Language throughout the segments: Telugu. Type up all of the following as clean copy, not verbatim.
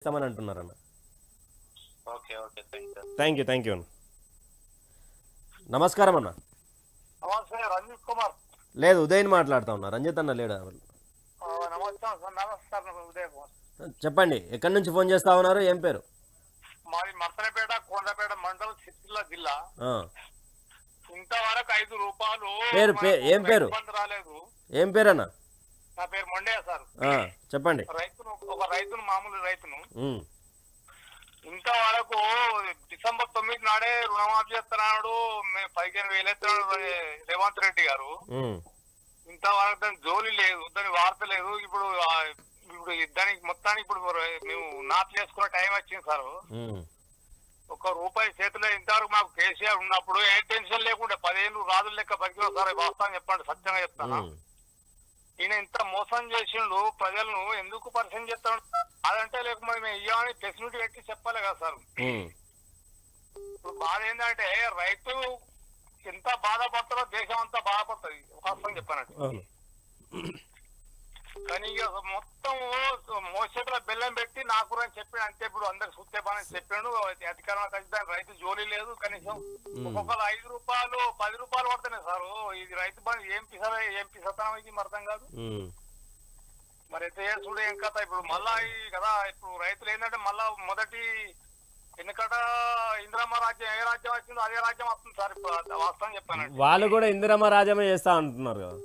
ఇస్తామని అంటున్నారన్న. ఓకే ఓకే థ్యాంక్ యూ అన్న. నమస్కారం అన్న. నమస్తే రంజిత్ కుమార్. లేదు, ఉదయ్ మాట్లాడుతా ఉన్నా. రంజిత్ అన్న లేడా? నమస్కారం ఉదయ్ కుమార్. చెప్పండి, ఎక్కడి నుంచి ఫోన్ చేస్తా ఉన్నారు? ఏం పేరు? మాది మర్తనపేట కొండపేట మండలం సిరిసిల్ల జిల్లా. ఇంతవరకు 5 రూపాయలు ఏం పేరు? రాలేదు. ఏం పేరు అన్న? నా పేరు మొండయ్య సార్. చెప్పండి. ఒక రైతును, మామూలు రైతును. ఇంతవరకు డిసెంబర్ 9 నాడే రుణమాఫీ చేస్తున్నాడు, 15,000 ఎత్తున్నాడు రేవంత్ రెడ్డి గారు. ఇంతవరకు దాని జోలి లేదు, దాని వార్త లేదు. ఇప్పుడు దానికి మొత్తానికి ఇప్పుడు మేము నాప్ చేసుకునే టైం వచ్చింది సార్. 1 రూపాయి చేతిలో ఇంతవరకు మాకు కేసీఆర్ ఉన్నప్పుడు ఏ టెన్షన్ లేకుండా 10 ఏళ్ళు రాజుల లెక్క బతికినా సార్. వాస్తవం చెప్పండి, సత్యంగా చెప్తాను. ఈయన ఇంత మోసం చేసిండు, ప్రజలను ఎందుకు పరిచయం చేస్తాడు? అదంటే లేకపోతే మేము ఇయ్యమని ఫెసిలిటీ పెట్టి చెప్పాలి కదా సార్. ఇప్పుడు బాధ ఏంటంటే రైతు ఎంత బాధపడతారో దేశం అంతా బాధపడుతుంది, వాస్తవం చెప్పానంటే. కానీ ఇక మొత్తం మోసేట్లో బెల్లం పెట్టి నాకు అని చెప్పాడు అంతే. ఇప్పుడు అందరికి సుత్తే పని చెప్పాడు. అధికారంలో ఖచ్చితంగా రైతు జోలీ లేదు. కనీసం ఒక్కొక్కరు 5 రూపాయలు 10 రూపాయలు పడుతున్నాయి సార్. ఇది రైతు పని ఏం పిసతనం ఇది అర్థం కాదు. మరి అయితే చూడు ఏం కథ. ఇప్పుడు మళ్ళా కదా, ఇప్పుడు రైతులు ఏంటంటే మళ్ళా మొదటి ఎన్నికట ఇందిరమ్మ రాజ్యం ఏ రాజ్యం వచ్చిందో అదే రాజ్యం వస్తుంది సార్. ఇప్పుడు వాస్తవం చెప్పాను. వాళ్ళు కూడా ఇందిరమ్మ రాజ్యమే చేస్తా అంటున్నారు కదా.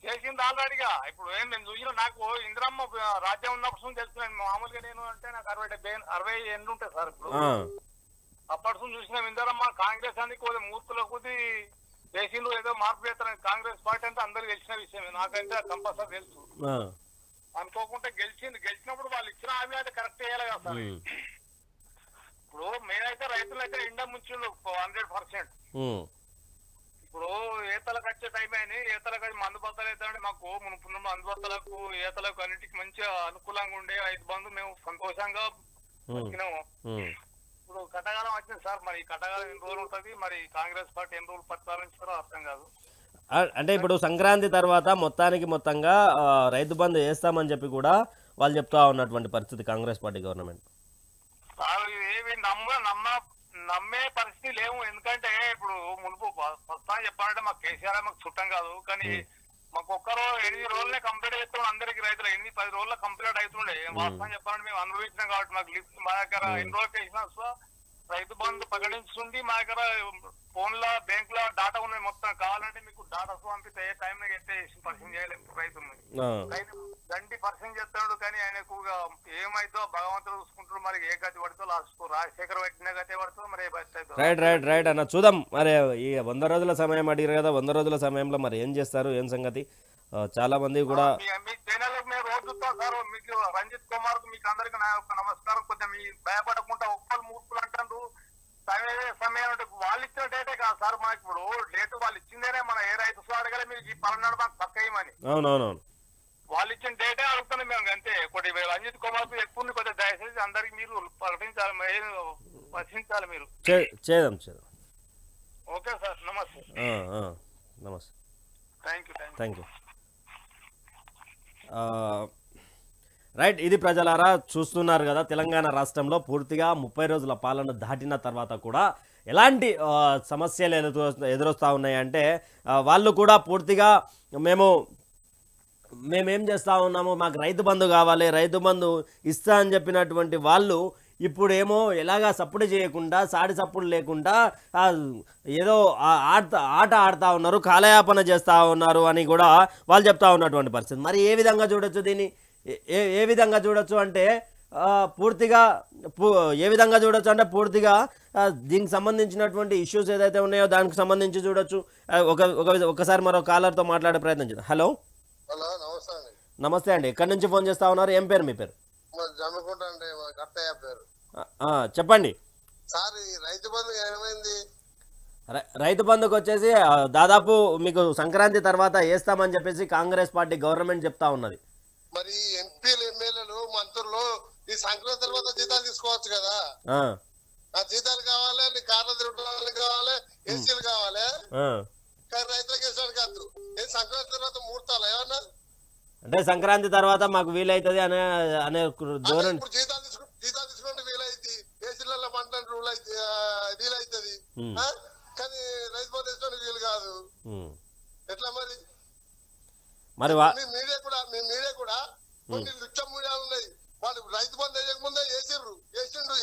చేసింది ఆల్రెడీగా. ఇప్పుడు ఏం నేను చూసిన, నాకు ఇందిరమ్మ రాజ్యం ఉన్నప్పుడు తెలుస్తున్నాను. మామూలుగా నేను అంటే నాకు 60 ఏళ్ళు ఉంటాయి సార్. ఇప్పుడు అప్పటి చూసినాం ఇందిరమ్మ. కాంగ్రెస్ అని కొద్ది మూర్తుల కొద్ది చేసిండు, ఏదో మార్పు చేస్తారని. కాంగ్రెస్ పార్టీ అంటే అందరికి తెలిసిన విషయం, నాకైతే కంపల్సరీ తెలుసు. అనుకోకుండా గెలిచినప్పుడు వాళ్ళు ఇచ్చిన హామీ అయితే కరెక్ట్ చేయాలి కదా సార్. ఇప్పుడు మేమైతే రైతులైతే ఇండా ముంచిండు 100%. ఇప్పుడు ఏతలకు వచ్చే టైం అయినా ఏతలకు మందు బత్తలు అయితే మాకు మునుపు అందుబత్తలకు ఏతలకు అన్నిటికీ మంచిగా అనుకూలంగా ఉండే 5 బంధు మేము సంతోషంగా వచ్చినాము. ఇప్పుడు కటకాలం వచ్చింది సార్. మరి కటకాలం ఎన్ని రోజులు ఉంటుంది, మరి కాంగ్రెస్ పార్టీ ఎన్ని రోజులు పరిపాలించారో అర్థం కాదు. అంటే ఇప్పుడు సంక్రాంతి తర్వాత మొత్తంగా రైతు బంధు వేస్తామని చెప్పి కూడా వాళ్ళు చెప్తా ఉన్నటువంటి పరిస్థితి కాంగ్రెస్ పార్టీ గవర్నమెంట్. ఏమి నమ్మే పరిస్థితి లేవు. ఎందుకంటే ఇప్పుడు మునుపు ప్రస్తుతం చెప్పాలంటే మాకు కేసీఆర్ మాకు చుట్టం కాదు. కానీ మాకు 8 రోజులే కంప్లీట్ అవుతున్నాం. అందరికి రైతులు 8-10 రోజుల్లో కంప్లీట్ అవుతుండే. వాస్తవం చెప్పాలంటే మేము అనుభవించినాం కాబట్టి మాకు లిస్ట్ మా దగ్గర ఎన్ని రోజులు వేసినా రైతు బంధు ప్రకటించుంది. మా దగ్గర ఫోన్లో బ్యాంకులో డాటా ఉన్నాయి మొత్తం. కావాలంటే మీకు డాటా పంపితే ఏ టైం అయితే పర్సెంట్ చేయలేదు రైతుల్ని. దండి పర్సెంట్ చేస్తాడు. కానీ ఆయన ఎక్కువగా ఏమైతే భగవంతుడు చూసుకుంటాడు. మరి ఏ గతి పడుతుందో లాస్ట్ రాజశేఖర్ పట్టిన గతే పడుతుందో మరి ఏ బతి. రైట్ అన్న, చూద్దాం. మరి ఈ 100 రోజుల సమయం అడిగారు కదా, 100 రోజుల సమయంలో మరి ఏం చేస్తారు, ఏం సంగతి? చాలా మంది కూడా మీ ఛానల్ మేము రోజు చూస్తాం సార్. మీకు రంజిత్ కుమార్ కు మీకు అందరికి నా యొక్క నమస్కారం. కొంచెం మీ భయపడకుండా ఒక్కరు మూర్ఖులు అంటారు. సమయం అంటే వాళ్ళు ఇచ్చిన డేటే కాదు సార్. మాకు ఇప్పుడు డేట్ వాళ్ళు ఇచ్చిందేనే. మన ఏ రైతు అడగలే మీరు ఈ పలనాడు మాకు పక్కయమని. అవునవునవును, వాళ్ళు ఇచ్చిన డేటే అడుగుతున్నాం మేము అంతే. కొద్ది రంజిత్ కుమార్ కు ఎక్కువ కొద్దిగా దయచేసి అందరికి మీరు ప్రకటించాలి, ప్రశ్నించాలి మీరు. చేద్దాం. ఓకే సార్, నమస్తే. నమస్తే, థ్యాంక్ యూ. రైట్, ఇది ప్రజలారా చూస్తున్నారు కదా, తెలంగాణ రాష్ట్రంలో పూర్తిగా 30 రోజుల పాలన దాటిన తర్వాత కూడా ఎలాంటి సమస్యలు ఎదురొస్తూ ఉన్నాయంటే వాళ్ళు కూడా పూర్తిగా మేమేం చేస్తూ ఉన్నాము, మాకు రైతు బంధు కావాలి, రైతు బంధు ఇస్తా అని చెప్పినటువంటి వాళ్ళు ఇప్పుడేమో ఎలాగా సప్పుడు చేయకుండా, సాడి సప్పుడు లేకుండా ఏదో ఆట ఆడుతూ ఉన్నారు, కాలయాపన చేస్తూ ఉన్నారు అని కూడా వాళ్ళు చెప్తా ఉన్నటువంటి పరిస్థితి. మరి ఏ విధంగా చూడొచ్చు దీన్ని? ఏ విధంగా చూడొచ్చు అంటే పూర్తిగా ఏ విధంగా చూడొచ్చు అంటే పూర్తిగా దీనికి సంబంధించినటువంటి ఇష్యూస్ ఏదైతే ఉన్నాయో దానికి సంబంధించి చూడొచ్చు. ఒకసారి మరో కాలర్తో మాట్లాడే ప్రయత్నం చేద్దాం. హలో, నమస్తే అండి. ఎక్కడి నుంచి ఫోన్ చేస్తా ఉన్నారు? ఏం పేరు మీ పేరు? చెప్పండి. రైతు బంధుకు వచ్చేసి దాదాపు మీకు సంక్రాంతి తర్వాత వేస్తామని చెప్పేసి కాంగ్రెస్ పార్టీ గవర్నమెంట్ చెప్తా ఉన్నది. మరి ఎంపీలు, ఎమ్మెల్యేలు, మంత్రులు ఈ సంక్రాంతి తర్వాత జీతాలు తీసుకోవచ్చు కదా. ఆ జీతాలు కావాలి, నీ కార్ల తిరుగుతాలు కావాలి, ఏసీలు కావాలి. కానీ రైతులకు వేసాడు కాదు. సంక్రాంతి తర్వాత ముహూర్తాలు ఏమన్నా అంటే సంక్రాంతి తర్వాత మాకు వీలైతుంది అనే ధోరణి. జీతాలు కానీ రైతు బంధు వేసుకోవడానికి వీలు కాదు. ఎట్లా మరి? మరి మీ మీడియా కూడా కొన్ని లుచ్చ మీడియాలు ఉన్నాయి. వాళ్ళు రైతు బంధు వేయకముందే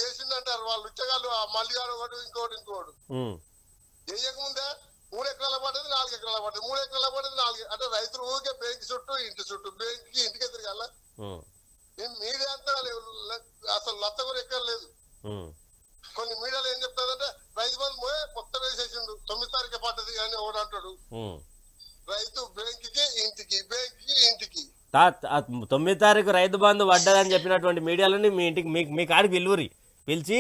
వేసిండు అంటారు వాళ్ళు లుచ్చగాళ్ళు. మల్లిగాడు ఒకటి ఇంకోటి వేయకముందే 3 ఎకరాల పడ్డది 4 ఎకరాల పడ్డది 3 ఎకరాల పడ్డది 4 అంటే రైతులు ఊరికే బ్యాంక్ చుట్టూ ఇంటి చుట్టూ బ్యాంక్కి ఇంటికి ఎదురుగల మీడియా అంతా అసలు లత్త కూడా ఎక్కర్లేదు. కొన్ని మీడియాలు ఏం చెప్తారంటే రైతు బంధు కొత్త వేసేసిండు 9 తారీఖు పడ్డది అని ఒకడు అంటాడు. రైతు బ్యాంక్కి ఇంటికి 9 తారీఖు రైతు బంధు పడ్డదని చెప్పినటువంటి మీడియాలని మీ ఇంటికి మీ కాడికి పిలిచి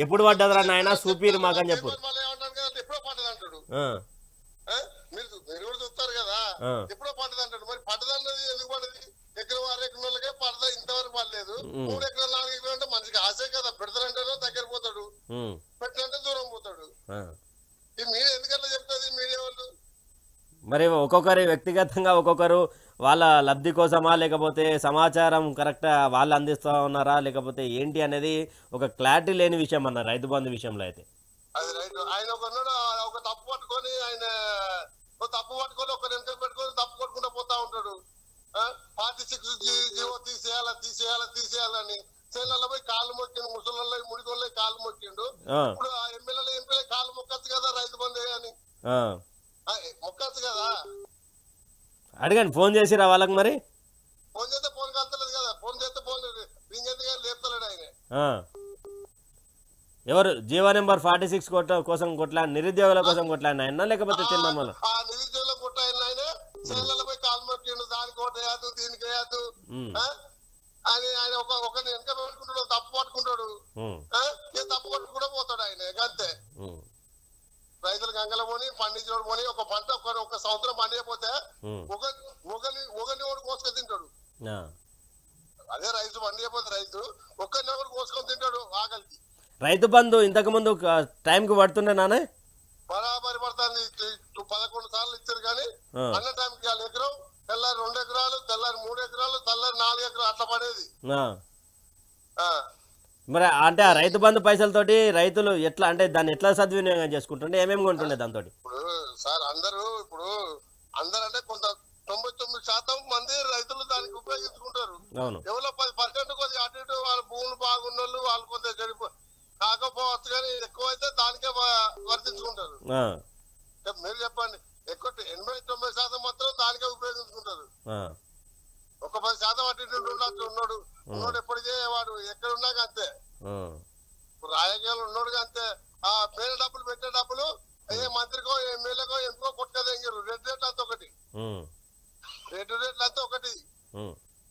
ఎప్పుడు పడ్డదిరా నాయన చూపిరు మాకని చెప్పు. ఎప్పుడో పడ్డది అంటాడు. మీరు కూడా చూస్తారు కదా ఎప్పుడో పడ్డది అంటాడు. మరి పడ్డదన్నది ఎందుకు పడ్డది? ఎకరం 6 ఎకరాలకే పడదా ఇంతవరకు పడలేదు. 3 ఎకరాలు 4 ఎకరాలు అంటే మనిషికి ఆశే కదా. పెడతారంటేనో దగ్గర పోతాడు, పెట్టాలంటే దూరం పోతాడు. ఈ మీడియా ఎందుకట్లా చెప్తుంది మీడియా వాళ్ళు? మరి ఒక్కొక్కరి వ్యక్తిగతంగా ఒక్కొక్కరు వాళ్ళ లబ్ధి కోసమా లేకపోతే సమాచారం కరెక్ట్ వాళ్ళు అందిస్తూ ఉన్నారా లేకపోతే ఏంటి అనేది ఒక క్లారిటీ లేని విషయం అన్న రైతు బంధు విషయంలో అయితే. అది రైట్. ఆయన ఒక తప్పు పట్టుకొని ఒక వెనక పెట్టుకొని తప్పు కొట్టుకుంటూ పోతా ఉంటాడు. 46 జీవో తీసేయాలని చేనులలో పోయి కాళ్ళు మొక్కిండు. ముసలి ముడిగోళ్ళ కాళ్ళు మొక్కిండు. ఇప్పుడు ఎమ్మెల్యే కాళ్ళు మొక్కచ్చు కదా రైతు బంధు అని మొక్కచ్చు కదా. అడిగాను ఫోన్ చేసిరా వాళ్ళకి? మరి ఫోన్ చేస్తే ఫోన్ కలుతలేదు కదా. ఫోన్ చేస్తే ఫోన్ రింగ్ ఎందుకు లేపుతలేడు ఆయన. ఎవరు జీవో నెంబర్ 46 కోసం కొట్లాడి నిరుద్యోగుల కోసం కొట్లాడిన ఆయన లేకపోతే తిరుమల నిరుద్యోగుల కొట్టాయన ఆయన చేనులలో పోయి కాలు మొక్కిండు. దానికి ఓటేయద్దు దీనికి వేయద్దు అని ఆయన ఒకరిని వెనక పెట్టుకుంటాడు, తప్పు పట్టుకుంటాడు. తప్పు పట్టుకుంటూ పోతాడు ఆయన అంతే. రైతులకు అంగల పోని పండించడం పోని ఒక పంట ఒక సంవత్సరం పండిపోతే ఒకరిని ఒకటి కోసుకొని తింటాడు. అదే రైతు పండిపోతే రైతు ఒకరిని ఒకటి కోసుకొని తింటాడు ఆకలికి. రైతు బంధు ఇంతకు ముందు టైంకి పడుతుండే నానే బరాబరి పడుతుంది. 11 సార్లు ఇచ్చారు కానీ అన్న టైంకి వాళ్ళు ఎకరం తెల్లారి 2 ఎకరాలు తెల్లారి 3 ఎకరాలు తెల్లారి 4 ఎకరాలు అట్లా పడేది. మరి అంటే ఆ రైతు బంధు పైసలతోటి రైతులు ఎట్లా అంటే దాన్ని ఎట్లా సద్వినియోగం చేసుకుంటుండే ఏమేమి కొంటుండే దాంతో? ఇప్పుడు సార్ అందరూ అంటే కొంత 99% మంది రైతులు దానికి ఉపయోగించుకుంటారు. ఎవరో 10% కొద్దిగా అటు ఇటు వాళ్ళ భూములు బాగున్నోళ్ళు వాళ్ళు కొంత కాకపోవచ్చు కానీ ఎక్కువ అయితే దానికే వర్తించుకుంటారు. మీరు చెప్పండి. ఎక్కువ 80-90% మాత్రం దానికే ఉపయోగించుకుంటారు. ఒక 10% అటు ఇటు ఉన్నాడు ఎప్పటికే వాడు ఎక్కడున్నా అంతే. రాజకీయాలు ఉన్నాడు అంతే. ఆ పేరు డబ్బులు పెట్టే డబ్బులు ఏ మంత్రికో ఎమ్మెల్యేకో ఎంపో కొట్టుకదెంగారు. రెడ్ రేట్లు అంతా ఒకటి.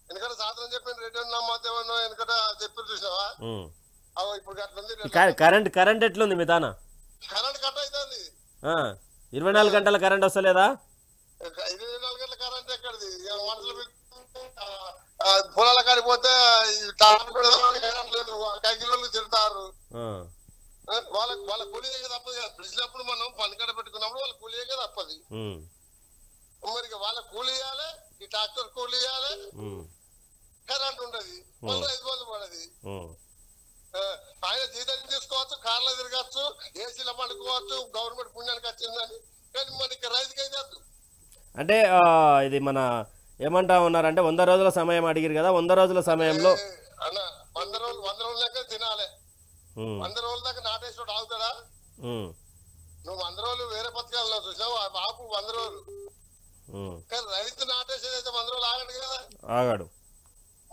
ఎందుకంటే సాధనం చెప్పిన రెడ్ నమ్మేమో ఎందుకంటే చెప్పి చూసినావా? ఇప్పుడు అట్లుంది. కరెంట్ ఎట్లుంది మీ తాన? కరెంట్ కట్ అవుతుంది. 24 గంటల కరెంట్ వస్తలేదా? 24 గంటల కరెంట్ ఎక్కడిది? మనుషులు పొలాల కాడిపోతే కైకిళ్ళు తిడతారు. వాళ్ళ కూలీ తప్పదు కదా. పిలిచినప్పుడు మనం పనికడ పెట్టుకున్నప్పుడు వాళ్ళ కూలీ తప్పది. మరి వాళ్ళ కూలీ ఇవ్వాలి, ఈ ట్రాక్టర్ కూలీ ఇవ్వాలి, కరెంట్ ఉండదు, మళ్ళీ రైతు బంధు పడది. ఆయన జీతం తీసుకోవచ్చు, కార్లో తిరగచ్చు, ఏసీలో పండుకోవచ్చు, గవర్నమెంట్ పుణ్యానికి వచ్చిందని. కానీ మనకి రైతుకి అయితే అంటే ఇది మన ఏమంటా ఉన్నారంటే 100 రోజుల సమయం అడిగారు కదా. 100 రోజుల సమయంలో 100 రోజుల దాకా తినాలి. 100 రోజుల దాకా నాటేసి ఆగుతాడా? నువ్వు 100 రోజులు వేరే పథకాలు చూసావు బాపు 100 రోజులు. కానీ రైతు నాటేసేది అయితే 100 రోజులు ఆగడు కదా. ఆగాడు.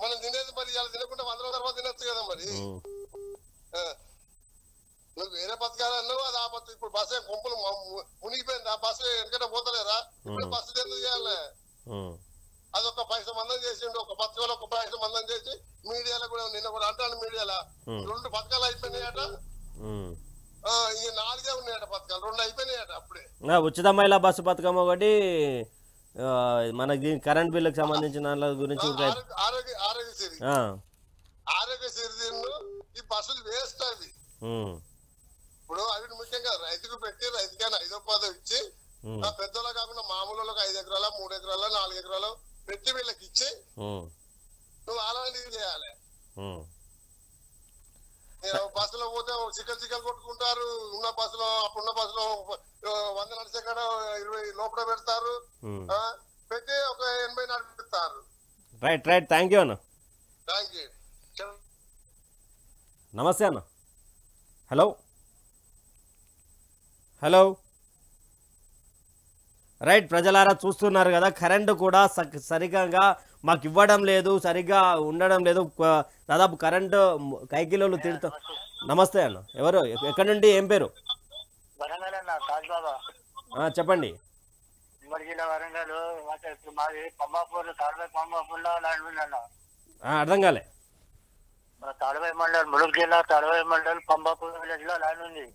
మనం తినేది మరి ఇలా తినకుండా 100 రోజుల తర్వాత తినొచ్చు కదా. మరి నువ్వు వేరే పథకాలు అన్నావు అది ఆపచ్చు. ఇప్పుడు బస్సు గుంపులు మునిగిపోయింది. ఆ బస్సు ఎందుకంటే పోతలేరా? ఇప్పుడు బస్సు ఎందుకు చేయాలి? అదొక 10 మందం చేసిండు. ఒక పథకాలు ఒక 10 మందం చేసి మీడియాలో కూడా నిన్న కూడా అంటాను మీడియాలో 2 పథకాలు అయిపోయినాయట. ఇక 4 ఉన్నాయట పథకాలు, 2 అయిపోయినాయట అప్పుడే. ఉచిత మహిళా బస్సు పథకం ఒకటి, మనకి కరెంట్ బిల్లుకి సంబంధించిన గురించి ఆరోగ్యశ్రీ ఈ బస్సులు వేస్ట్ అవి. ఇప్పుడు అవి ముఖ్యంగా రైతుకు పెట్టి రైతుకైనా 5 ఇచ్చి పెద్దలో కాకుండా మామూలు 5 ఎకరాల 3 ఎకరాల 4 ఎకరాలు పెట్టి వీళ్ళకి ఇచ్చి నువ్వు అలాంటివి చేయాలి. బస్సులో పోతే చిక్కలు కొట్టుకుంటారు. ఉన్న బస్సులో అప్పుడున్న బస్సులో 100 నడిచే కాడ 20 లోపల పెడతారు. పెట్టి ఒక 80 నడిపిస్తారు. రైట్ థ్యాంక్ యూ అన్న. Thank you. నమస్తే అన్న. హలో రైట్, ప్రజలారా చూస్తున్నారు కదా, కరెంటు కూడా సరిగ్గా మాకు ఇవ్వడం లేదు, సరిగ్గా ఉండడం లేదు. దాదాపు కరెంటు కైకిలోలు తిడుతా. నమస్తే అన్న, ఎవరు ఎక్కడి నుండి, ఏం పేరు? చెప్పండి. అర్థం కాలే. తాడవాయి మండల్, ములుగు జిల్లా తాడవాయి మండల్, పంబాపూర్ విలేజ్ లో ల్యాండ్ ఉంది.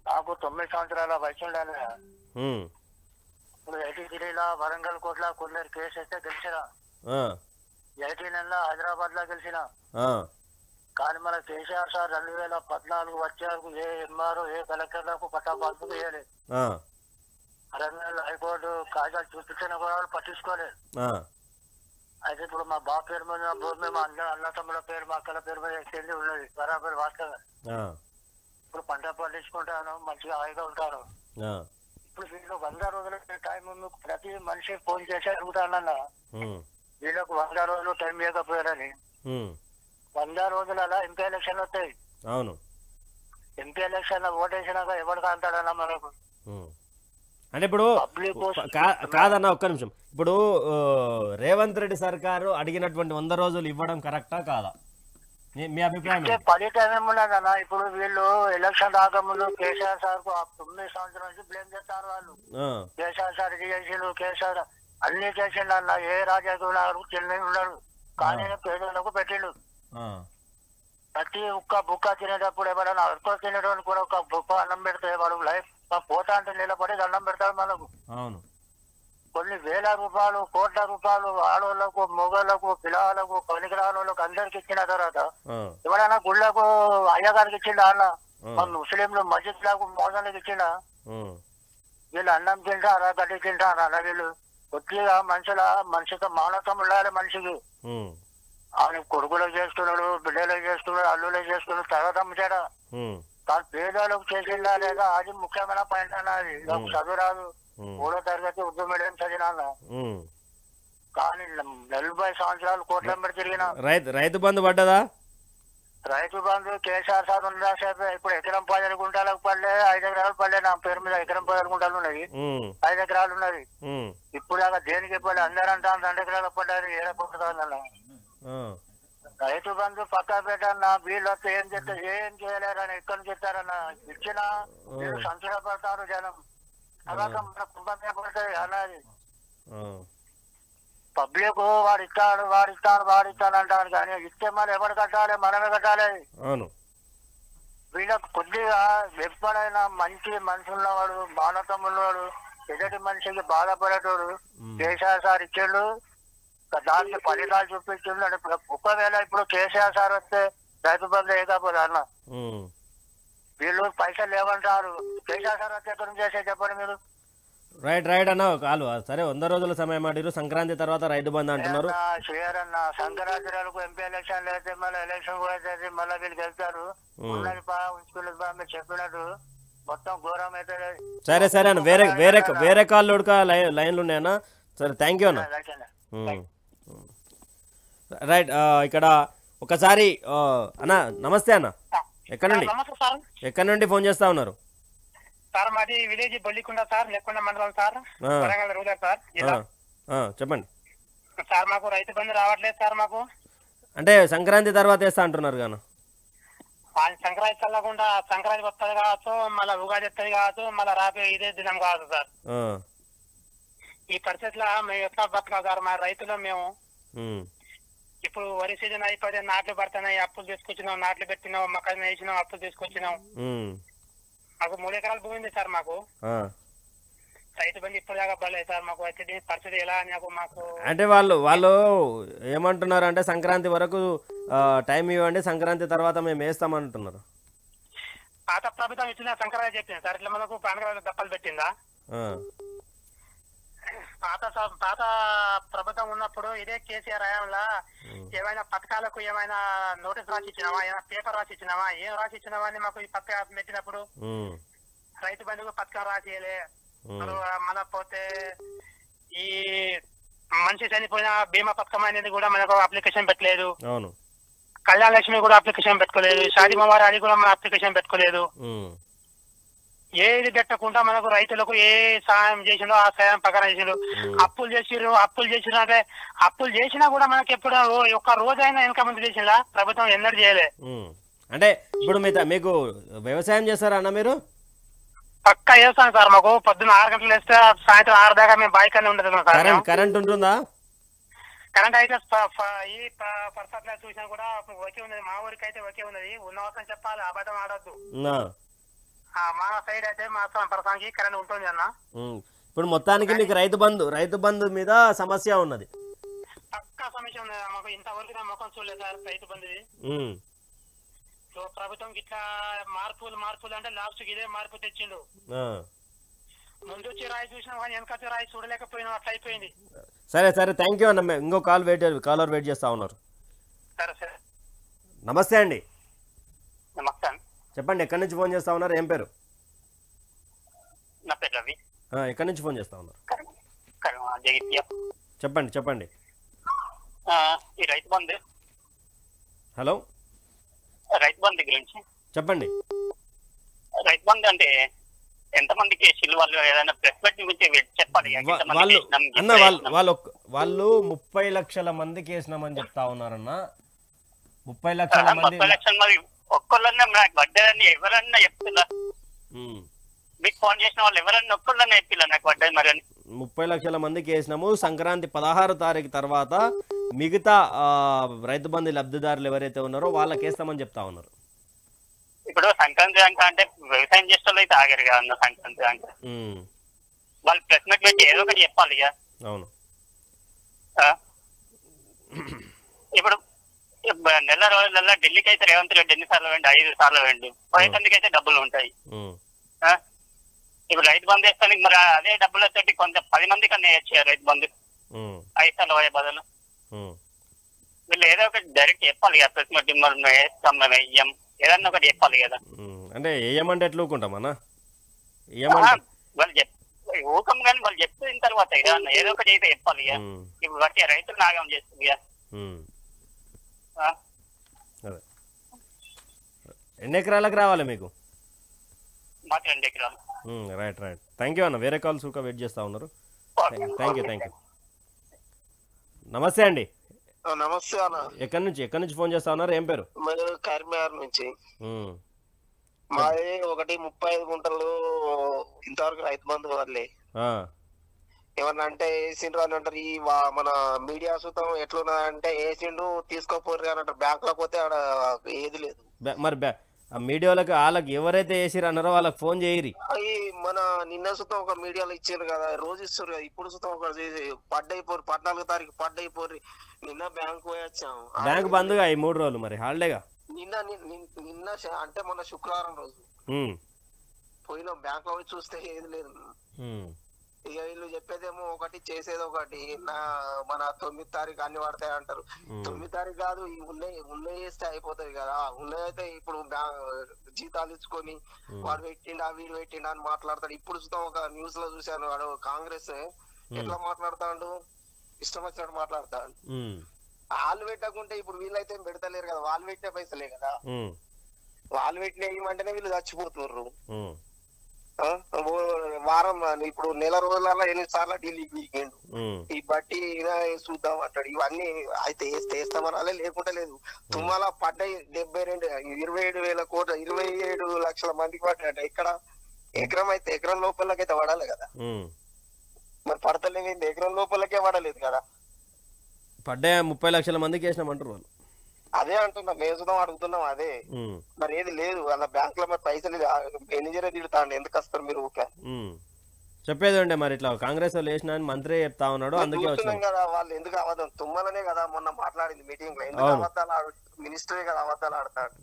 నాకు 9 సంవత్సరాల వయసు ఉండాలి. ఇప్పుడు 83లో వరంగల్ కోట్ల కొందరు కేసు అయితే గెలిచిన, 89లో హైదరాబాద్ లో గెలిచిన. కానీ మన కేసీఆర్ సార్ 2014 వచ్చే వరకు ఏ ఎంఆర్ఓ ఏ కలెక్టర్లకు పట్టాపాలకు వేయలేదు. 2 హైకోర్టు కాగితాలు చూపించిన కూడా పట్టించుకోలేదు. అయితే ఇప్పుడు మా బాబు పేరు మీద భూమి, మా అన్న తమ్ముల పేరు, మా అక్కల పేరు మీద చెల్లి ఉన్నది బరాబర్ వాస్తవం. ఇప్పుడు పంట పండించుకుంటాను, మంచిగా హాయిగా ఉంటాను. ఇప్పుడు వీళ్ళు 100 రోజుల టైం ప్రతి మనిషి ఫోన్ చేసి అడుగుతానన్న, వీళ్ళకు 100 రోజులు టైం ఇవ్వకపోయారని. 100 రోజులలో ఎంపీ ఎలక్షన్ వస్తాయి. అవును, ఎంపీ ఎలక్షన్ ఓటేసినాక ఎవరు కాంతాడన్నా మనకు. అంటే ఇప్పుడు కాదన్న, ఒక్క నిమిషం. ఇప్పుడు రేవంత్ రెడ్డి సర్కారు అడిగినటువంటి 100 రోజులు ఇవ్వడం కరెక్టా కాదా? మీ అభిప్రాయం? ఫలితం ఏమున్నదన్న, ఇప్పుడు వీళ్ళు ఎలక్షన్ రాకముందు కేసీఆర్ సార్ కు 9 సంవత్సరాల నుంచి బ్లేమ్ చేస్తారు వాళ్ళు. కేసీఆర్ సార్ ఇది చేసిండు, కేసీఆర్ అన్ని చేసిండు అన్న. ఏ రాజకీయ నాయకుడు చెల్లి ఉన్నాడు, కానీ పేదలకు పెట్టిండు. ప్రతి ఒక్క బుక్క తినేటప్పుడు ఎవరైనా అర్థం తినేటప్పుడు కూడా ఒక బుక్క అన్నం పెడితే వాడు లైఫ్ పోతా అంటే నిలబడి దండం పెడతాడు మనకు. కొన్ని వేల రూపాయలు, కోట్ల రూపాయలు ఆడవాళ్లకు, మొగోళ్లకు, పిల్లలకు, పనికిరాని వాళ్ళకు అందరికి ఇచ్చిన తర్వాత ఎవరైనా గుళ్ళకు అయ్యగారికి ఇచ్చిండా అన్న? ముస్లింలు మస్జిద్లకు మోసానికి ఇచ్చిండా? వీళ్ళు అన్నం తింటారా, గడ్డి తింటారా అన్న? వీళ్ళు కొద్దిగా మనిషితో మానవత్వం ఉండాలి మనిషికి. ఆయన కొడుకులకు చేస్తున్నాడు, బిడ్డలకు చేస్తున్నాడు, అల్లులకు చేస్తున్నాడు, తర్వాత అమ్ముతాడా? కానీ పేదలకు చేసిందా లేదా అది ముఖ్యమైన పాయింట్ అన్నది. నాకు చదువు రాదు, 3వ తరగతి ఉర్దూ మీడియం చదివినా, కానీ 40 సంవత్సరాలు కోట్ల మీద తిరిగిన. రైతు బంధు పడ్డదా? రైతు బంధు కేసీఆర్ సార్ ఉందా సార్? ఇప్పుడు ఎకరం 10 గుంటలకు పడలే, 5 ఎకరాలు పడలే. నా పేరు మీద ఎకరం 10 గుంటలు ఉన్నది, 5 ఎకరాలు ఉన్నది. ఇప్పుడు దాకా దేనికి పడలే. అందరూ అంటాను 2 ఎకరాలు పడ్డారు, ఏడకుంటుందన్న. రైతు బంధు పక్కా పెట్టన్న, వీళ్ళతో ఏం చేయలేరని ఎక్కడ చెప్తారన్న. ఇచ్చిన సంతోషపడతారు జనం, అలాగ మన కుంభమే పడుతుంది అన్నది. పబ్లిక్ వాడిస్తాను అంటారు, కానీ ఇస్తే మరి ఎవరు కట్టాలి? మనమే కట్టాలి. వీళ్ళకు కొద్దిగా ఎప్పుడైనా మంచి మనిషి ఉన్నవాడు, మానవత్వం ఉన్నవాడు, ఎదుటి మనిషికి బాధపడేటోడు కేసీఆర్ సార్ ఇచ్చిండు, దానికి ఫలితాలు చూపించిండు. ఒకవేళ ఇప్పుడు కేసీఆర్ సార్ వస్తే రైతు బంధు వేయకపోతే అన్న, వీళ్ళు పైసలు లేవంటారు. కేసీఆర్ సార్ వస్తే ఎక్కడ చేసే చెప్పండి మీరు? రైట్ అన్న, కాదు సరే 100 రోజుల సమయం ఆడిరు, సంక్రాంతి తర్వాత రైతు బంధు అంటున్నారు. చేయరన్న, సంక్రాంతి ఎంపీ ఎలక్షన్ అయితే మళ్ళీ ఎలక్షన్ కూడా మళ్ళీ వీళ్ళు వెళ్తారు. ఉన్నది ఉంచుకున్నది మీరు చెప్పినట్టు మొత్తం ఘోరం అయితే. సరే అన్న, వేరే కాళ్ళు ఉడక లైన్లు ఉన్నాయన్నా. సరే థ్యాంక్ యూ అన్న. రైట్, ఇక్కడ ఒకసారి అన్న నమస్తే అన్న, ఎక్కడి నుండి ఫోన్ చేస్తా ఉన్నారు? సార్ మాది విలేజ్ బొల్లికొండ సార్, నెక్కొండ మండలం సార్, వరంగల్ రూరల్ సార్. చెప్పండి సార్. మాకు రైతు బంధు రావట్లేదు సార్. మాకు అంటే సంక్రాంతి తర్వాత వేస్తా అంటున్నారు కానీ సంక్రాంతి చల్లకుండా సంక్రాంతి వస్తుంది కావచ్చు, మళ్ళీ ఉగాది వస్తుంది కావచ్చు, మళ్ళీ రాబోయే ఇదే దినం కావచ్చు సార్. ఈ పరిస్థితిలో మేము ఎట్లా బతకాలి సార్? మా రైతులు మేము ఇప్పుడు వరి సీజన్ అయిపోతే నాట్లు పడుతున్నాయి, అప్పులు తీసుకొచ్చినాం, నాట్లు పెట్టినాం, మొక్కలు వేసినాం, అప్పులు తీసుకొచ్చినాం. మాకు 3 ఎకరాలు భూమి ఉంది సార్. మాకు రైతు బంధు ఇప్పుడు దాకా పడలేదు సార్. మాకు వచ్చేది పరిస్థితి ఎలా అని మాకు అంటే వాళ్ళు ఏమంటున్నారు అంటే సంక్రాంతి వరకు టైం ఇవ్వండి, సంక్రాంతి తర్వాత మేము వేస్తామంటున్నారు. పాత ప్రభుత్వం ఇచ్చిన సంక్రాంతి చెప్పింది సార్. ఇట్లా మనకు పండుగ దప్పలు పెట్టిందా? పాత ప్రభుత్వం ఉన్నప్పుడు ఇదే కేసీఆర్ హయాంలో ఏమైనా పథకాలకు ఏమైనా నోటీస్ రాసి ఇచ్చినావా, ఏమైనా పేపర్ రాసి ఇచ్చినావా, ఏం రాసి ఇచ్చినావా అని మాకు ఈ పథకం పెట్టినప్పుడు రైతు బంధుకు పథకం రాసియలే. మళ్ళా పోతే ఈ మనిషి చనిపోయిన బీమా పథకం అనేది కూడా మనకు అప్లికేషన్ పెట్టలేదు. కళ్యాణ లక్ష్మి కూడా అప్లికేషన్ పెట్టుకోలేదు. షాదీ ముబారక్ అది కూడా మన అప్లికేషన్ పెట్టుకోలేదు. ఏది పెట్టకుండా మనకు రైతులకు ఏ సహాయం చేసిండో ఆ సహాయం ప్రకారం చేసిండు. అప్పులు చేసిరు అంటే అప్పులు చేసినా కూడా మనకి ఎప్పుడు ఒక్క రోజైనా వెనక ముందు చేసిందా ప్రభుత్వం ఎన్నడూ చేయలే. అంటే ఇప్పుడు మీకు వ్యవసాయం చేస్తారా అన్న మీరు? పక్కా చేస్తాను సార్. మాకు పొద్దున్న 6 గంటలు వేస్తే సాయంత్రం 6 దాకా మేము బాయికనే ఉంటుంది సార్. కరెంట్ ఉంటుందా? కరెంట్ అయితే ఈ పరిస్థితుల్లో చూసినా కూడా ఒకే ఉన్నది. మా ఊరికి అయితే ఒకే ఉన్నది. ఉన్న అవసరం చెప్పాలి, అబద్ధం ఆడొద్దు. మా సైడ్ అయితే మా ప్రస్తుతానికి కరెంట్ ఉంటుంది అన్న. ఇప్పుడు మొత్తానికి మీకు రైతు బంధు మీద సమస్య ఉన్నది. పక్కా సమస్య ఉన్నది. మాకు ఇంతవరకు ముఖం చూడలేదు సార్ రైతు బంధుది. ప్రభుత్వం ఇట్లా మార్పులు అంటే లాస్ట్ ఇదే మార్పు తెచ్చిండు. ముందు వచ్చి రాయి చూసినా కానీ వెనక రాయి చూడలేకపోయినా అట్లా అయిపోయింది. సరే థ్యాంక్ యూ అన్న. ఇంకో కాలర్ వెయిట్ చేస్తా ఉన్నారు. సరే. నమస్తే అండి. నమస్తే. చెప్పండి, ఎక్కడి నుంచి ఫోన్ చేస్తా ఉన్నారు? ఏం పేరు? నా పేరు రవి. ఎక్కడి నుంచి ఫోన్ చేస్తా ఉన్నారు? చెప్పండి. ఈ రైతు బంధు. హలో, రైతు బంధు గురించి చెప్పండి. రైతు బంధు అంటే ఎంతమందికి వాళ్ళు ఏదైనా ప్రెస్ మీట్ గురించి చెప్పాలి. వాళ్ళు 30 లక్షల మందికి వేసినామని చెప్తా ఉన్నారన్న. 30 లక్షల మంది ఒక్కళ్ళన్నా నాకు పడ్డదని ఎవరన్నా చెప్తున్నా? మీకు ఫోన్ చేసిన వాళ్ళు ఎవరన్నా ఒక్కళ్ళన్నా చెప్పిలా నాకు పడ్డది మరి అని? 30 లక్షల మందికి వేసినాము. సంక్రాంతి 16 తారీఖు తర్వాత మిగతా రైతు బంధు లబ్ధిదారులు ఎవరైతే ఉన్నారో వాళ్ళకి వేస్తామని చెప్తా ఉన్నారు. ఇప్పుడు సంక్రాంతి అంటే వ్యవసాయం చేసే వాళ్ళు అయితే ఆగారు కదా సంక్రాంతి అంటే. వాళ్ళు ప్రెస్ మీట్ పెట్టి ఏదో ఒకటి చెప్పాలి ఇక. అవును. ఇప్పుడు నెల రోజులలో ఢిల్లీకి అయితే రేవంత్ రెడ్డి ఎన్నిసార్లు వెండి? 5 సార్లు వెండి. పోయేందుకు అయితే డబ్బులు ఉంటాయి. ఇప్పుడు రైతు బంధు వేస్తానికి మరి అదే డబ్బులతో కొంత 10 మంది కన్నా వేయచ్చు రైతు బంధు 5 సార్లు పోయే బదులు. వీళ్ళు ఏదో ఒకటి డైరెక్ట్ చెప్పాలి కదా ప్రెస్ మీట్. మేము వేస్తాం, మేము వెయ్యం, ఏదన్నా ఒకటి చెప్పాలి కదా. అంటే ఏమంటే ఎట్లా ఊకుంటామన్నా? వాళ్ళు ఊకం కానీ వాళ్ళు చెప్పిన తర్వాత ఏదో ఒకటి అయితే చెప్పాలి ఇక. ఇప్పుడు బట్టి రైతులు నాగం చేస్తుంది ఇక. ఎన్ని ఎకరాలకు రావాలి మీకు? మాకు 2 ఎకరాలు. రైట్. థ్యాంక్ యూ అన్న. వేరే కాల్స్ వెయిట్ చేస్తా ఉన్నారు. Thank you. నమస్తే అండి. నమస్తే అన్న. ఎక్కడి నుంచి ఫోన్ చేస్తా ఉన్నారు? ఏం పేరు? కరీంనగర్ నుంచి. మాది 35 గుంటలు ఇంతవరకు రైతు బంధు వాళ్ళే. ఏమన్నా అంటే వేసిండ్రు అని అంటారు. ఈ మన మీడియా సూతం ఎట్లున్నదంటే వేసిండు తీసుకోపోరు అని అంటారు. బ్యాంక్ లో పోతే ఆడ ఏది లేదు. మరి మీడియాలకు వాళ్ళకి ఎవరైతే వేసిరు అన్నారో వాళ్ళకి ఫోన్ చేయరి. మన నిన్న సుతం ఒక మీడియాలో ఇచ్చారు కదా, రోజు ఇస్తారు కదా. ఇప్పుడు సుతం ఒక పడ్డైపోరు 14వ తారీఖు పడ్డైపోరు. నిన్న బ్యాంక్ పోయి వచ్చాము. బ్యాంక్ బంద్గా ఈ 3 రోజులు మరి హాలిడేగా. నిన్న అంటే మొన్న శుక్రవారం రోజు పోయినా బ్యాంక్ లో పోయి చూస్తే ఏది లేదు. ఇక వీళ్ళు చెప్పేదేమో ఒకటి చేసేది ఒకటి. మన 9వ తారీఖు అన్ని పడతాయి అంటారు. 9వ తారీఖు కాదు, ఈ ఉన్నాయి చేస్తే అయిపోతుంది కదా. ఉన్నాయితే ఇప్పుడు జీతాలు ఇచ్చుకొని వాడు పెట్టిండా వీడు పెట్టిండా అని మాట్లాడతాడు. ఇప్పుడు చూద్దాం ఒక న్యూస్ లో చూశాను, వాడు కాంగ్రెస్ ఎట్లా మాట్లాడతాడు, ఇష్టం వచ్చినట్టు మాట్లాడతాడు. వాళ్ళు పెట్టకుంటే ఇప్పుడు వీళ్ళైతే పెడతలేరు కదా. వాళ్ళు పెట్టే పైసలే కదా. వాళ్ళు పెట్టిన ఏమంటేనే వీళ్ళు చచ్చిపోతున్నారు. వారం ఇప్పుడు నెల రోజులలో 8 సార్లు ఢిల్లీకి వీకెండ్ ఈ బట్టి చూద్దాం అంటాడు. ఇవన్నీ అయితే వేస్తామనాలే, లేకుంటే లేదు. తుమ్మల పడ్డాయి 27,000 కోట్ల 27 లక్షల మందికి పడ్డాయట. ఇక్కడ ఎకరం అయితే ఎకరం లోపలకైతే పడాలి కదా. మరి పడతలేదు, ఎకరం లోపలకే పడలేదు కదా. పడ్డాయి 30 లక్షల మందికి వేసినామంటారు వాళ్ళు. అదే అంటున్నా, మేసుదాం అడుగుతున్నాం. అదే మరి ఏది లేదు వాళ్ళ బ్యాంక్ లో. మరి పైసలు మేనేజరే తిడతాండి, ఎందుకు వస్తారు మీరు ఊకే చెప్పేది ఉండే. మరి ఇట్లా కాంగ్రెస్ వాళ్ళు వేసిన మంత్రి చెప్తా ఉన్నాడు, అందుకే వచ్చినాం కదా. వాళ్ళు ఎందుకు అబద్ధం? తుమ్మలనే కదా మొన్న మాట్లాడింది మీటింగ్ లో. ఎందుకు అబద్ధాలు ఆడు? మినిస్టరే కదా అబద్ధాలు ఆడతాడు.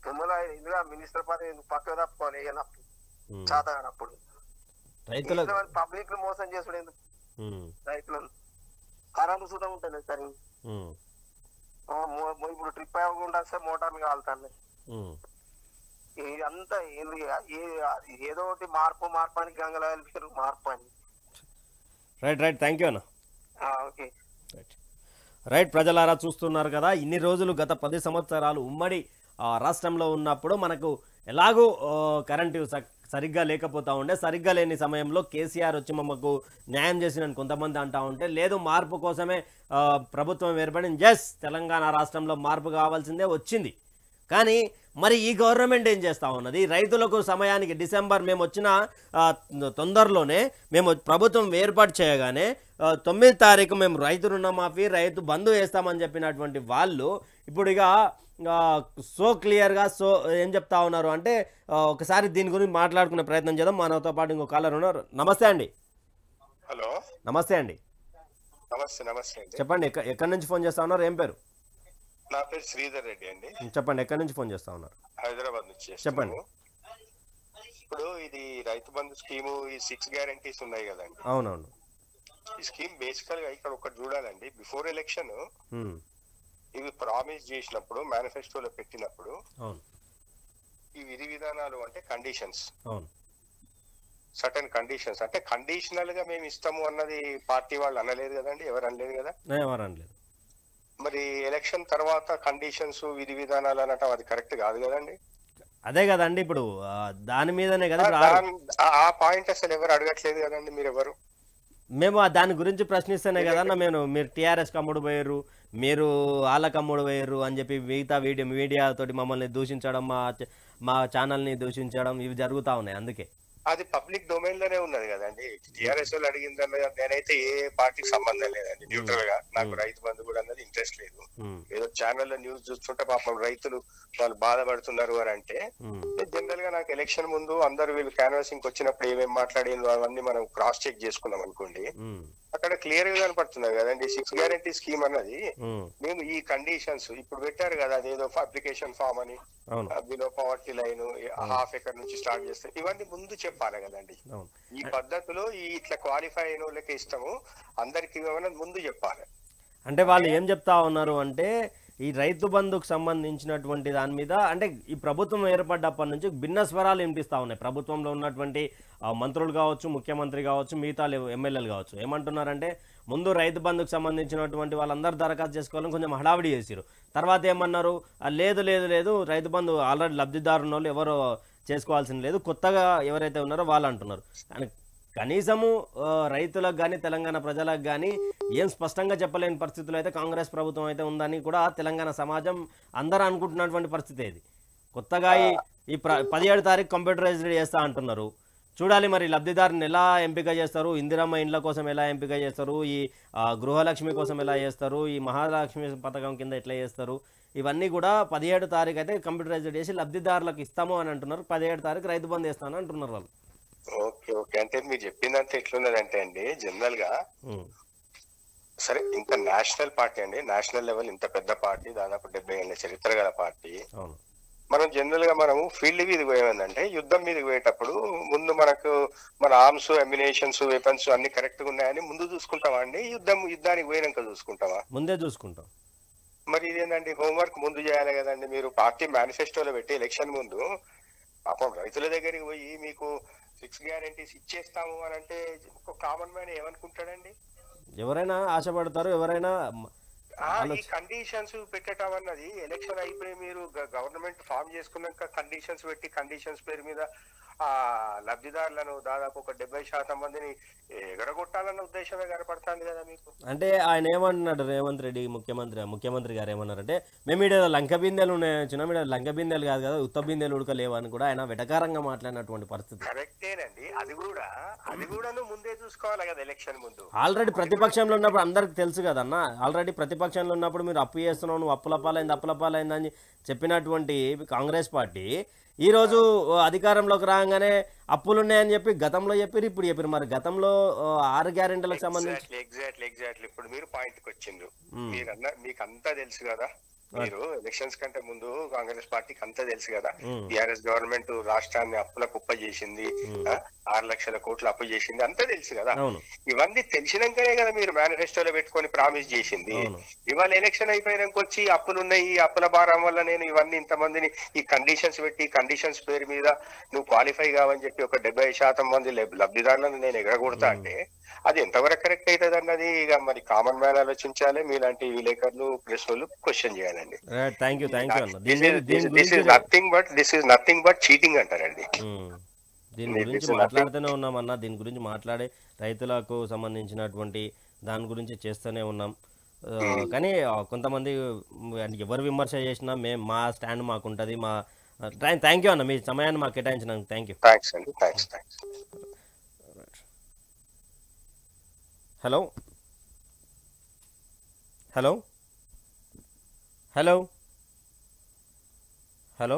తుమ్మల ఎందుకు మినిస్టర్ పదవి ఎందుకు పక్క తప్పుకోవాలి చాతగానప్పుడు? రైతుల పబ్లిక్ మోసం చేసుడు ఎందుకు రైతులను కరెంటు సుతం ఉంటుంది సార్ ఇప్పుడు ట్రిప్ అవ్వకుండా సార్ మోటార్లు కాలుతాను ఇదంతా ఏదో ఒకటి మార్పు అని గంగల మార్పు అని రైట్ థ్యాంక్ యూ అన్న ఓకే రైట్ ప్రజలారా చూస్తున్నారు కదా ఇన్ని రోజులు గత 10 సంవత్సరాలు ఉమ్మడి రాష్ట్రంలో ఉన్నప్పుడు మనకు ఎలాగో కరెంటు సరిగ్గా లేకపోతా ఉండే సరిగ్గా లేని సమయంలో కేసీఆర్ వచ్చి మమ్మకు న్యాయం చేసినని కొంతమంది అంటా ఉంటే లేదు మార్పు కోసమే ప్రభుత్వం ఏర్పడింది ఎస్ తెలంగాణ రాష్ట్రంలో మార్పు కావాల్సిందే వచ్చింది కానీ మరి ఈ గవర్నమెంట్ ఏం చేస్తూ ఉన్నది రైతులకు సమయానికి డిసెంబర్ మేము వచ్చిన తొందరలోనే మేము ప్రభుత్వం ఏర్పాటు చేయగానే 9వ తారీఖు మేము రైతు రుణమాఫీ రైతు బంధు వేస్తామని చెప్పినటువంటి వాళ్ళు ఇప్పుడు ఇక సో క్లియర్గా ఏం చెప్తా ఉన్నారు అంటే ఒకసారి దీని గురించి మాట్లాడుకునే ప్రయత్నం చేద్దాం మనతో పాటు ఇంకో కాలర్ ఉన్నారు నమస్తే అండి హలో నమస్తే అండి నమస్తే చెప్పండి ఎక్కడి నుంచి ఫోన్ చేస్తా ఉన్నారు ఏం పేరు నా పేరు శ్రీధర్ రెడ్డి అండి చెప్పండి ఎక్కడి నుంచి ఫోన్ చేస్తా ఉన్నారు హైదరాబాద్ నుంచి చెప్పండి ఇప్పుడు ఇది రైతు బంధు స్కీము ఈ 6 గ్యారంటీస్ ఉన్నాయి కదండి అవునవును ఈ స్కీమ్ బేసికల్ గా ఇక్కడ ఒకటి చూడాలండి బిఫోర్ ఎలక్షన్ ఇవి ప్రామిస్ చేసినప్పుడు మేనిఫెస్టోలో పెట్టినప్పుడు ఈ విధి విధానాలు అంటే కండిషన్స్ సర్టన్ కండిషన్స్ అంటే కండిషనల్ గా మేము ఇస్తాము అన్నది పార్టీ వాళ్ళు అనలేదు కదండి ఎవరు అనలేదు కదా ఎవరు అనలేదు మరి ఎలక్షన్ తర్వాత కండిషన్స్ విధి విధానాలు అనటం అది కరెక్ట్ కాదు కదండి అదే కదండి ఇప్పుడు దాని మీదనే కదా ఆ పాయింట్ అసలు ఎవరు అడగట్లేదు కదండి మీరు ఎవరు మేము దాని గురించి ప్రశ్నిస్తేనే కదన్నా మీరు టీఆర్ఎస్ కమ్ముడు పోయారు మీరు వాళ్ళ కమ్ముడు పోయారు అని చెప్పి మిగతా మీడియాతోటి మమ్మల్ని దూషించడం మా ఛానల్ని దూషించడం ఇవి జరుగుతూ ఉన్నాయి అందుకే అది పబ్లిక్ డొమైన్ లోనే ఉన్నది కదండి టీఆర్ఎస్ వాళ్ళు అడిగిందన్న నేనైతే ఏ పార్టీకి సంబంధం లేదండి న్యూట్రల్ గా నాకు రైతు బంధు కూడా అన్నది ఇంట్రెస్ట్ లేదు ఏదో ఛానల్లో న్యూస్ చూస్తుంటే పాపం రైతులు వాళ్ళు బాధపడుతున్నారు అని అంటే జనరల్ గా నాకు ఎలక్షన్ ముందు అందరు వీళ్ళు క్యాన్వాసింగ్ వచ్చినప్పుడు ఏమేమి మాట్లాడిన అవన్నీ మనం క్రాస్ చెక్ చేసుకున్నాం అనుకోండి అక్కడ క్లియర్ గా కనపడుతున్నారు కదండి 6 గ్యారంటీ స్కీమ్ అన్నది మేము ఈ కండిషన్స్ ఇప్పుడు పెట్టారు కదా అదేదో అప్లికేషన్ ఫామ్ అని బిలో పవర్టీ లైన్ ½ ఎకర్ నుంచి స్టార్ట్ చేస్తే ఇవన్నీ ముందు చెప్పాలి కదండి ఈ పద్ధతిలో ఈ ఇట్లా క్వాలిఫై అయిన వాళ్ళకి ఇష్టము అందరికి ముందు చెప్పాలి అంటే వాళ్ళు ఏం చెప్తా ఉన్నారు అంటే ఈ రైతు బంధుకు సంబంధించినటువంటి దాని మీద అంటే ఈ ప్రభుత్వం ఏర్పడ్డప్పటి నుంచి భిన్న స్వరాలు వినిపిస్తూ ఉన్నాయి ప్రభుత్వంలో ఉన్నటువంటి మంత్రులు కావచ్చు ముఖ్యమంత్రి కావచ్చు మిగతా ఎమ్మెల్యేలు కావచ్చు ఏమంటున్నారంటే ముందు రైతు బంధుకు సంబంధించినటువంటి వాళ్ళందరూ దరఖాస్తు చేసుకోవాలని కొంచెం హడావిడి చేశారు తర్వాత ఏమన్నారు లేదు రైతు బంధు ఆల్రెడీ లబ్ధిదారు ఉన్న వాళ్ళు ఎవరు చేసుకోవాల్సిన లేదు కొత్తగా ఎవరైతే ఉన్నారో వాళ్ళు అంటున్నారు కనీసము రైతులకు కానీ తెలంగాణ ప్రజలకు కానీ ఏం స్పష్టంగా చెప్పలేని పరిస్థితులు అయితే కాంగ్రెస్ ప్రభుత్వం అయితే ఉందని కూడా తెలంగాణ సమాజం అందరూ అనుకుంటున్నటువంటి పరిస్థితి ఇది కొత్తగా ఈ 17వ తారీఖు కంప్యూటరైజ్డ్ చేస్తా అంటున్నారు చూడాలి మరి లబ్ధిదారుని ఎలా ఎంపిక చేస్తారు ఇందిరమ్మ ఇండ్ల కోసం ఎలా ఎంపిక చేస్తారు ఈ గృహలక్ష్మి కోసం ఎలా చేస్తారు ఈ మహాలక్ష్మి పథకం కింద ఎట్లా చేస్తారు ఇవన్నీ కూడా 17వ తారీఖు అయితే కంప్యూటరైజ్డ్ చేసి లబ్ధిదారులకు ఇస్తాము అని అంటున్నారు 17వ తారీఖు రైతు బంధు వేస్తాను అంటున్నారు వాళ్ళు ఓకే అంటే మీరు చెప్పిందంటే ఎట్లున్నదంటే అండి జనరల్ గా సరే ఇంత నేషనల్ పార్టీ అండి నేషనల్ లెవెల్ ఇంత పెద్ద పార్టీ దాదాపు 70 ఏళ్ల చరిత్ర గల పార్టీ మనం జనరల్ గా మనము ఫీల్డ్ మీదకి పోయేదంటే యుద్ధం మీదకి పోయేటప్పుడు ముందు మనకు మన ఆర్మ్స్ అమ్యునేషన్స్ వెపన్స్ అన్ని కరెక్ట్ గా ఉన్నాయని ముందు చూసుకుంటామా అండి యుద్ధానికి పోయినాక చూసుకుంటామా ముందే చూసుకుంటాం మరి ఇదేంటండి హోంవర్క్ ముందు చేయాలి కదండి మీరు పార్టీ మేనిఫెస్టోలో పెట్టి ఎలక్షన్ ముందు పాపం రైతుల దగ్గరికి పోయి మీకు 6 గ్యారంటీస్ ఇచ్చేస్తాము అని అంటే ఒక కామన్ మ్యాన్ ఏమనుకుంటాడండి ఎవరైనా ఆశపడతారు ఎవరైనా ఈ కండిషన్స్ పెట్టడం అన్నది ఎలక్షన్ అయిపోయి మీరు గవర్నమెంట్ ఫామ్ చేసుకున్నాక కండిషన్స్ పెట్టి కండిషన్స్ పేరు మీద ఆ లబ్ధిదారులను దాదాపు ఒక 70% మందిని ఎగరగొట్టాలన్న ఉద్దేశమే కనపడుతుంది కదా మీకు అంటే ఆయన ఏమంటున్నాడు రేవంత్ రెడ్డి ముఖ్యమంత్రి గారు ఏమన్నారంటే మేము ఇక్కడ లంక బిందెలు ఉన్నాయి చిన్న మీద లంక బిందెలు కాదు కదా ఉత్త బిందెలు ఉడకలేవు అని కూడా ఆయన వెటకారంగా మాట్లాడినటువంటి పరిస్థితి కరెక్టేనండి అది కూడా ముందే చూసుకోవాలి కదా ఎలక్షన్ ముందు ఆల్రెడీ ప్రతిపక్షంలో ఉన్నప్పుడు అందరికి తెలుసు కదన్న ఆల్రెడీ ప్రతిపక్షంలో ఉన్నప్పుడు మీరు అప్పు చేస్తున్నావు నువ్వు అప్పుల పాలైంది అని చెప్పినటువంటి కాంగ్రెస్ పార్టీ ఈ రోజు అధికారంలోకి రాగానే అప్పులున్నాయని చెప్పి గతంలో చెప్పారు ఇప్పుడు చెప్పారు మరి గతంలో 6 గ్యారెంటీలకు సంబంధించి ఎగ్జాక్ట్లీ ఇప్పుడు మీరు పాయింట్కి వచ్చిండ్రు మీరన్నా మీకు అంతా తెలుసు కదా మీరు ఎలక్షన్స్ కంటే ముందు కాంగ్రెస్ పార్టీకి అంతా తెలుసు కదా, టిఆర్ఎస్ గవర్నమెంట్ రాష్ట్రాన్ని అప్పుల కుప్ప చేసింది, 6 లక్షల కోట్లు అప్పు చేసింది, అంతా తెలుసు కదా. ఇవన్నీ తెలిసినాకనే కదా మీరు మేనిఫెస్టోలో పెట్టుకొని ప్రామిస్ చేసింది. ఇవాళ ఎలక్షన్ అయిపోయినాక వచ్చి అప్పులు ఉన్నాయి, ఈ అప్పుల భారం వల్ల నేను ఇవన్నీ ఇంతమందిని ఈ కండిషన్స్ పెట్టి కండిషన్స్ పేరు మీద నువ్వు క్వాలిఫై కావని చెప్పి ఒక 70% మంది లబ్ధిదారులను నేను ఎగరగొడతా అంటే అది ఎంతవరకు కరెక్ట్ అవుతుంది అన్నది ఇక మరి కామన్ మ్యాన్ ఆలోచించాలి. మీలాంటి విలేకరులు ప్రెస్ వాళ్ళు క్వశ్చన్ చేయాలండి. This is nothing but cheating అంటారండి. దీని గురించి మాట్లాడుతూనే ఉన్నాం అన్న, దీని గురించి మాట్లాడే రైతులకు సంబంధించినటువంటి దాని గురించి చేస్తూనే ఉన్నాం. కానీ కొంతమంది ఎవరు విమర్శ చేసినా మా స్టాండ్ మాకు ఉంటుంది. థ్యాంక్ యూ అన్న, మీ సమయాన్ని మాకు కేటాయించినందుకు థ్యాంక్ యూ. థ్యాంక్స్ అండి, thanks. Hello hello hello hello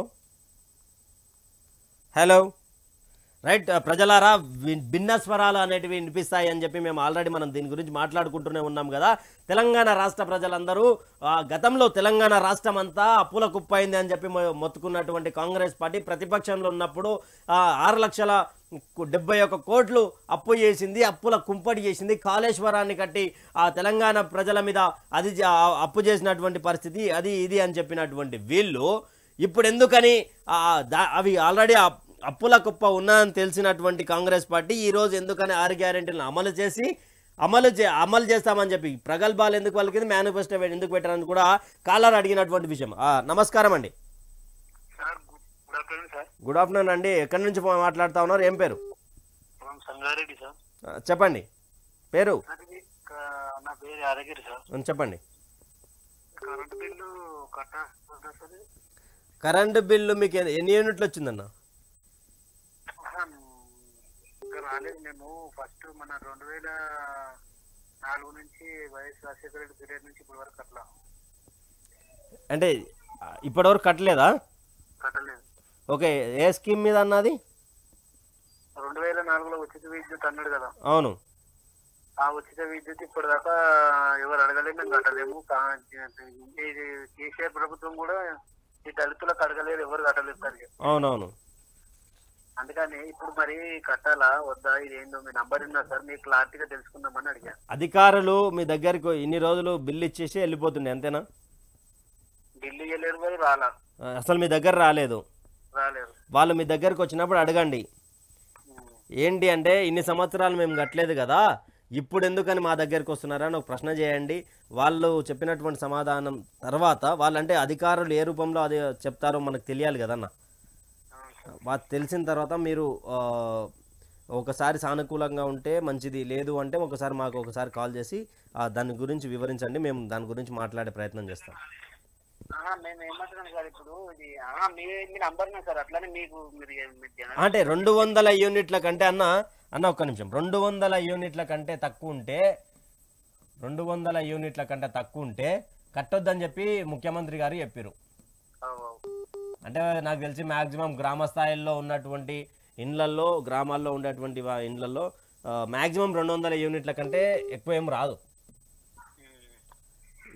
hello right ప్రజలారా, భిన్న స్వరాలు అనేటివి వినిపిస్తాయి అని చెప్పి మేము ఆల్రెడీ మనం దీని గురించి మాట్లాడుకుంటూనే ఉన్నాం కదా. తెలంగాణ రాష్ట్ర ప్రజలందరూ గతంలో తెలంగాణ రాష్ట్రం అంతా అప్పుల కుప్పైంది అని చెప్పి మొత్తుకున్నటువంటి కాంగ్రెస్ పార్టీ ప్రతిపక్షంలో ఉన్నప్పుడు 6,71 కోట్లు అప్పు చేసింది, అప్పుల కుంపటి చేసింది, కాళేశ్వరాన్ని కట్టి ఆ తెలంగాణ ప్రజల మీద అది అప్పు చేసినటువంటి పరిస్థితి అది ఇది అని చెప్పినటువంటి వీళ్ళు ఇప్పుడు ఎందుకని అవి ఆల్రెడీ అప్పుల కుప్ప ఉన్నదని తెలిసినటువంటి కాంగ్రెస్ పార్టీ ఈరోజు ఎందుకని 6 గ్యారెంటీలను అమలు చేస్తామని చెప్పి ప్రగల్భాలు ఎందుకు వాళ్ళకి మేనిఫెస్టో ఎందుకు పెట్టారని కూడా కాలర్ అడిగినటువంటి విషయం. నమస్కారం అండి. గుడ్ ఆఫ్టర్నూన్ అండి. ఎక్కడి నుంచి మాట్లాడుతా ఉన్నారు? ఏం పేరు? చెప్పండి. పేరు చెప్పండి. కరెంటు బిల్లు మీకు ఎన్ని యూనిట్లు వచ్చిందన్న? రాలేదు. మేము ఫస్ట్ మన 2004 నుంచి వైఎస్ రాజశేఖర రెడ్డి పీరియడ్ నుంచి ఇప్పటి వరకు కట్టలా. అంటే ఇప్పటి వరకు కట్టలేదా? కట్టలేదు. ఓకే, ఏ స్కీమ్ మీద అన్నది? 2004లో ఉచిత విద్యుత్ అన్నాడు కదా. అవును. ఆ ఉచిత విద్యుత్ ఇప్పటిదాకా ఎవరు అడగలేదు, మేము కట్టలేము. ఇది కేసీఆర్ ప్రభుత్వం కూడా ఈ దళితులకు అడగలేదు, ఎవరు కట్టలేదు సరిగ్గా. అవునవును. అందుకని ఇప్పుడు మరి కట్టాలా వద్దా, ఇది ఏందో మీ నంబర్ ఉన్నా సార్, మీకు క్లారిటీగా తెలుసుకుందామని అడిగా. అధికారులు మీ దగ్గరికి ఇన్ని రోజులు బిల్లు ఇచ్చేసి వెళ్ళిపోతుండే అంతేనా? బిల్లు ఇవ్వలేరు, మరి రాలా, అసలు మీ దగ్గర రాలేదు. వాళ్ళు మీ దగ్గరకు వచ్చినప్పుడు అడగండి, ఏంటి అంటే ఇన్ని సంవత్సరాలు మేము కట్టలేదు కదా, ఇప్పుడు ఎందుకని మా దగ్గరికి వస్తున్నారని ఒక ప్రశ్న చేయండి. వాళ్ళు చెప్పినటువంటి సమాధానం తర్వాత వాళ్ళంటే అధికారులు ఏ రూపంలో అది చెప్తారో మనకు తెలియాలి కదన్న. తెలిసిన తర్వాత మీరు ఒకసారి సానుకూలంగా ఉంటే మంచిది, లేదు అంటే మాకు ఒకసారి కాల్ చేసి దాని గురించి వివరించండి, మేము దాని గురించి మాట్లాడే ప్రయత్నం చేస్తాం. అంటే 200 యూనిట్ల కంటే అన్న ఒక్క నిమిషం, 200 యూనిట్ల కంటే తక్కువ ఉంటే 200 యూనిట్ల కంటే తక్కువ ఉంటే కట్టొద్దని చెప్పి ముఖ్యమంత్రి గారు చెప్పారు. అంటే నాకు తెలిసి మ్యాక్సిమం గ్రామ స్థాయిలో ఉన్నటువంటి ఇండ్లల్లో, గ్రామాల్లో ఉండేటువంటి ఇండ్లలో మ్యాక్సిమం 200 యూనిట్ల కంటే ఎక్కువ ఏం రాదు.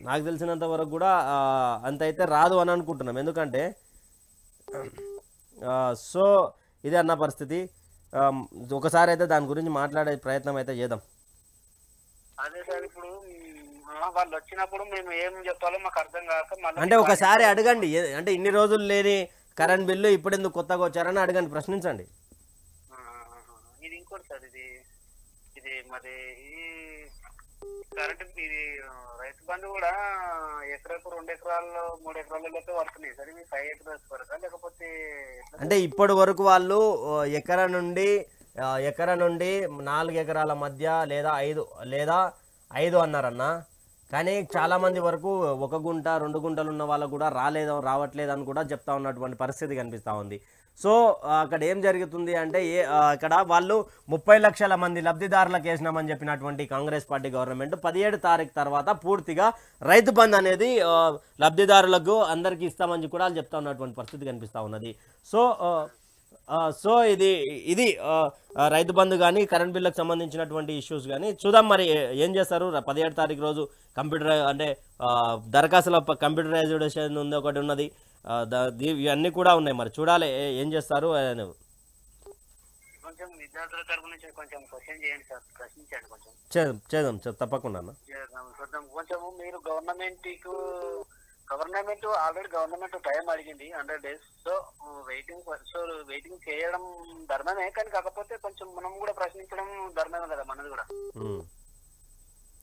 నాకు తెలిసినంత వరకు కూడా అంత అయితే రాదు అని అనుకుంటున్నాం. ఎందుకంటే సో ఇదే అన్న పరిస్థితి. ఒకసారి అయితే దాని గురించి మాట్లాడే ప్రయత్నం అయితే చేద్దాం. అదే సార్, ఇప్పుడు వాళ్ళు వచ్చినప్పుడు మేము ఏం చెప్పాలో మాకు అర్థం కాక అంటే ఒకసారి అడగండి, అంటే ఇన్ని రోజులు లేని కరెంట్ బిల్లు ఇప్పుడు ఎందుకు కొత్తగా వచ్చారని అడగండి, ప్రశ్నించండి. ఇది ఇంకోటి సార్, ఇది మరి ఈ కరెంట్ ఇది రైతు బంధు కూడా ఎకరకు 2 ఎకరాల్లో 3 ఎకరాల లెక్క పడుతున్నాయి సార్. ఇది 5 acres వరకు లేకపోతే అంటే ఇప్పటి వరకు వాళ్ళు ఎకరా నుండి 4 ఎకరాల మధ్య లేదా 5 అన్నారన్న. కానీ చాలా మంది వరకు 1 గుంట 2 గుంటలు ఉన్న వాళ్ళకు కూడా రావట్లేదు అని కూడా చెప్తా ఉన్నటువంటి పరిస్థితి కనిపిస్తూ ఉంది. సో అక్కడ ఏం జరుగుతుంది అంటే ఇక్కడ వాళ్ళు 30 లక్షల మంది లబ్ధిదారులకు వేసినామని చెప్పినటువంటి కాంగ్రెస్ పార్టీ గవర్నమెంట్ 17 తారీఖు తర్వాత పూర్తిగా రైతు బంధు అనేది లబ్ధిదారులకు అందరికీ ఇస్తామని కూడా చెప్తా ఉన్నటువంటి పరిస్థితి కనిపిస్తూ ఉన్నది. సో సో ఇది రైతు బంధు కానీ కరెంట్ బిల్లుకు సంబంధించినటువంటి ఇష్యూస్ కానీ చూద్దాం మరి ఏం చేస్తారు 17 తారీఖు రోజు కంప్యూటర్ అంటే దరఖాస్తుల కంప్యూటరైజేషన్ ఉంది ఒకటి ఉన్నది ఇవన్నీ కూడా ఉన్నాయి మరి చూడాలి ఏం చేస్తారు కొంచెం విద్యార్థుల తరపు నుంచి కొంచెం క్వశ్చన్ చేయండి సార్, ప్రశ్నించండి కొంచెం. చేద్దాం తప్పకుండా కొంచెం మీరు గవర్నమెంట్ ఆల్రెడీ గవర్నమెంట్ టైం అడిగింది 100 days. సో వెయిటింగ్ చేయడం ధర్మమే, కానీ కాకపోతే కొంచెం మనం కూడా ప్రశ్నించడం ధర్మమే కదా మనది కూడా.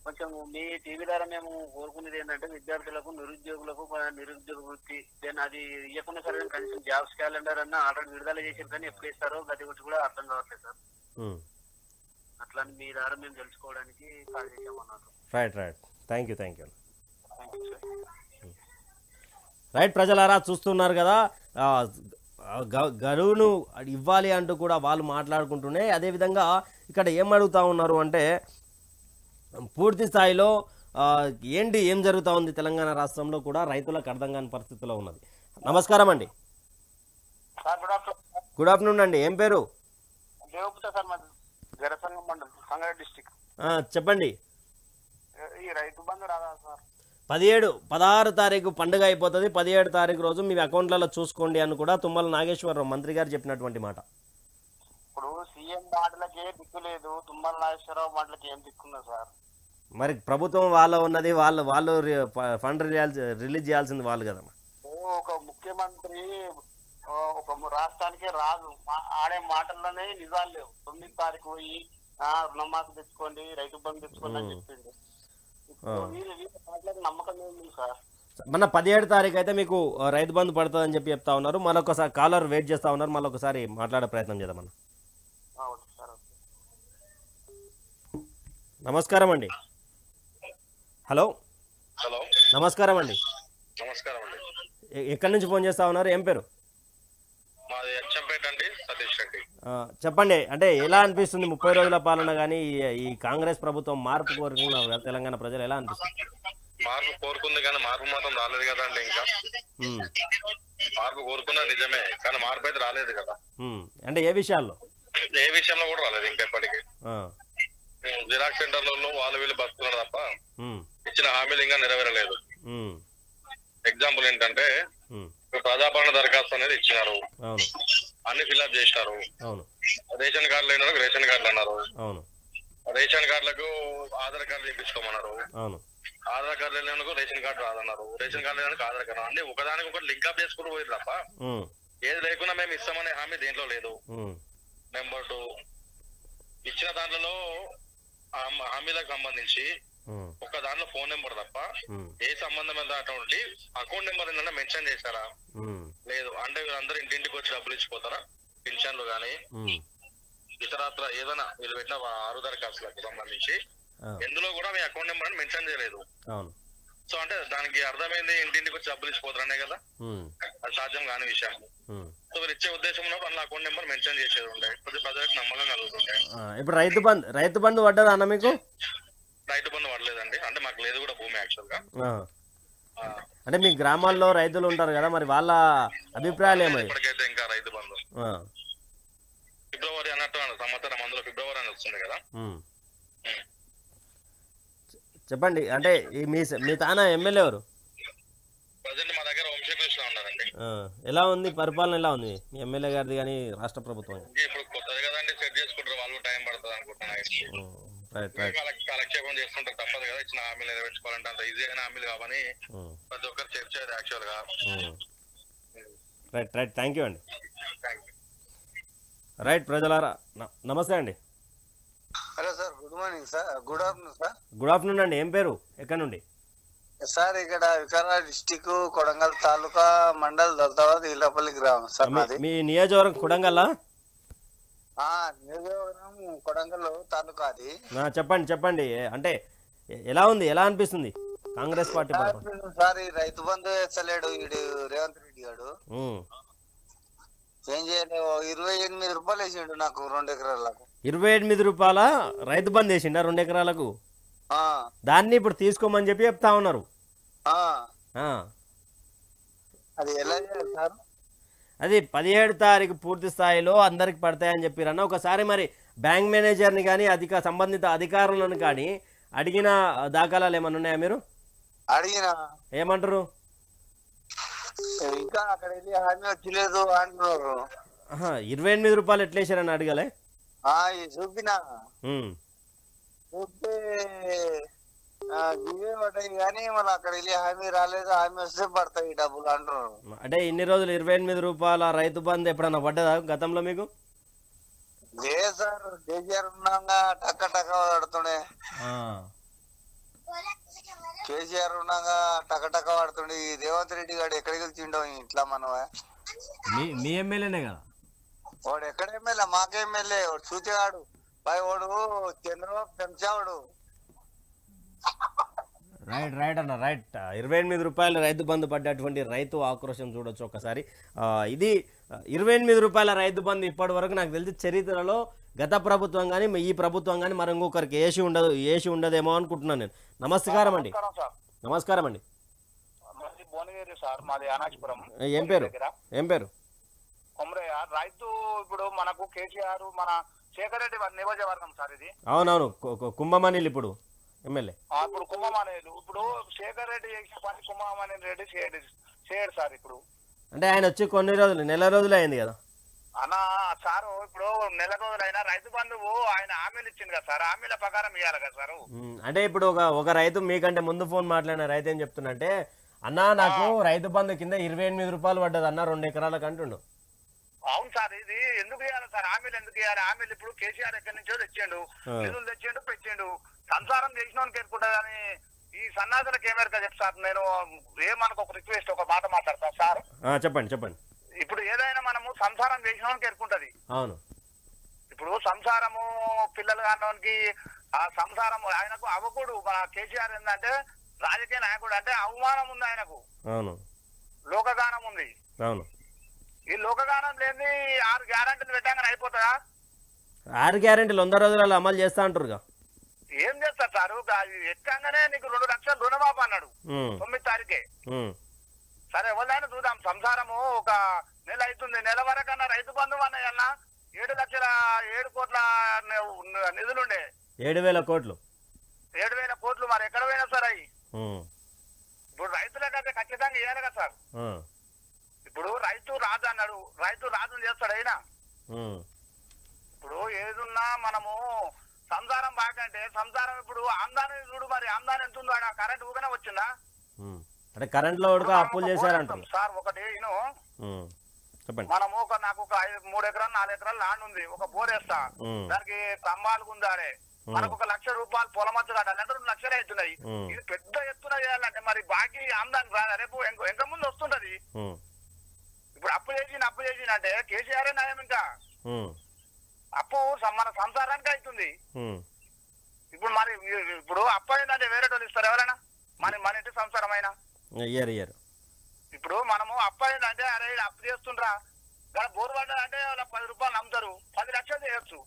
కొంచెం మీ టీవీ ద్వారా మేము కోరుకునేది ఏంటంటే విద్యార్థులకు నిరుద్యోగులకు నిరుద్యోగ వృత్తి దెన్ అది ఇవ్వకుండా సరే కనీసం జాబ్స్ క్యాలెండర్ అన్న ఆల్రెడీ విడుదల చేసారు, కానీ ఎప్పుడు ఇస్తారో గది గురించి కూడా అర్థం కావట్లేదు సార్. అట్లా మీ ద్వారా మేము తెలుసుకోవడానికి కాల్ చేసామన్నారు. Right thank you right. ప్రజలారా చూస్తున్నారు కదా, గడువును ఇవ్వాలి అంటూ కూడా వాళ్ళు మాట్లాడుకుంటూనే అదేవిధంగా ఇక్కడ ఏం అడుగుతా ఉన్నారు అంటే పూర్తి స్థాయిలో ఏం జరుగుతూ ఉంది తెలంగాణ రాష్ట్రంలో కూడా రైతులకు అర్థం కాని పరిస్థితిలో ఉన్నది. నమస్కారం అండి. గుడ్ ఆఫ్టర్నూన్ అండి. ఏం పేరు? చెప్పండి. ఈ రైతు బంధు రాదా సార్? 16 తారీఖు పండుగ అయిపోతుంది, 17 తారీఖు రోజు మీ అకౌంట్లలో చూసుకోండి అని కూడా తుమ్మల నాగేశ్వరరావు మంత్రి గారు చెప్పినటువంటి మాట. ఇప్పుడు సీఎం మాటలకి ఏ దిక్కు లేదు, తుమ్మల నాగేశ్వరరావు మాటలకి ఏం దిక్కున్నా సార్? మరి ప్రభుత్వం వాళ్ళ ఉన్నది, వాళ్ళు ఫండ్ రిలీజ్ చేయాల్సింది వాళ్ళు కదా. ఒక ముఖ్యమంత్రి ఒక రాష్ట్రానికే రాదు, ఆడే మాటల్లోనే నిజాలు లేవు. 9 తారీఖు పోయి రుణమాఫీ తెచ్చుకోండి, రైతు బంధు తెచ్చుకోండి అని చెప్పింది. నమ్మకం లేదు సార్. మన 17 తారీఖు అయితే మీకు రైతు బంధు పడుతుందని చెప్తా ఉన్నారు. మరొకసారి కాలర్ వెయిట్ చేస్తా ఉన్నారు, మళ్ళొకసారి మాట్లాడే ప్రయత్నం చేద్దాం అన్న. నమస్కారం అండి. హలో నమస్కారం అండి. ఎక్కడి నుంచి ఫోన్ చేస్తా ఉన్నారు? ఏం పేరు? చెప్పండి. అంటే ఎలా అనిపిస్తుంది 30 రోజుల పాలన కానీ ఈ కాంగ్రెస్ ప్రభుత్వం మార్పు కోరుకున్నారు కదా తెలంగాణ ప్రజలు, ఎలా అనిపిస్తుంది? మార్పు కోరుకుంది కానీ మార్పు మాత్రం రాలేదు కదా అండి. ఇంకా మార్పు కోరుకున్నా నిజమే, కానీ మార్పు అయితే రాలేదు కదా. అంటే ఏ విషయాల్లో కూడా రాలేదు ఇంకా ఎప్పటికీ. జిరాక్స్ సెంటర్లలో వాళ్ళు వీళ్ళు బతుకున్నారు తప్ప ఇచ్చిన హామీలు ఇంకా నెరవేరలేదు. ఎగ్జాంపుల్ ఏంటంటే ప్రజాపాలన దరఖాస్తు అనేది ఇచ్చినారు, అన్ని ఫిల్అప్ చేసినారు. రేషన్ కార్డులు అయినా రేషన్ కార్డులు అన్నారు, రేషన్ కార్డులకు ఆధార్ కార్డు చేయించుకోమన్నారు, ఆధార్ కార్డు వెళ్ళినందుకు రేషన్ కార్డు రాదన్నారు, రేషన్ కార్డు వెళ్ళినందుకు ఆధార్ కార్డు అన్ని ఒకదానికి ఒకటి లింక్అప్ చేసుకుని పోయింది తప్ప ఏది లేకుండా మేము ఇస్తామనే హామీ దేంట్లో లేదు. నెంబర్ 2, ఇచ్చిన దాంట్లో హామీలకు సంబంధించి ఒక దాంట్లో ఫోన్ నెంబర్ తప్ప ఏ సంబంధం అటువంటి అకౌంట్ నెంబర్ ఏంటంటే మెన్షన్ చేశారా? లేదు. అంటే వీళ్ళందరూ ఇంటింటికి వచ్చి డబ్బులు ఇచ్చిపోతారా? పెన్షన్లు గానీ ఇతరత్ర ఏదైనా వీళ్ళు పెట్టిన 6 దరఖాస్తులకు సంబంధించి ఎందులో కూడా మీ అకౌంట్ నెంబర్ అని మెన్షన్ చేయలేదు. సో అంటే దానికి అర్థమైంది ఇంటింటికి వచ్చి డబ్బులు ఇచ్చిపోతారనే కదా, అది సాధ్యం కాని విషయం. సో మీరు ఇచ్చే ఉద్దేశం ఉన్నప్పుడు అందులో అకౌంట్ నెంబర్ మెన్షన్ చేసేది ఉండే, కొద్ది ప్రజలకు నమ్మకం కలుగుతుంటాయి. ఇప్పుడు రైతు బంధు పడ్డదా అన్న మీకు? రైతు బంధు పడలేదండి, అంటే మాకు లేదు కూడా భూమి యాక్చువల్ గా. అంటే మీ గ్రామాల్లో రైతులు ఉంటారు కదా, మరి వాళ్ళ అభిప్రాయాలు ఏమై? ఇప్పటికైతే ఇంకా రైతు బంధు ఫిబ్రవరి అన్నట్టు సంవత్సరం అందులో ఫిబ్రవరి అని వస్తుంది కదా. చెప్పండి. అంటే మీ తానా ఎమ్మెల్యే ఎవరు? ప్రజెంట్ మా దగ్గర వంశకృష్ణ ఉన్నారండి. ఎలా ఉంది పరిపాలన, ఎలా ఉంది మీ ఎమ్మెల్యే గారిది కానీ రాష్ట్ర ప్రభుత్వం? ఇప్పుడు కొత్తది కదండి, సెట్ చేసుకుంటారు, వాళ్ళు టైం పడుతుంది అనుకుంటున్నాను. కాలక్షేపం చేస్తుంటారు, తప్పదు కదా. ఇచ్చిన హామీలు నెరవేర్చుకోవాలంటే అంత ఈజీ అయిన హామీలు కావని ప్రతి ఒక్కరు చర్చ యాక్చువల్ గా. రైట్ థ్యాంక్ యూ అండి. రైట్ ప్రజలారా నమస్తే అండి. Hello sir, good morning sir. Good afternoon sir. Good afternoon అండి. ఏం పేరు, ఎక్కడ నుండి? సార్ ఇక్కడ వికారాబాద్ డిస్టిక్ కొడంగల్ తాలూకా మండల్ దౌలతాబాద్ ఇల్లపల్లి గ్రామం సార్ మాది. మీ నియోజకవర్గం కొడంగల్? నియోజకవర్గం కొడంగల్ తాలూకా అది. చెప్పండి. అంటే ఎలా ఉంది, ఎలా అనిపిస్తుంది కాంగ్రెస్ పార్టీ? సార్ ఈ రైతు బంధు వేస్తలేడు ఈడు రేవంత్ రెడ్డి గారు. ఏం చేయలేదు, 28 రూపాయలు వేసిండు నాకు 2 ఎకరాలకు. 28 రూపాయల రైతు బంధు వేసిండా 2 ఎకరాలకు? దాన్ని ఇప్పుడు తీసుకోమని చెప్పి చెప్తా ఉన్నారు. అది ఎలా చేయాలి సార్? అది 17 తారీఖు పూర్తి స్థాయిలో అందరికి పడతాయని చెప్పారన్న. ఒకసారి మరి బ్యాంక్ మేనేజర్ని కానీ సంబంధిత అధికారులను కానీ అడిగిన దాఖలాలు ఏమన్నా ఉన్నాయా మీరు? అడిగినా ఏమంటారు? ఇంకా అక్కడ వెళ్ళి హామీ వచ్చలేదు అంటున్నారు. 28 రూపాయలు ఎట్లేసారని అడగలే? చూపినా చూస్తే ఇవే పడ్డాయి కానీ మళ్ళీ అక్కడ వెళ్ళి హామీ రాలేదు, హామీ వస్తే పడతాయి డబ్బులు అంటున్నారు. అంటే ఇన్ని రోజులు 28 రూపాయల రైతు బంధు ఎప్పుడన్నా పడ్డదా గతంలో మీకు? లేదు సార్, కేసీఆర్ ఉన్నాగా టక్క టక్క పడుతుండే. కేసీఆర్ ఉన్నాగా టక్క టక్క పడుతుండే. ఈ రేవంత్ రెడ్డి గారు ఎక్కడికి వెళ్తుండో ఇట్లా మనవా? మీ ఎమ్మెల్యేనే కదా వాడు. ఎక్కడ ఎమ్మెల్యే? మాకే ఎమ్మెల్యే వాడు. చూచేవాడు పై వాడు చంద్రబాబు పెంచావాడు. రైట్ అన్న రైట్. 28 రూపాయల రైతు బంధు పడ్డటువంటి రైతు ఆక్రోశం చూడొచ్చు ఒకసారి. ఇది 28 రూపాయల రైతు బంధు ఇప్పటి వరకు నాకు తెలిసి చరిత్రలో గత ప్రభుత్వం కానీ ఈ ప్రభుత్వం కానీ మరి ఇంకొకరికి ఏసి ఉండదేమో అనుకుంటున్నాను నేను. నమస్కారం అండి. నమస్కారం అండి. ఏం పేరు? కొమరయ్య. రైతు ఇప్పుడు మనకు కేసీఆర్ మన శేఖర్ రెడ్డి నియోజకవర్గం సార్ ఇది. అవునవును, కుంభమణిలు ఇప్పుడు ఎమ్మెల్యే. ఇప్పుడు కుంభమణిలు ఇప్పుడు శేఖర్ రెడ్డి చేసిన పని కుంభమణి రెడ్డి చేయడు సార్. ఇప్పుడు అంటే ఆయన వచ్చి కొన్ని రోజులు నెల రోజులు అయింది కదా అన్నా సారు. ఇప్పుడు నెల రోజులైనా రైతు బంధువు ఆయన హామీలు ఇచ్చింది కదా సార్, హామీల ప్రకారం ఇవ్వాలి కదా సార్. అంటే ఇప్పుడు ఒక రైతు మీకంటే ముందు ఫోన్ మాట్లాడిన రైతు ఏం చెప్తున్నంటే, అన్నా నాకు రైతు బంధు కింద 28 రూపాయలు పడ్డది అన్న 2 ఎకరాలకు అంటుండు. అవును సార్, ఇది ఎందుకు ఇవ్వాలి సార్? హామీలు ఎందుకు ఇవ్వాలి? హామీలు ఇప్పుడు కేసీఆర్ ఎక్కడి నుంచో తెచ్చిండు, నిధులు తెచ్చిండు, పెట్టిండు. సంసారం చేసిన కేరుకుంటా కానీ ఈ సన్నాసులకు ఏమేరక చెప్తా సార్. నేను ఏమనుకో ఒక రిక్వెస్ట్, ఒక మాట మాట్లాడతా సార్. చెప్పండి. ఇప్పుడు ఏదైనా మనము సంసారం చేసిన కేరుకుంటది. అవును. ఇప్పుడు సంసారము పిల్లలు కానోనికి ఆ సంసారం ఆయనకు అవ్వకూడు. మన కేసీఆర్ ఏంటంటే రాజకీయ నాయకుడు అంటే అవమానం ఉంది ఆయనకు. అవును. లోకగానం ఉంది. అవును. ఈ లోకగానం లేని 6 గ్యారెంటీలు పెట్టాగానే అయిపోతుందా? 6 గ్యారెంటీలు 100 రోజులలో అమలు చేస్తా అంటారుగా. ఏం చేస్తారు సార్? ఎక్కగానే నీకు 2 లక్షలు రుణమాఫీ అన్నాడు 9 తారీఖే. సరే ఎవరైనా చూద్దాం. సంసారము ఒక నెల అవుతుంది, నెల వరకన్నా రైతు బంధువు అన్నయ్యన్నా 7 కోట్ల నిధులుండే. 7,000 కోట్లు. 7,000 కోట్లు మరి ఎక్కడ పోయినా సార్ అవి? ఇప్పుడు రైతులకైతే ఖచ్చితంగా ఇవ్వాలి కదా సార్. ఇప్పుడు రైతు రాజు అన్నాడు, రైతు రాజును చేస్తాడు అయినా. ఇప్పుడు ఏదున్నా మనము సంసారం బాగంటే సంసారం ఇప్పుడు ఆమ్దాని చూడు, మరి ఆమ్దాని ఎంత ఉందో ఆడ కరెంట్ ఊగానే వచ్చిందా? అంటే కరెంట్ లో అప్పులు చేశారంటారు సార్. ఒకటి చెప్పండి. మనము నాకు ఒక 3 ఎకరాలు 4 ఎకరాలు ల్యాండ్ ఉంది, ఒక బోర్ వేస్తా, దానికి స్తంభాలు ఉందారే, మనకు 1 లక్ష రూపాయలు పొలమచ్చు కట్టాలి అంటే 2 లక్షలు అవుతున్నాయి. ఇది పెద్ద ఎత్తున చేయాలంటే మరి బాకీ ఆమ్దాని రాదా? రేపు ఎంత ముందు వస్తుంటది. ఇప్పుడు అప్పు చేసిన అంటే కేసీఆర్ నయం. ఇంకా అప్పు మన సంసారానికి అవుతుంది. ఇప్పుడు మరి ఇప్పుడు అప్పు అయిందంటే వేరే వాళ్ళు ఇస్తారు ఎవరైనా? మన ఇంటి సంసారం అయినా ఇప్పుడు మనము అప్పు అయిందంటే అరే అప్పు చేస్తుండ్రా కానీ బోరు పడ్డారంటే 10 రూపాయలు అమ్ముతారు, 10 లక్షలు చేయొచ్చు,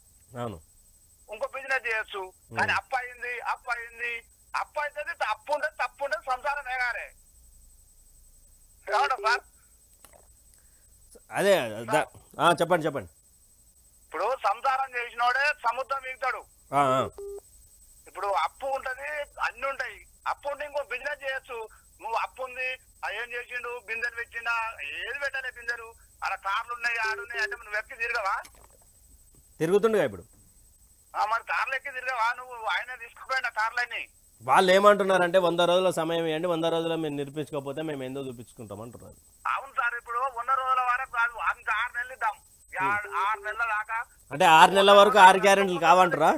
ఇంకో బిజినెస్ చేయొచ్చు. కానీ అప్పు అయింది అప్పు అయితే అప్పు ఉండదు, తప్పు ఉండదు, సంసారం వేగారే సార్. అదే చెప్పండి. ఇప్పుడు సంసారం చేసినోడే సముద్రం మిగుతాడు. ఇప్పుడు అప్పు ఉంటది, అన్ని ఉంటాయి. అప్పు ఉంటే ఇంకో బిజినెస్ చేయొచ్చు. నువ్వు అప్పు ఉంది, ఏం చేసిండు, బిందెలు పెట్టిండా, ఏది పెట్టాలి బిందెలు, అలా కార్లు ఉన్నాయి, ఆడున్నాయి అంటే నువ్వు ఎక్కి తిరగవా? తిరుగుతుండగా ఇప్పుడు మరి కార్లు ఎక్కి తిరగవా? నువ్వు ఆయన తీసుకుపోయిన కార్లన్నీ. వాళ్ళు ఏమంటున్నారంటే 100 రోజుల సమయం ఇవ్వండి, 100 రోజుల్లో మేము నిర్పించుకోకపోతే మేము ఎందుకు చూపించుకుంటాం అంటున్నారు. అవును సార్, ఇప్పుడు 100 రోజుల వరకు కాదు, ఇంకా 6 నెలలు ఇద్దాం. 6 నెలల దాకా అంటే 6 నెలల వరకు 6 గ్యారెంటీలు కావంటారా?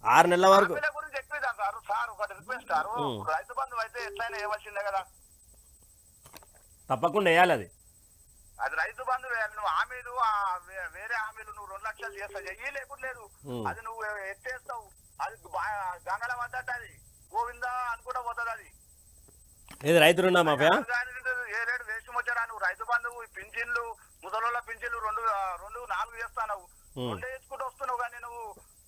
6 నెలల వరకు గురించి చెప్పేదాం సార్. సార్ ఒకటి రిక్వెస్ట్ సార్, రైతు బంధు అయితే ఎట్లయినా ఇవ్వాల్సిందే కదా. తప్పకుండా వేయాలి. అది రైతు బంధు నువ్వు హామీలు వేరే హామీలు నువ్వు 2 లక్షలు చేస్తావు, చెయ్యి లేకుండా లేదు. అది నువ్వు ఎత్తేస్తావు, అది గంగల పడ్డట్టు, అది గోవిందా అనుకుంటా పోతుంది. అది ఏది రైతు రుణమాఫీ? ఏ రేటు వేస్ట్ వచ్చారా? నువ్వు రైతు బంధువు పింఛన్లు, ముసలోళ్ళ పింఛన్లు 2-4 చేస్తావు, 2 వేసుకుంటూ వస్తున్నావు. కానీ నువ్వు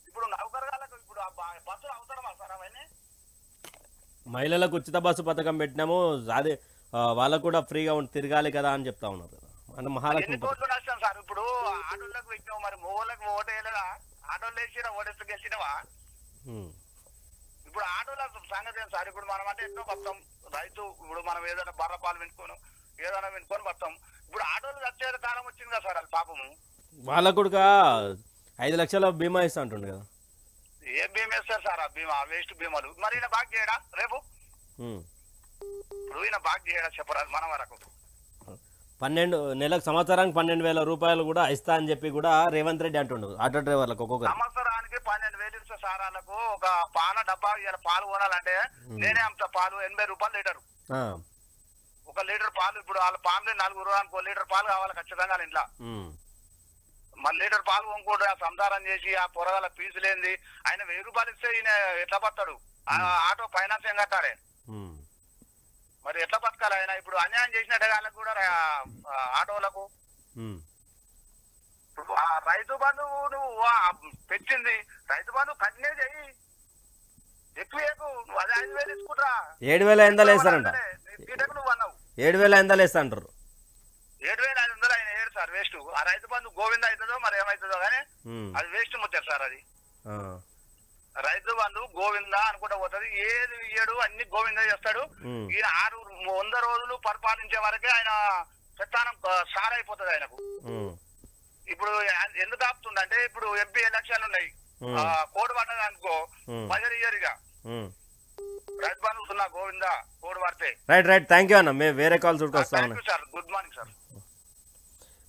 ఇప్పుడు నౌకరగాలకు ఇప్పుడు బస్సులు అవసరమా సార్? అవన్నీ మహిళలకు ఉచిత బస్సు పథకం పెట్టినాము, అదే వాళ్ళకు కూడా ఫ్రీగా తిరగాలి కదా అని చెప్తా ఉన్నారు కదా. అంటే మహాలక్ష్మి ఎన్ని కోట్లు నష్టం సార్? ఇప్పుడు ఆటోళ్ళకు పెట్టినావు, మరి మోళ్ళకి ఓటు వేయలేదా? ఆటోళ్ళు వేసినా ఓటేసి గెలిచినవా? ఇప్పుడు ఆటోల సంగతి ఏం సార్? ఇప్పుడు మనం అంటే ఎన్నో బతాం రైతు, ఇప్పుడు మనం ఏదైనా బర్ర పాలు వినుకోను ఏదైనా వినుకొని బతాం. ఇప్పుడు ఆటోలు వచ్చే కాలం వచ్చింది కదా సార్, అది పాపము. వాళ్ళకు కూడా 5 లక్షల బీమా ఇస్తా అంటుండు కదా. ఏ బీమా వేస్తారు సార్? ఆ బీమా వేస్ట్ బీమాలు. మరి ఈయన బాగా చేయడా రేపు? ఇప్పుడు ఈయన బాగా చేయడా చెప్పరాదు మన వరకు. 12 నెలకు సంవత్సరానికి 12,000 రూపాయలు కూడా ఇస్తా అని చెప్పి కూడా రేవంత్ రెడ్డి అంటుండు ఆటో డ్రైవర్లకు. ఒక్కొక్క సంవత్సరానికి 12,000 ఇస్తే సార్ వాళ్ళకు ఒక పాల డబ్బా ఇలా పాలు కొనాలంటే నేనే అమ్ముతా పాలు 80 రూపాయలు లీటరు. 1 లీటర్ పాలు ఇప్పుడు వాళ్ళ పాలు 4 అనుకో, లీటర్ పాలు కావాలి ఖచ్చితంగా ఇంట్లో. మన లీటర్ పాలు కొనుక్కోడు, సంసారం చేసి ఆ పొరగాల ఫీజు లేనిది ఆయన 1000 రూపాయలు ఇస్తే ఈయన ఎట్లా బతాడు? ఆటో ఫైనాన్స్ ఏం కట్టాలి? మరి ఎట్లా బతకాలి ఆయన? ఇప్పుడు అన్యాయం చేసినట్టే వాళ్ళకు కూడా ఆటోలకు. రైతు బంధువు నువ్వు పెట్టింది, రైతు బంధువు కంటిన్యూ చెయ్యి, ఎక్కువ నువ్వు అదే 5,000 తీసుకుంటా. 7,500 వేస్తారంట. నువ్వు అన్నావు 7,500 వేస్తా అంటారు. 7,500 ఆయన ఏడు సార్ వేస్ట్. ఆ రైతు బంధు గోవింద అవుతుందో మరి ఏమవుతుందో కానీ అది వేస్ట్ ముచ్చారు సార్. అది రైతు బంధు గోవింద అనుకుంటా పోతుంది, ఏది ఇయ్యడు అన్ని గోవింద చేస్తాడు. ఈయన 100 రోజులు పరిపాలించే వరకే ఆయన పెత్తానం సార్ అయిపోతుంది ఆయనకు. ఇప్పుడు ఎందుకు ఆపుతుండంటే ఇప్పుడు ఎంపీ ఎలక్షన్లు ఉన్నాయి, కోడ్ పడ్డది అనుకో ప్రజలు ఇయ్యరుగా. రైతు బంధు సున్నా గోవింద కోడ్ పడితే. రైట్ థ్యాంక్ యూ అన్న. మేము వేరే కాల్ చూసుకొస్తాం సార్. Good morning sir.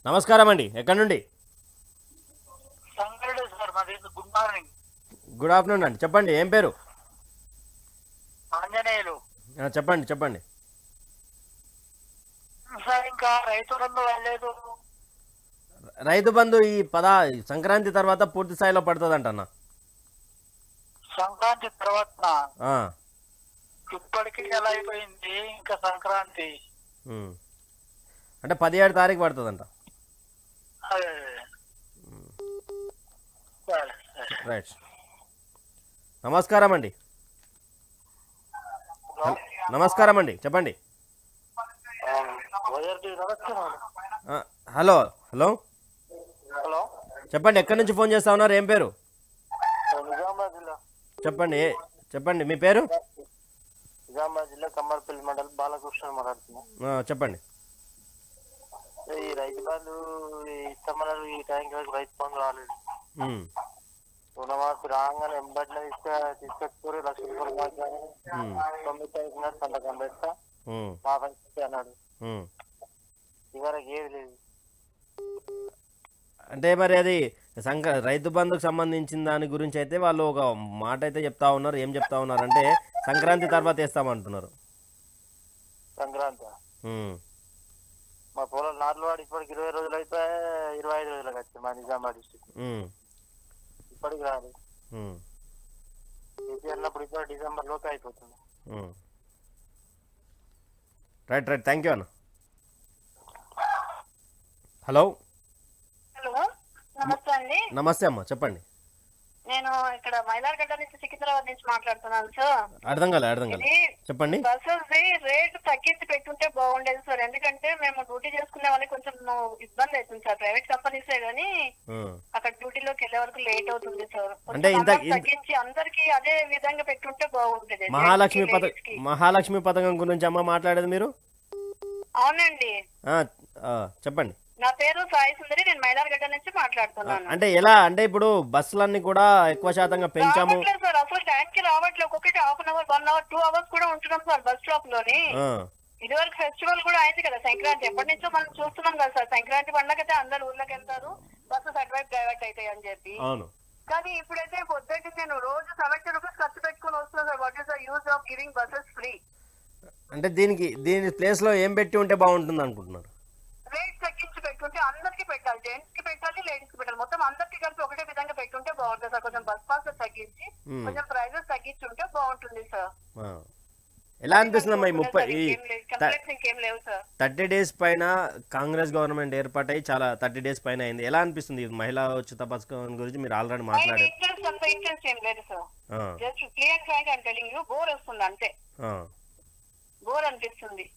నమస్కారం అండి. ఎక్కడి నుండి? Good morning. గుడ్ ఆఫ్టర్నూన్ అండి. చెప్పండి, ఏం పేరు? ఆంజనేయులు. చెప్పండి. సార్ ఇంకా రైతు బంధు వెళ్ళలేదు. రైతు బంధు ఈ సంక్రాంతి తర్వాత పూర్తి స్థాయిలో పడుతుంది అన్న. సంక్రాంతి తర్వాత ఇప్పటికీ ఎలా అయిపోయింది, ఇంకా సంక్రాంతి అంటే 17 తారీఖు పడుతుందంట. రైట్. నమస్కారం అండి. చెప్పండి. హలో చెప్పండి, ఎక్కడి నుంచి ఫోన్ చేస్తా ఉన్నారు? ఏం పేరు? చెప్పండి మీ పేరు? నిజామాబాద్ జిల్లా కమ్మర్పల్లి మండలం బాలకృష్ణ మాట్లాడుతున్నా. చెప్పండి. ఈ రైతు బంధు ఇస్తామన్నారు, ఈ టైంకి రైతు బంధు రాలేదు. రుణమాఫీ రాగానే ఎంబడిన తీసుకొచ్చుకోరు, 1,00,000 రూపాయలు 9 తారీఖున సంతకం పెడతా మా పరిస్థితి అన్నాడు. ఇవరకు ఏది లేదు. అంటే మరి అది రైతు బంధుకు సంబంధించిన దాని గురించి అయితే వాళ్ళు ఒక మాట అయితే చెప్తా ఉన్నారు. ఏం చెప్తా ఉన్నారు అంటే సంక్రాంతి తర్వాత వేస్తామంటున్నారు. సంక్రాంతి మా పొలం నార్లు వాడి ఇప్పటికి 20 రోజులు అయితే 25 రోజులకు వచ్చింది మా నిజామాబాద్ డిస్ట్రిక్ట్. ఇప్పటికి రాదు. ఏపీ అన్నప్పుడు ఇప్పుడు డిసెంబర్ లోకి అయిపోతుంది. రైట్ థ్యాంక్ యూ అన్న. హలో నమస్తే అండి. నమస్తే అమ్మా, చెప్పండి. నేను ఇక్కడ మైలార్గడ్డ నుంచి సికింద్రాబాద్ నుంచి మాట్లాడుతున్నాను సార్. అర్థం కాలే చెప్పండి. బస్సెస్ రేటు తగ్గించి పెట్టుంటే బాగుండేది సార్, ఎందుకంటే మేము డ్యూటీ చేసుకునే వాళ్ళకి కొంచెం ఇబ్బంది అవుతుంది సార్. ప్రైవేట్ కంపెనీసే గానీ అక్కడ డ్యూటీలోకి వెళ్లే వరకు లేట్ అవుతుంది సార్. అంటే తగ్గించి అందరికి అదే విధంగా పెట్టుంటే బాగుంటది. మహాలక్ష్మి పథకం గురించి అమ్మ మాట్లాడేది మీరు? అవునండి, చెప్పండి. నా పేరు సాయి సుందరి, నేను మైలార్గడ్డ నుంచి మాట్లాడుతున్నాను. అంటే ఎలా అంటే ఇప్పుడు బస్సులన్నీ కూడా ఎక్కువ శాతంగా పెంచాము సార్. అసలు టైం కి రావట్లేదు. ఒక్కొక్కటి ½ అవర్ 1 అవర్ 2 అవర్స్ కూడా ఉంటున్నాం సార్ బస్ స్టాప్ లోని. ఇదివరకు ఫెస్టివల్ కూడా అయింది కదా సంక్రాంతి, ఎప్పటి నుంచో మనం చూస్తున్నాం కదా సార్. సంక్రాంతి పండుగైతే అందరు ఊర్లోకి వెళ్తారు, బస్సెస్ అటువైపు డైవర్ట్ అవుతాయి అని చెప్పి. కానీ ఇప్పుడైతే పొద్దుటి నేను రోజు 70 రూపీస్ ఖర్చు పెట్టుకుని వస్తున్నాను sir. What is the use of giving buses free? అంటే దీని ప్లేస్ లో ఏం పెట్టి ఉంటే బాగుంటుంది అనుకుంటున్నారు? రేట్ తగ్గించి పెట్టుంటే అందరికి పెట్టాలి, జెంట్స్ కి పెట్టాలి, లేడీస్ కి పెట్టాలి, మొత్తం అందరికి కలిపి ఒకటే విధంగా పెట్టుంటే బాగుంటుంది సార్. కొంచెం బస్ పాస్ తగ్గించి కొంచెం ప్రైజెస్ తగ్గించుంటే బాగుంటుంది సార్. ఎలా అనిపిస్తుందమ్మా? 30 డేస్ పైన కాంగ్రెస్ గవర్నమెంట్ ఏర్పాటై చాలా 30 డేస్ పైన అయింది. ఎలా అనిపిస్తుంది మహిళా ఉచిత పథకం గురించి? మీరు ఆల్రెడీ మాట్లాడారు. ఇంట్రెస్ట్ ఏం లేదు sir. Just clear frank and telling you, bore వస్తుంది అంతే. బోర్ అనిపిస్తుంది.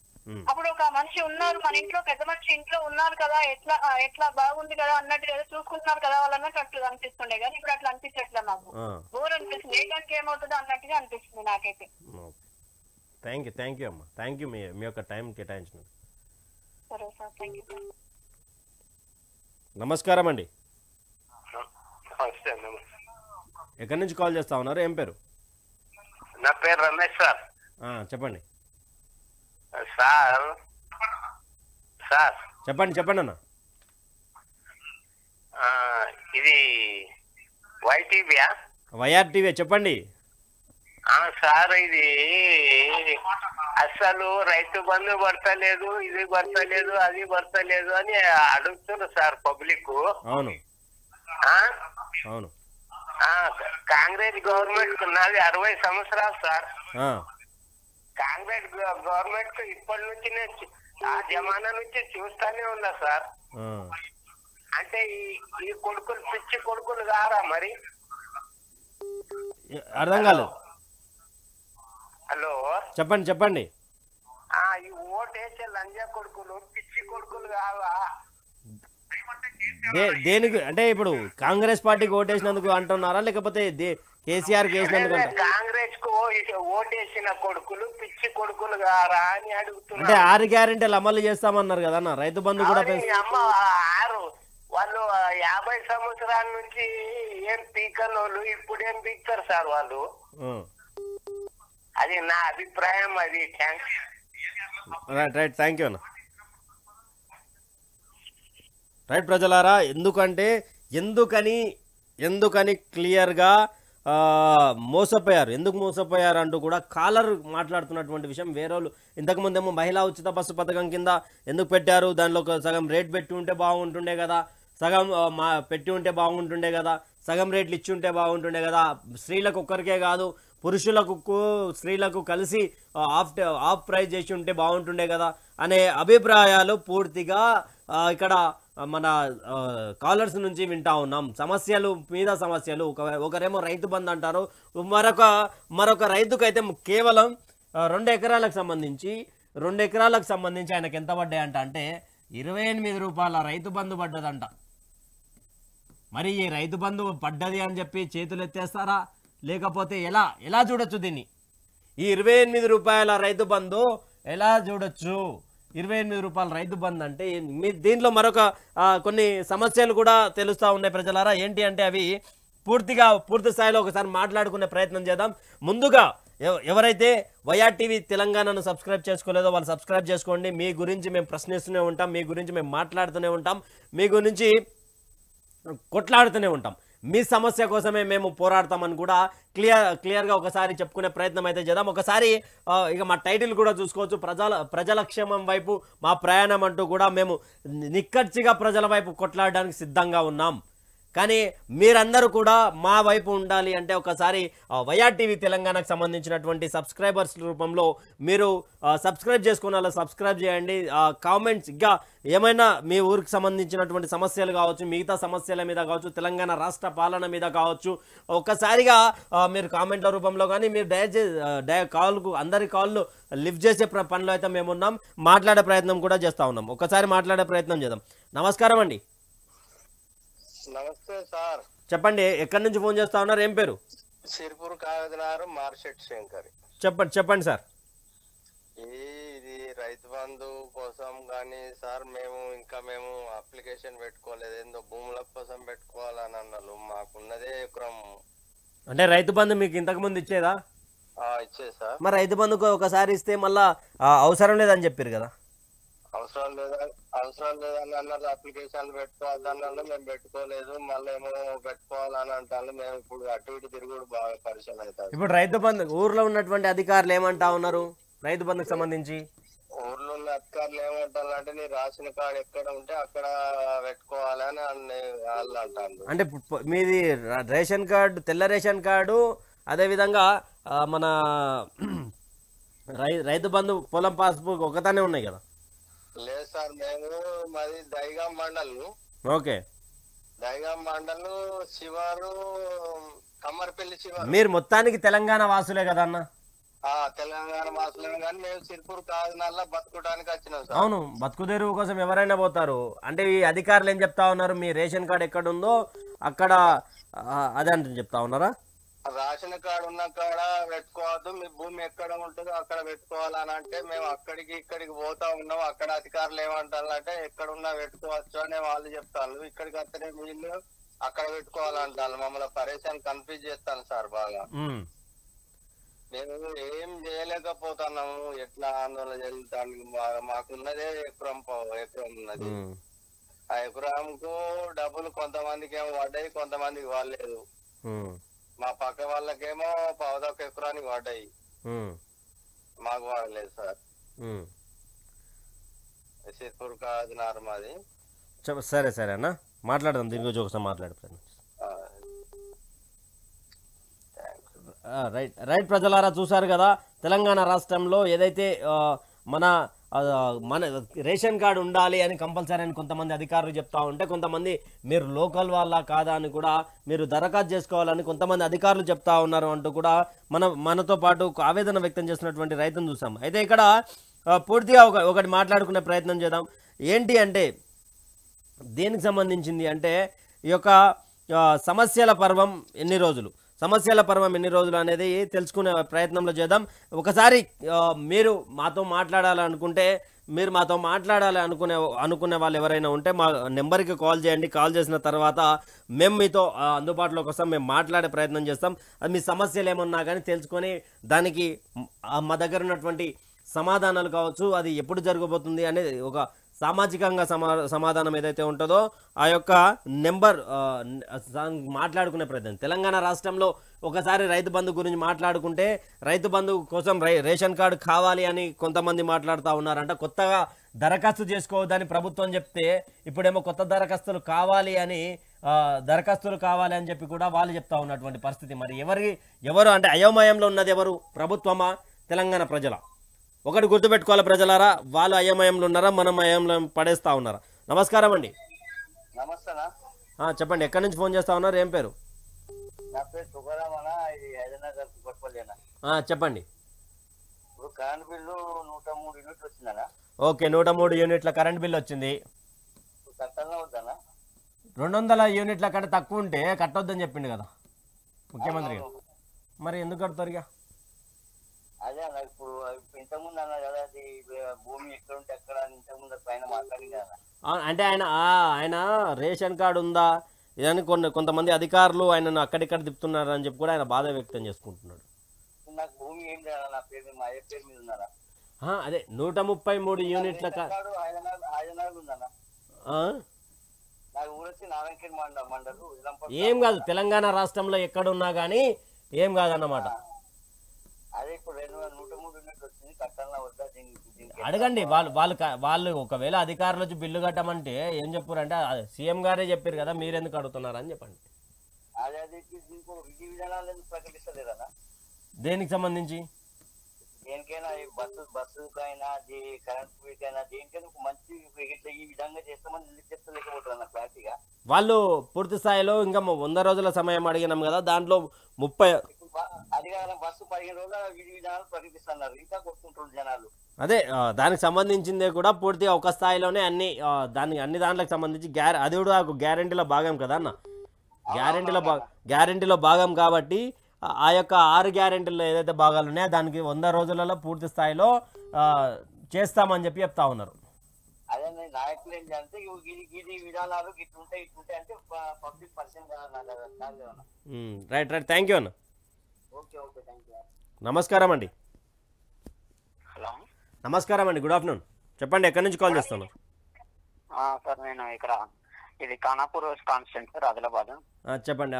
అప్పుడు ఒక మనిషి ఉన్నారు మన ఇంట్లో, పెద్ద మనిషి ఇంట్లో ఉన్నారు కదా, ఎట్లా ఎట్లా బాగుంది కదా అన్నట్టు ఏదో చూసుకుంటున్నారు కదా వాళ్ళన్నట్టు అట్లా అనిపిస్తుండే, కానీ ఇప్పుడు అట్లా అనిపించట్లే నాకు. బోర్ అనిపిస్తుంది, ఏ టైంకి ఏమవుతుందో అన్నట్టుగా అనిపిస్తుంది నాకైతే. థ్యాంక్ యూ అమ్మా, థ్యాంక్ యూ మీ యొక్క టైం కేటాయించిన. సరే సార్, థ్యాంక్ యూ సార్. నమస్కారం అండి. ఎక్కడి నుంచి కాల్ చేస్తా ఉన్నారు, ఏం పేరు? నా పేరు రమేష్ సార్. చెప్పండి సార్. సార్ చెప్పండి అన్న. ఇది వైటీవీయా? వైఆర్ టీవీ, చెప్పండి సార్. ఇది అసలు రైతు బంధు పడతలేదు, ఇది పడతలేదు, అది పడతలేదు అని అడుగుతున్నారు సార్ పబ్లిక్. అవును అవును. కాంగ్రెస్ గవర్నమెంట్ నాది 60 సంవత్సరాలు సార్. కాంగ్రెస్ గవర్నమెంట్ ఇప్పటి నుంచి ఆ జమానా నుంచి చూస్తానే ఉన్నా సార్. అంటే ఈ కొడుకులు పిచ్చి కొడుకులు కారా మరి? అర్థం కాలేదు. హలో, చెప్పండి. ఈ ఓటేసే లంజా కొడుకులు పిచ్చి కొడుకులు కావా? దేనికి అంటే ఇప్పుడు కాంగ్రెస్ పార్టీకి ఓటేసినందుకు అంటున్నారా, లేకపోతే కేసీఆర్ వేసినందుకు? కాంగ్రెస్ కు ఓటేసిన కొడుకులు పిచ్చి కొడుకులు కారా అని అడుగుతున్నారు. అంటే 6 గ్యారెంటీలు అమలు చేస్తామన్నారు కదా అన్న, రైతు బంధు కూడా. అమ్మ 6 వాళ్ళు 50 సంవత్సరాల నుంచి ఏం పీకనోళ్ళు ఇప్పుడు ఏం పీకుతారు సార్ వాళ్ళు. అది నా అభిప్రాయం. అది రైట్ థ్యాంక్ యూ అన్న. రైట్ ప్రజలారా, ఎందుకని క్లియర్గా మోసపోయారు, ఎందుకు మోసపోయారు అంటూ కూడా కాలర్ మాట్లాడుతున్నటువంటి విషయం. వేరే వాళ్ళు ఇంతకుముందేమో మహిళా ఉచిత బస్సు పథకం కింద ఎందుకు పెట్టారు, దానిలో సగం రేట్ పెట్టి ఉంటే బాగుంటుండే కదా, సగం పెట్టి ఉంటే బాగుంటుండే కదా, సగం రేట్లు ఇచ్చి ఉంటే బాగుంటుండే కదా, స్త్రీలకు ఒక్కరికే కాదు పురుషులకు స్త్రీలకు కలిసి ఆఫ్ ప్రైజ్ చేసి ఉంటే బాగుంటుండే కదా అనే అభిప్రాయాలు పూర్తిగా ఇక్కడ మన కాలర్స్ నుంచి వింటా ఉన్నాం. సమస్యలు మీద సమస్యలు. ఒకరేమో రైతు బంధు అంటారు, మరొక రైతుకైతే కేవలం 2 ఎకరాలకు సంబంధించి ఆయనకు ఎంత పడ్డాయంట అంటే 28 రూపాయల రైతు బంధు పడ్డదంట. మరి ఈ రైతు బంధు పడ్డది అని చెప్పి చేతులు ఎత్తేస్తారా, లేకపోతే ఎలా చూడొచ్చు దీన్ని? ఈ 28 రూపాయల రైతు బంధు ఎలా చూడొచ్చు? 28 రూపాయల రైతు బంధు అంటే దీంట్లో మరొక కొన్ని సమస్యలు కూడా తెలుస్తూ ఉన్నాయి ప్రజలారా. ఏంటి అంటే అవి పూర్తి స్థాయిలో ఒకసారి మాట్లాడుకునే ప్రయత్నం చేద్దాం. ముందుగా ఎవరైతే వైఆర్ టీవీ తెలంగాణను సబ్స్క్రైబ్ చేసుకోలేదో వాళ్ళు సబ్స్క్రైబ్ చేసుకోండి. మీ గురించి మేము ప్రశ్నిస్తూనే ఉంటాం, మీ గురించి మేము మాట్లాడుతూనే ఉంటాం, మీ గురించి కొట్లాడుతూనే ఉంటాం. మీ సమస్య కోసమే మేము పోరాడతామని కూడా క్లియర్గా ఒకసారి చెప్పుకునే ప్రయత్నం అయితే చేద్దాం. ఒకసారి ఇక మా టైటిల్ కూడా చూసుకోవచ్చు, ప్రజల క్షేమం వైపు మా ప్రయాణం అంటూ కూడా మేము నిక్కచ్చిగా ప్రజల వైపు కొట్లాడడానికి సిద్ధంగా ఉన్నాం. కానీ మీరందరూ కూడా మా వైపు ఉండాలి అంటే ఒకసారి వైఆర్ టీవీ తెలంగాణకు సంబంధించినటువంటి సబ్స్క్రైబర్స్ రూపంలో మీరు సబ్స్క్రైబ్ చేసుకున్న వాళ్ళు సబ్స్క్రైబ్ చేయండి. కామెంట్స్ ఇంకా ఏమైనా మీ ఊరికి సంబంధించినటువంటి సమస్యలు కావచ్చు, మిగతా సమస్యల మీద కావచ్చు, తెలంగాణ రాష్ట్ర పాలన మీద కావచ్చు, ఒక్కసారిగా మీరు కామెంట్ల రూపంలో కానీ మీరు అందరి కాళ్ళు లిఫ్ట్ చేసే పనిలో అయితే మేమున్నాం. మాట్లాడే ప్రయత్నం కూడా చేస్తూ ఉన్నాం. ఒకసారి మాట్లాడే ప్రయత్నం చేద్దాం. నమస్కారం అండి. నమస్తే సార్. చెప్పండి, ఎక్కడి నుంచి ఫోన్ చేస్తా ఉన్నారు, ఏం పేరు? సిరిపూర్ కాగదనారు మార్షెట్ శంకర్. చెప్పండి సార్. ఇది రైతు బంధు కోసం కానీ సార్ మేము అప్లికేషన్ పెట్టుకోలేదు. ఏందో భూముల కోసం పెట్టుకోవాలని అన్నారు. మాకున్నదే ఎకరం. అంటే రైతు బంధు మీకు ఇంతకు ముందు ఇచ్చేదా? ఇచ్చేది సార్. మరి రైతు బంధుకు ఒకసారి ఇస్తే మళ్ళా అవసరం లేదని చెప్పారు కదా. అవసరం లేదని అన్నారు. అప్లికేషన్లు పెట్టుకోవద్దన్నారు, మేము పెట్టుకోలేదు. మళ్ళీ ఏమో పెట్టుకోవాలని అంటారు. మేము ఇప్పుడు అటు ఇటు తిరుగుడు బాగా పరిచయం అవుతారు. ఇప్పుడు రైతు బంధు ఊర్లో ఉన్నటువంటి అధికారులు ఏమంటా ఉన్నారు రైతు బంధుకు సంబంధించి? ఊర్లో ఉన్న అధికారులు ఏమంటారు అంటే నీ రాసిన కార్డు ఎక్కడ ఉంటే అక్కడ పెట్టుకోవాలని వాళ్ళు అంటారు. అంటే మీది రేషన్ కార్డు, తెల్ల రేషన్ కార్డు, అదేవిధంగా మన రైతు బంధు పొలం పాస్బుక్ ఒకదానే ఉన్నాయి కదా? లేదు సార్, మాది దైగాం మండల్. ఓకే, దైగాం మండల్ శివారు కమ్మర్పల్లి శివారు. మీరు మొత్తానికి తెలంగాణ వాసులే కదా అన్న? తెలంగాణ వాసులను కానీ మేము సిర్పూర్ కాకినాడలో బతకడానికి వచ్చినాం సార్. అవును, బతుకు తెరువు కోసం ఎవరైనా పోతారు. అంటే ఈ అధికారులు ఏం చెప్తా ఉన్నారు, మీ రేషన్ కార్డు ఎక్కడ ఉందో అక్కడ అదే అంటే చెప్తా ఉన్నారా? రేషన్ కార్డు ఉన్న కాడ పెట్టుకోవద్దు, మీ భూమి ఎక్కడ ఉంటుందో అక్కడ పెట్టుకోవాలని అంటే మేము అక్కడికి ఇక్కడికి పోతా ఉన్నాం. అక్కడ అధికారులు ఏమంటారు అంటే ఎక్కడున్నా పెట్టుకోవచ్చు అని వాళ్ళు చెప్తారు. ఇక్కడికి వస్తేనే వీళ్ళు అక్కడ పెట్టుకోవాలంటారు. మమ్మల్ని పరేషాన్ కన్ఫ్యూజ్ చేస్తాను సార్ బాగా. మేము ఏం చేయలేకపోతున్నాము. ఎట్లా ఆందోళన చెందుతానికి మాకున్నదే ఎకరం ఉన్నది. ఆ ఎకరంకు డబ్బులు కొంతమందికి ఏమో పడ్డాయి, కొంతమందికి పడలేదు. మా పక్క వాళ్ళకేమో పావుదొక్క ఎకరానికి పడ్డాయి, మాకు పడలేదు సార్. సిర్పూర్ కాకినాడ మాది. సరే సరే అన్న, మాట్లాడదాం దీని గురించి ఒకసారి మాట్లాడతాను. రైట్ రైట్ ప్రజలారా, చూశారు కదా తెలంగాణ రాష్ట్రంలో ఏదైతే మన రేషన్ కార్డు ఉండాలి అని కంపల్సరీ అని కొంతమంది అధికారులు చెప్తా ఉంటే, కొంతమంది మీరు లోకల్ వాళ్ళ కాదా అని కూడా మీరు దరఖాస్తు చేసుకోవాలని కొంతమంది అధికారులు చెప్తా ఉన్నారు అంటూ కూడా మనతో పాటు ఆవేదన వ్యక్తం చేస్తున్నటువంటి రైతును చూసాం. అయితే ఇక్కడ పూర్తిగా ఒకటి మాట్లాడుకునే ప్రయత్నం చేద్దాం. ఏంటి అంటే దేనికి సంబంధించింది అంటే ఈ యొక్క సమస్యల పర్వం ఎన్ని రోజులు అనేది తెలుసుకునే ప్రయత్నంలో చేద్దాం. ఒకసారి మీరు మాతో మాట్లాడాలనుకుంటే, మీరు మాతో మాట్లాడాలి అనుకునే వాళ్ళు ఎవరైనా ఉంటే మా నెంబర్కి కాల్ చేయండి. కాల్ చేసిన తర్వాత మేము మీతో అందుబాటులోకి వస్తాం, మేము మాట్లాడే ప్రయత్నం చేస్తాం. అది మీ సమస్యలు ఏమన్నా కానీ తెలుసుకొని దానికి మా దగ్గర ఉన్నటువంటి సమాధానాలు కావచ్చు, అది ఎప్పుడు జరగబోతుంది అనేది ఒక సామాజికంగా సమాధానం ఏదైతే ఉంటుందో ఆ యొక్క నెంబర్ మాట్లాడుకునే ప్రయత్నం. తెలంగాణ రాష్ట్రంలో ఒకసారి రైతు బంధు గురించి మాట్లాడుకుంటే, రైతు బంధు కోసం రేషన్ కార్డు కావాలి అని కొంతమంది మాట్లాడుతూ ఉన్నారంట. కొత్తగా దరఖాస్తు చేసుకోవద్దని ప్రభుత్వం చెప్తే ఇప్పుడేమో కొత్త దరఖాస్తులు కావాలి అని చెప్పి కూడా వాళ్ళు చెప్తా ఉన్నటువంటి పరిస్థితి. మరి ఎవరు అంటే అయోమయంలో ఉన్నది ఎవరు, ప్రభుత్వమా తెలంగాణ ప్రజల? ఒకటి గుర్తుపెట్టుకోవాలి ప్రజలారా, వాళ్ళు అయోమయంలో ఉన్నారా, మనం అయోమయంలో పడేస్తా ఉన్నారా? నమస్కారం అండి. చెప్పండి, ఎక్కడి నుంచి ఫోన్ చేస్తా ఉన్నారు, ఏం పేరు? చెప్పండి. ఓకే, 103 యూనిట్ల కరెంట్ బిల్ వచ్చింది. 200 యూనిట్ల కంటే తక్కువ ఉంటే కట్టొద్దని చెప్పిండు కదా ముఖ్యమంత్రి గారు. మరి ఎందుకు కడతారు ఇక? అదే అన్న, ఇప్పుడు ఇంతకుముందు అన్న కదా భూమి ఎక్కడ ఉంటే అక్కడ ఇంతకుముందు పైన మాట్లాడింది కదా. అంటే ఆయన రేషన్ కార్డు ఉందా ఇదని కొంతమంది అధికారులు ఆయనను అక్కడిక్కడ తిప్పుతున్నారు అని చెప్పి కూడా ఆయన బాధ వ్యక్తం చేసుకుంటున్నాడు. నాకు భూమి ఏం లేదా, నా పేరు మా అయ్య పేరు మీద ఉన్నారా? అదే 133 యూనిట్ల నాకు ఊరొచ్చి నారాయణఖేడ్ మండలు. ఏం కాదు, తెలంగాణ రాష్ట్రంలో ఎక్కడున్నా కానీ ఏం కాదన్నమాట. అదే ఇప్పుడు 103 యూనిట్లు వచ్చింది, కట్టాలన్నా వద్దా? అడగండి. వాళ్ళు ఒకవేళ అధికారులు వచ్చి బిల్లు కట్టమంటే ఏం చెప్పారంటే సీఎం గారే చెప్పారు కదా, మీరెందుకు అడుగుతున్నారని చెప్పండి. అదే విధి విధానాలు ప్రకటిస్తలేదా? దేనికి సంబంధించి? దేనికైనా బస్సుకైనా కరెంట్ బిల్కైనా దేనికైనా మంచి ఈ విధంగా చేస్తామని ఎందుకు చెప్తలేకపోతున్నా క్లారిటీగా. వాళ్ళు పూర్తి స్థాయిలో ఇంకా 100 రోజుల సమయం అడిగినాం కదా, దాంట్లో 30 అధికారం బస్సు 15 రోజుల విధి విధానాలు ప్రకటిస్తున్నారు, ఇంకా కొట్టుకుంటున్నారు జనాలు. అదే దానికి సంబంధించిందే కూడా పూర్తిగా ఒక స్థాయిలోనే అన్ని దాంట్లకు సంబంధించి అది కూడా గ్యారెంటీలో భాగం కదా అన్న. గ్యారెంటీలో భాగం కాబట్టి ఆ యొక్క 6 గ్యారెంటీల్లో ఏదైతే భాగాలు ఉన్నాయో దానికి 100 రోజులలో పూర్తి స్థాయిలో చేస్తామని చెప్పి చెప్తా ఉన్నారు. అదే నాయకులు ఏంటంటే ఇది విధానాలు ఇట్లుంటాయి అంటే public person. Right thank you అన్న. Okay thank you. నమస్కారం అండి. హలో, నమస్కారం అండి, గుడ్ ఆఫ్టర్నూన్. చెప్పండి, ఎక్కడి నుంచి కాల్ చేస్తున్నారు? సార్ నేను ఇక్కడ ఇది ఖానాపూర్ కాన్స్టిట్యూన్సీ సార్, ఆదిలాబాద్. చెప్పండి,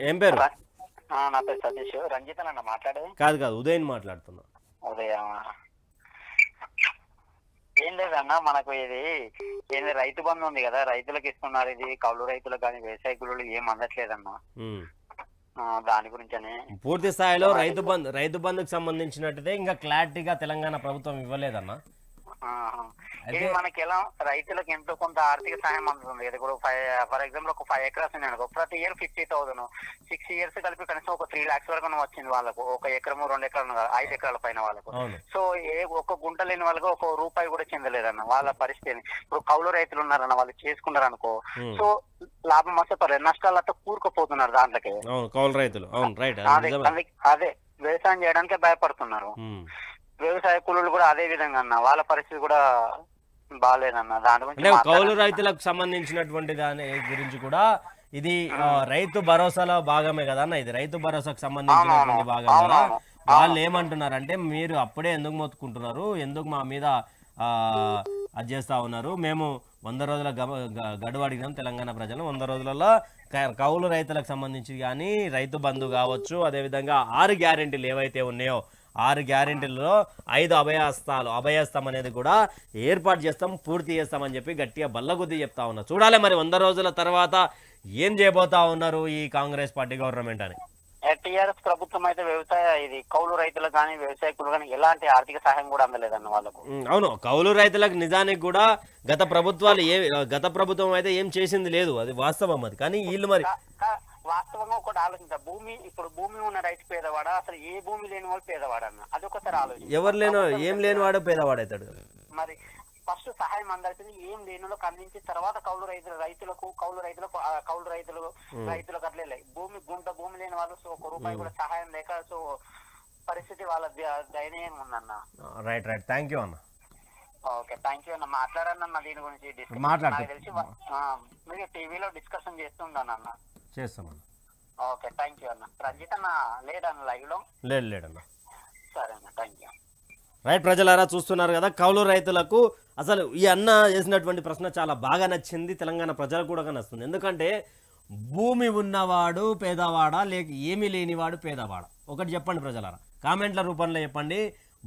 ఏం పేరు? నా పేరు సతీష్. రంజిత్ అన్న మాట్లాడేది? కాదు, ఉదయ్ మాట్లాడుతున్నా. ఉదయం ఏం లేదన్నా, మనకు ఇది ఏంది రైతు బంధు ఉంది కదా, రైతులకు ఇస్తున్నారు. ఇది కౌలు రైతులకు కానీ వ్యవసాయ కూలీలకు ఏం అందట్లేదన్నా, దాని గురించనే. పూర్తి స్థాయిలో రైతు బంధుకు సంబంధించినట్టుదే ఇంకా క్లారిటీగా తెలంగాణ ప్రభుత్వం ఇవ్వలేదన్నా. ఇది మనకి ఎలా రైతులకు ఎంతో కొంత ఆర్థిక సాయం అందుతుంది. ఇది కూడా ఫర్ ఎగ్జాంపుల్ ఒక 5 ఎకరాస్ ఉన్నాయనుకో, ప్రతి ఇయర్ 50,000, 6 years కలిపి కనీసం ఒక 3 lakhs వరకు వచ్చింది వాళ్ళకు. 1 ఎకరము 2 ఎకరాలు 5 ఎకరాల పైన వాళ్ళకు. సో ఒక్క గుంట లేని వాళ్ళకు 1 రూపాయి కూడా చెందలేదన్న వాళ్ళ పరిస్థితి. ఇప్పుడు కౌలు రైతులు ఉన్నారన్న, వాళ్ళు చేసుకున్నారు అనుకో, సో లాభం వస్తే పర్లేదు, నష్టాలతో కూరుకుపోతున్నారు దాంట్లోకి కౌలు రైతులు. అదే వ్యవసాయం చేయడానికే భయపడుతున్నారు. వ్యవసాయ కూలీలు కూడా అదే విధంగా అన్న, వాళ్ళ పరిస్థితి కూడా బాగాలేదన్న. దాని గురించి కౌలు రైతులకు సంబంధించినటువంటి దాని గురించి కూడా ఇది రైతు భరోసాలో భాగమే కదా అన్న, ఇది రైతు భరోసాకు సంబంధించినటువంటి భాగం కదా. వాళ్ళు ఏమంటున్నారంటే, మీరు అప్పుడే ఎందుకు మొత్తుకుంటున్నారు, ఎందుకు మా మీద అది చేస్తా ఉన్నారు, మేము 100 రోజుల గడువు అడిగినాం తెలంగాణ ప్రజలు, 100 రోజులలో కౌలు రైతులకు సంబంధించి కానీ రైతు బంధు కావచ్చు, అదేవిధంగా 6 గ్యారెంటీలు ఏవైతే ఉన్నాయో 6 గ్యారెంటీలలో 5 అభయహస్తం అనేది కూడా ఏర్పాటు చేస్తాం, పూర్తి చేస్తామని చెప్పి గట్టిగా బల్లగుద్ది చెప్తా ఉన్నారు. చూడాలి మరి 100 రోజుల తర్వాత ఏం చేయబోతా ఉన్నారు ఈ కాంగ్రెస్ పార్టీ గవర్నమెంట్ అని. టీఆర్ఎస్ ప్రభుత్వం అయితే ఇది కౌలు రైతులకు కానీ వ్యవసాయకులు కానీ ఎలాంటి ఆర్థిక సహాయం కూడా అందలేదన్న వాళ్ళకు. అవును, కౌలు రైతులకు నిజానికి కూడా గత ప్రభుత్వం అయితే ఏం చేసింది లేదు, అది వాస్తవం. అది కానీ వీళ్ళు మరి వాస్తవంగా ఒకటి ఆలోచించారు, ఇప్పుడు భూమి ఉన్న రైతు పేదవాడా, అసలు ఏ భూమి లేని వాడు పేదవాడు అన్న, అది ఒకసారి ఆలోచించారు. ఎవరు ఏం లేనివాడు పేదవాడు అవుతాడు. మరి ఫస్ట్ సహాయం అందాల్సింది ఏం లేనులకు అందించి తర్వాత కౌలు రైతులకు అట్లే భూమి లేని వాళ్ళు 1 రూపాయి కూడా సహాయం లేక సో పరిస్థితి వాళ్ళ దయనీయంగా ఉందన్న. రైట్ థ్యాంక్ యూ అన్న. ఓకే, థ్యాంక్ యూ అన్న. మాట్లాడన్న దీని గురించి నాకు తెలిసి మీరు టీవీలో డిస్కషన్ చేస్తుండన్న. చేస్తామన్న. ఓకే, థ్యాంక్ యూ అన్న. రంజిత్ అన్న లేదన్న లైవ్ లో? లేడన్న. సరే అన్న, థ్యాంక్ యూ. రైట్ ప్రజలారా, చూస్తున్నారు కదా కౌలు రైతులకు అసలు ఈ అన్న చేసినటువంటి ప్రశ్న చాలా బాగా నచ్చింది, తెలంగాణ ప్రజలకు కూడా నచ్చుతుంది. ఎందుకంటే భూమి ఉన్నవాడు పేదవాడా లేక ఏమీ లేనివాడు పేదవాడా, ఒకటి చెప్పండి ప్రజలారా, కామెంట్ల రూపంలో చెప్పండి.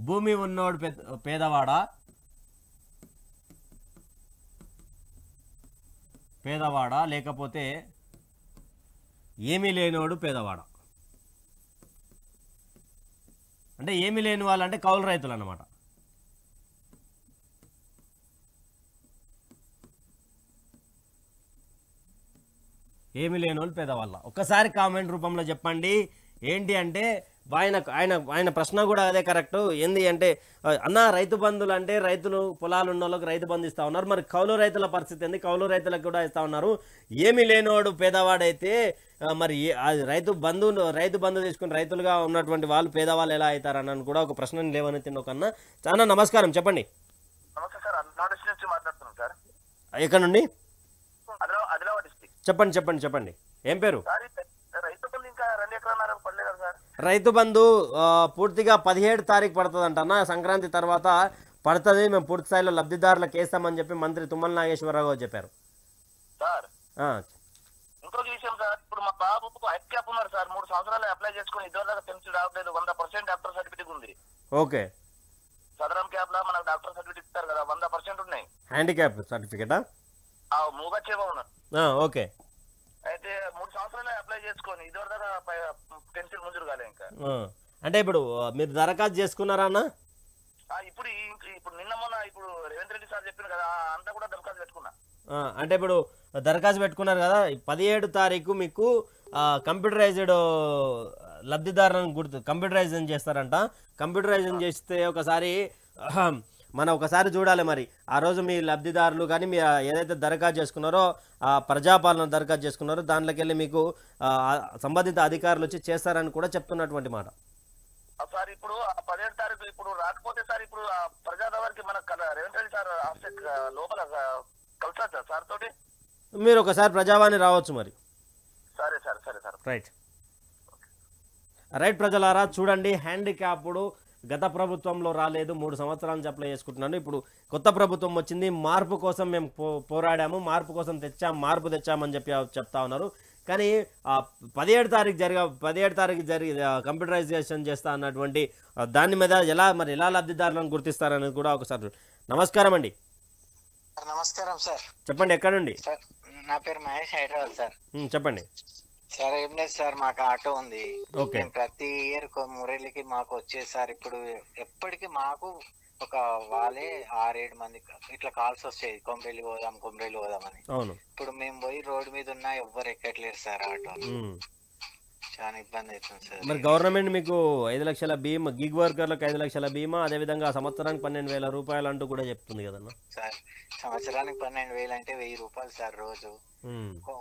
భూమి ఉన్నవాడు పేదవాడా లేకపోతే ఏమీ లేనివాడు పేదవాడా? అంటే ఏమీ లేని వాళ్ళు అంటే కౌలు రైతులు అన్నమాట. ఏమీ లేని వాళ్ళు పేదవాళ్ళ, ఒక్కసారి కామెంట్ రూపంలో చెప్పండి. ఏంటి అంటే ఆయన ప్రశ్న కూడా అదే కరెక్ట్. ఏంది అంటే, అన్న రైతు బంధులు అంటే రైతులు పొలాలు ఉన్న వాళ్ళకి రైతు బంధు ఇస్తా ఉన్నారు, మరి కౌలు రైతుల పరిస్థితి ఏంది, కౌలు రైతులకు కూడా ఇస్తా ఉన్నారు, ఏమీ లేనివాడు పేదవాడైతే మరి రైతు బంధు తీసుకుని రైతులుగా ఉన్నటువంటి వాళ్ళు పేదవాళ్ళు ఎలా అవుతారని కూడా ఒక ప్రశ్న లేవనెత్తిండి ఒక అన్న. చాలా నమస్కారం, చెప్పండి. ఎక్కడ నుండి? చెప్పండి. ఏం పేరు? రైతు బంధు పూర్తిగా 17 తారీఖు పడుతుంది అంటన్నా, సంక్రాంతి తర్వాత పడుతుంది, మేము పూర్తి స్థాయిలో లబ్ధిదారులకు వేస్తామని చెప్పి మంత్రి తుమ్మల నాగేశ్వరరావు చెప్పారు. ఇంకొక విషయం సార్, ఇప్పుడు మా బాబుకు హెడ్ క్యాప్ ఉన్నారు సార్, 3 సంవత్సరాలు అప్లై చేసుకుని ఇదివరకు పెన్షన్ రావట్లేదు, 100% డాక్టర్ సర్టిఫికేట్ ఉంది. ఓకే, సదరం క్యాప్ లా మనకు డాక్టర్ సర్టిఫికేట్ ఇస్తారు కదా, 100% ఉన్నాయి. హ్యాండిక్యాప్ సర్టిఫికేటా? మూగ ఉన్నారు. ఓకే, అయితే 3 సంవత్సరాలు అప్లై చేసుకొని ఇదివరకు పెన్షన్ మంజూరు కాలే ఇంకా. అంటే ఇప్పుడు మీరు దరఖాస్తు చేసుకున్నారా అన్న? ఇప్పుడు నిన్న మొన్న ఇప్పుడు రేవంత్ రెడ్డి సార్ చెప్పారు కదా, అంతా కూడా దరఖాస్తు పెట్టుకున్నా. అంటే ఇప్పుడు దరఖాస్తు పెట్టుకున్నారు కదా, 17 తారీఖు మీకు కంప్యూటరైజ్డ్ లబ్ధిదారులను కంప్యూటరైజేషన్ చేస్తారంట. కంప్యూటరైజేషన్ చేస్తే ఒకసారి చూడాలి మరి ఆ రోజు మీ లబ్ధిదారులు కానీ మీరు ఏదైతే దరఖాస్తు చేసుకున్నారో ప్రజాపాలన దరఖాస్తు చేసుకున్నారో దాంట్లోకి వెళ్ళి మీకు సంబంధిత అధికారులు వచ్చి చేస్తారని కూడా చెప్తున్నటువంటి మాట. సార్ ఇప్పుడు 17 తారీఖు ఇప్పుడు రాకపోతే సార్ ఇప్పుడు ప్రజాదవారికి మన రేవంత్ రెడ్డి సార్ లోపల కలిసా సార్ తోటి మీరు ఒకసారి ప్రజావాణి రావచ్చు మరి. సరే సార్. రైట్ ప్రజలారా, చూడండి, హ్యాండిక్యాప్డ్ గత ప్రభుత్వంలో రాలేదు, 3 సంవత్సరాల నుంచి అప్లై చేసుకుంటున్నాను. ఇప్పుడు కొత్త ప్రభుత్వం వచ్చింది, మార్పు కోసం మేము పోరాడాము, మార్పు కోసం మార్పు తెచ్చామని చెప్తా ఉన్నారు. కానీ 17 తారీఖు జరిగి కంప్యూటరైజేషన్ చేస్తా అన్నటువంటి దాని మీద ఎలా లబ్ధిదారులను గుర్తిస్తారనేది కూడా ఒకసారి. నమస్కారం అండి. నమస్కారం సార్. చెప్పండి, ఎక్కడ నుండి? నా పేరు మహేష్, హైదరాబాద్ సార్. చెప్పండి సార్. ఏం లేదు సార్, మాకు ఆటో ఉంది. ప్రతి ఇయర్ మురళికి మాకు వచ్చేది సార్. ఇప్పుడు ఎప్పటికీ మాకు ఒక వాళ్ళే 6-7 మంది ఇట్లా కాల్స్ వచ్చాయి, కొమరేలి పోదాం అని. ఇప్పుడు మేము పోయి రోడ్డు మీద ఉన్నా ఎవ్వరు ఎక్కట్లేరు సార్ ఆటో. చాలా ఇబ్బంది అవుతుంది సార్. మరి గవర్నమెంట్ మీకు 5 లక్షల బీమా, గిగ్ వర్కర్లకు 5 లక్షల బీమా, అదేవిధంగా సంవత్సరానికి 12,000 రూపాయలు అంటూ కూడా చెప్తుంది కదన్నా సార్. సంవత్సరానికి 12,000 అంటే 1000 రూపాయలు సార్ రోజు.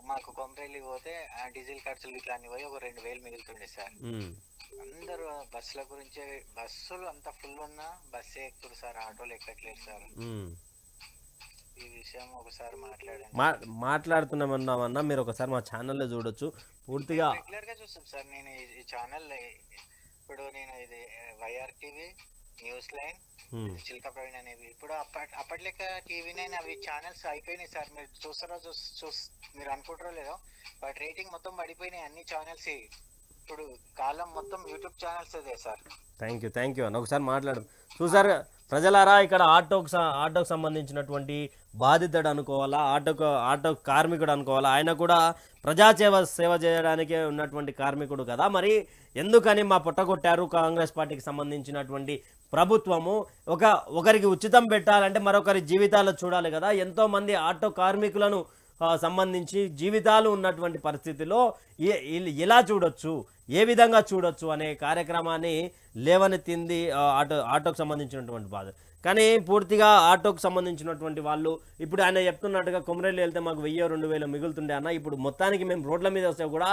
మాకు కొమరేలి పోతే డీజిల్ ఖర్చులు ఇట్లా అన్ని పోయి ఒక 2,000 మిగులుతుండే సార్. అందరూ బస్సుల గురించే, బస్సులు అంత ఫుల్ ఉన్నా బస్సే ఎక్కుతారు సార్, ఆటోలు ఎక్కట్లేదు సార్. ఈ విషయం ఒకసారి మాట్లాడుతున్నామన్నా మీరు ఒకసారి మా ఛానల్లో చూడొచ్చు పూర్తిగా. రెగ్యులర్ గా చూస్తాం సార్ నేను ఈ ఛానల్. ఇప్పుడు నేను ఇది YR TV, news line, Chilka Praveen అనేవి ఇప్పుడు అప్పట్లేక TV9 అవి ఛానల్స్ అయిపోయినాయి సార్. మీరు చూస్తారో మీరు అనుకుంటారో లేదో, బట్ రేటింగ్ మొత్తం పడిపోయినాయి అన్ని ఛానల్స్. ఇప్పుడు కాలం మొత్తం యూట్యూబ్ ఛానల్స్ అదే సార్. థ్యాంక్ యూ అన్న. ఒకసారి మాట్లాడు. చూసారు ప్రజలారా, ఇక్కడ ఆటోకు సంబంధించినటువంటి బాధితుడు అనుకోవాలా, ఆటో కార్మికుడు అనుకోవాలా, ఆయన కూడా సేవ చేయడానికే ఉన్నటువంటి కార్మికుడు కదా. మరి ఎందుకని మా పొట్టగొట్టారు కాంగ్రెస్ పార్టీకి సంబంధించినటువంటి ప్రభుత్వము? ఒకరికి ఉచితం పెట్టాలంటే మరొకరి జీవితాలు చూడాలి కదా. ఎంతోమంది ఆటో కార్మికులను సంబంధించి జీవితాలు ఉన్నటువంటి పరిస్థితిలో ఎలా చూడొచ్చు, ఏ విధంగా చూడొచ్చు అనే కార్యక్రమాన్ని లేవనెత్తింది ఆటోకు సంబంధించినటువంటి బాధ. కానీ పూర్తిగా ఆటోకు సంబంధించినటువంటి వాళ్ళు ఇప్పుడు ఆయన చెప్తున్నట్టుగా కొమరేలి వెళ్తే మాకు 1000-2000 మిగులుతుండే అన్న. ఇప్పుడు మొత్తానికి మేము రోడ్ల మీద వస్తే కూడా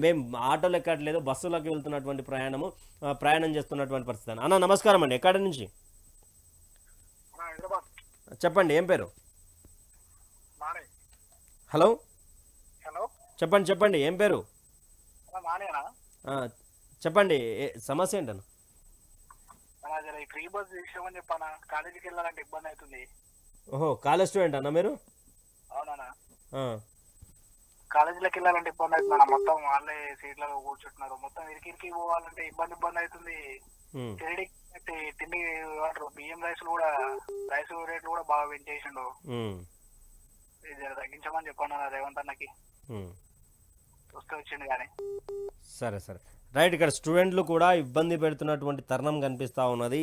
మేము ఆటోలు ఎక్కట్లేదు, బస్సులకు వెళ్తున్నటువంటి ప్రయాణం చేస్తున్నటువంటి పరిస్థితి. అన్న నమస్కారం అండి, ఎక్కడి నుంచి? చెప్పండి, ఏం పేరు? హలో చెప్పండి, ఏం పేరు? చెప్పండి, సమస్య ఏంటన్నా? ఫ్రీ బస్ విషయం అని చెప్పానా, కాలేజీకి వెళ్ళాలంటే ఇబ్బంది అవుతుంది. ఓహో, కాలేజ్ స్టూడెంట్ అన్న మీరు? అవునా, కాలేజీలోకి వెళ్ళాలంటే ఇబ్బంది అవుతుంది. మొత్తం వాళ్ళే సీట్లలో కూర్చుంటున్నారు. మొత్తం ఇరికి పోవాలంటే ఇబ్బంది అవుతుంది. తిండి బియ్యం రైస్ రేట్లు కూడా బాగా పెంచేసిండు. తగ్గించమని చెప్పండి రేవంత్ అన్నకి, వస్తే వచ్చిండు కానీ. సరే రైట్. ఇక్కడ స్టూడెంట్లు కూడా ఇబ్బంది పెడుతున్నటువంటి తరుణం కనిపిస్తూ ఉన్నది.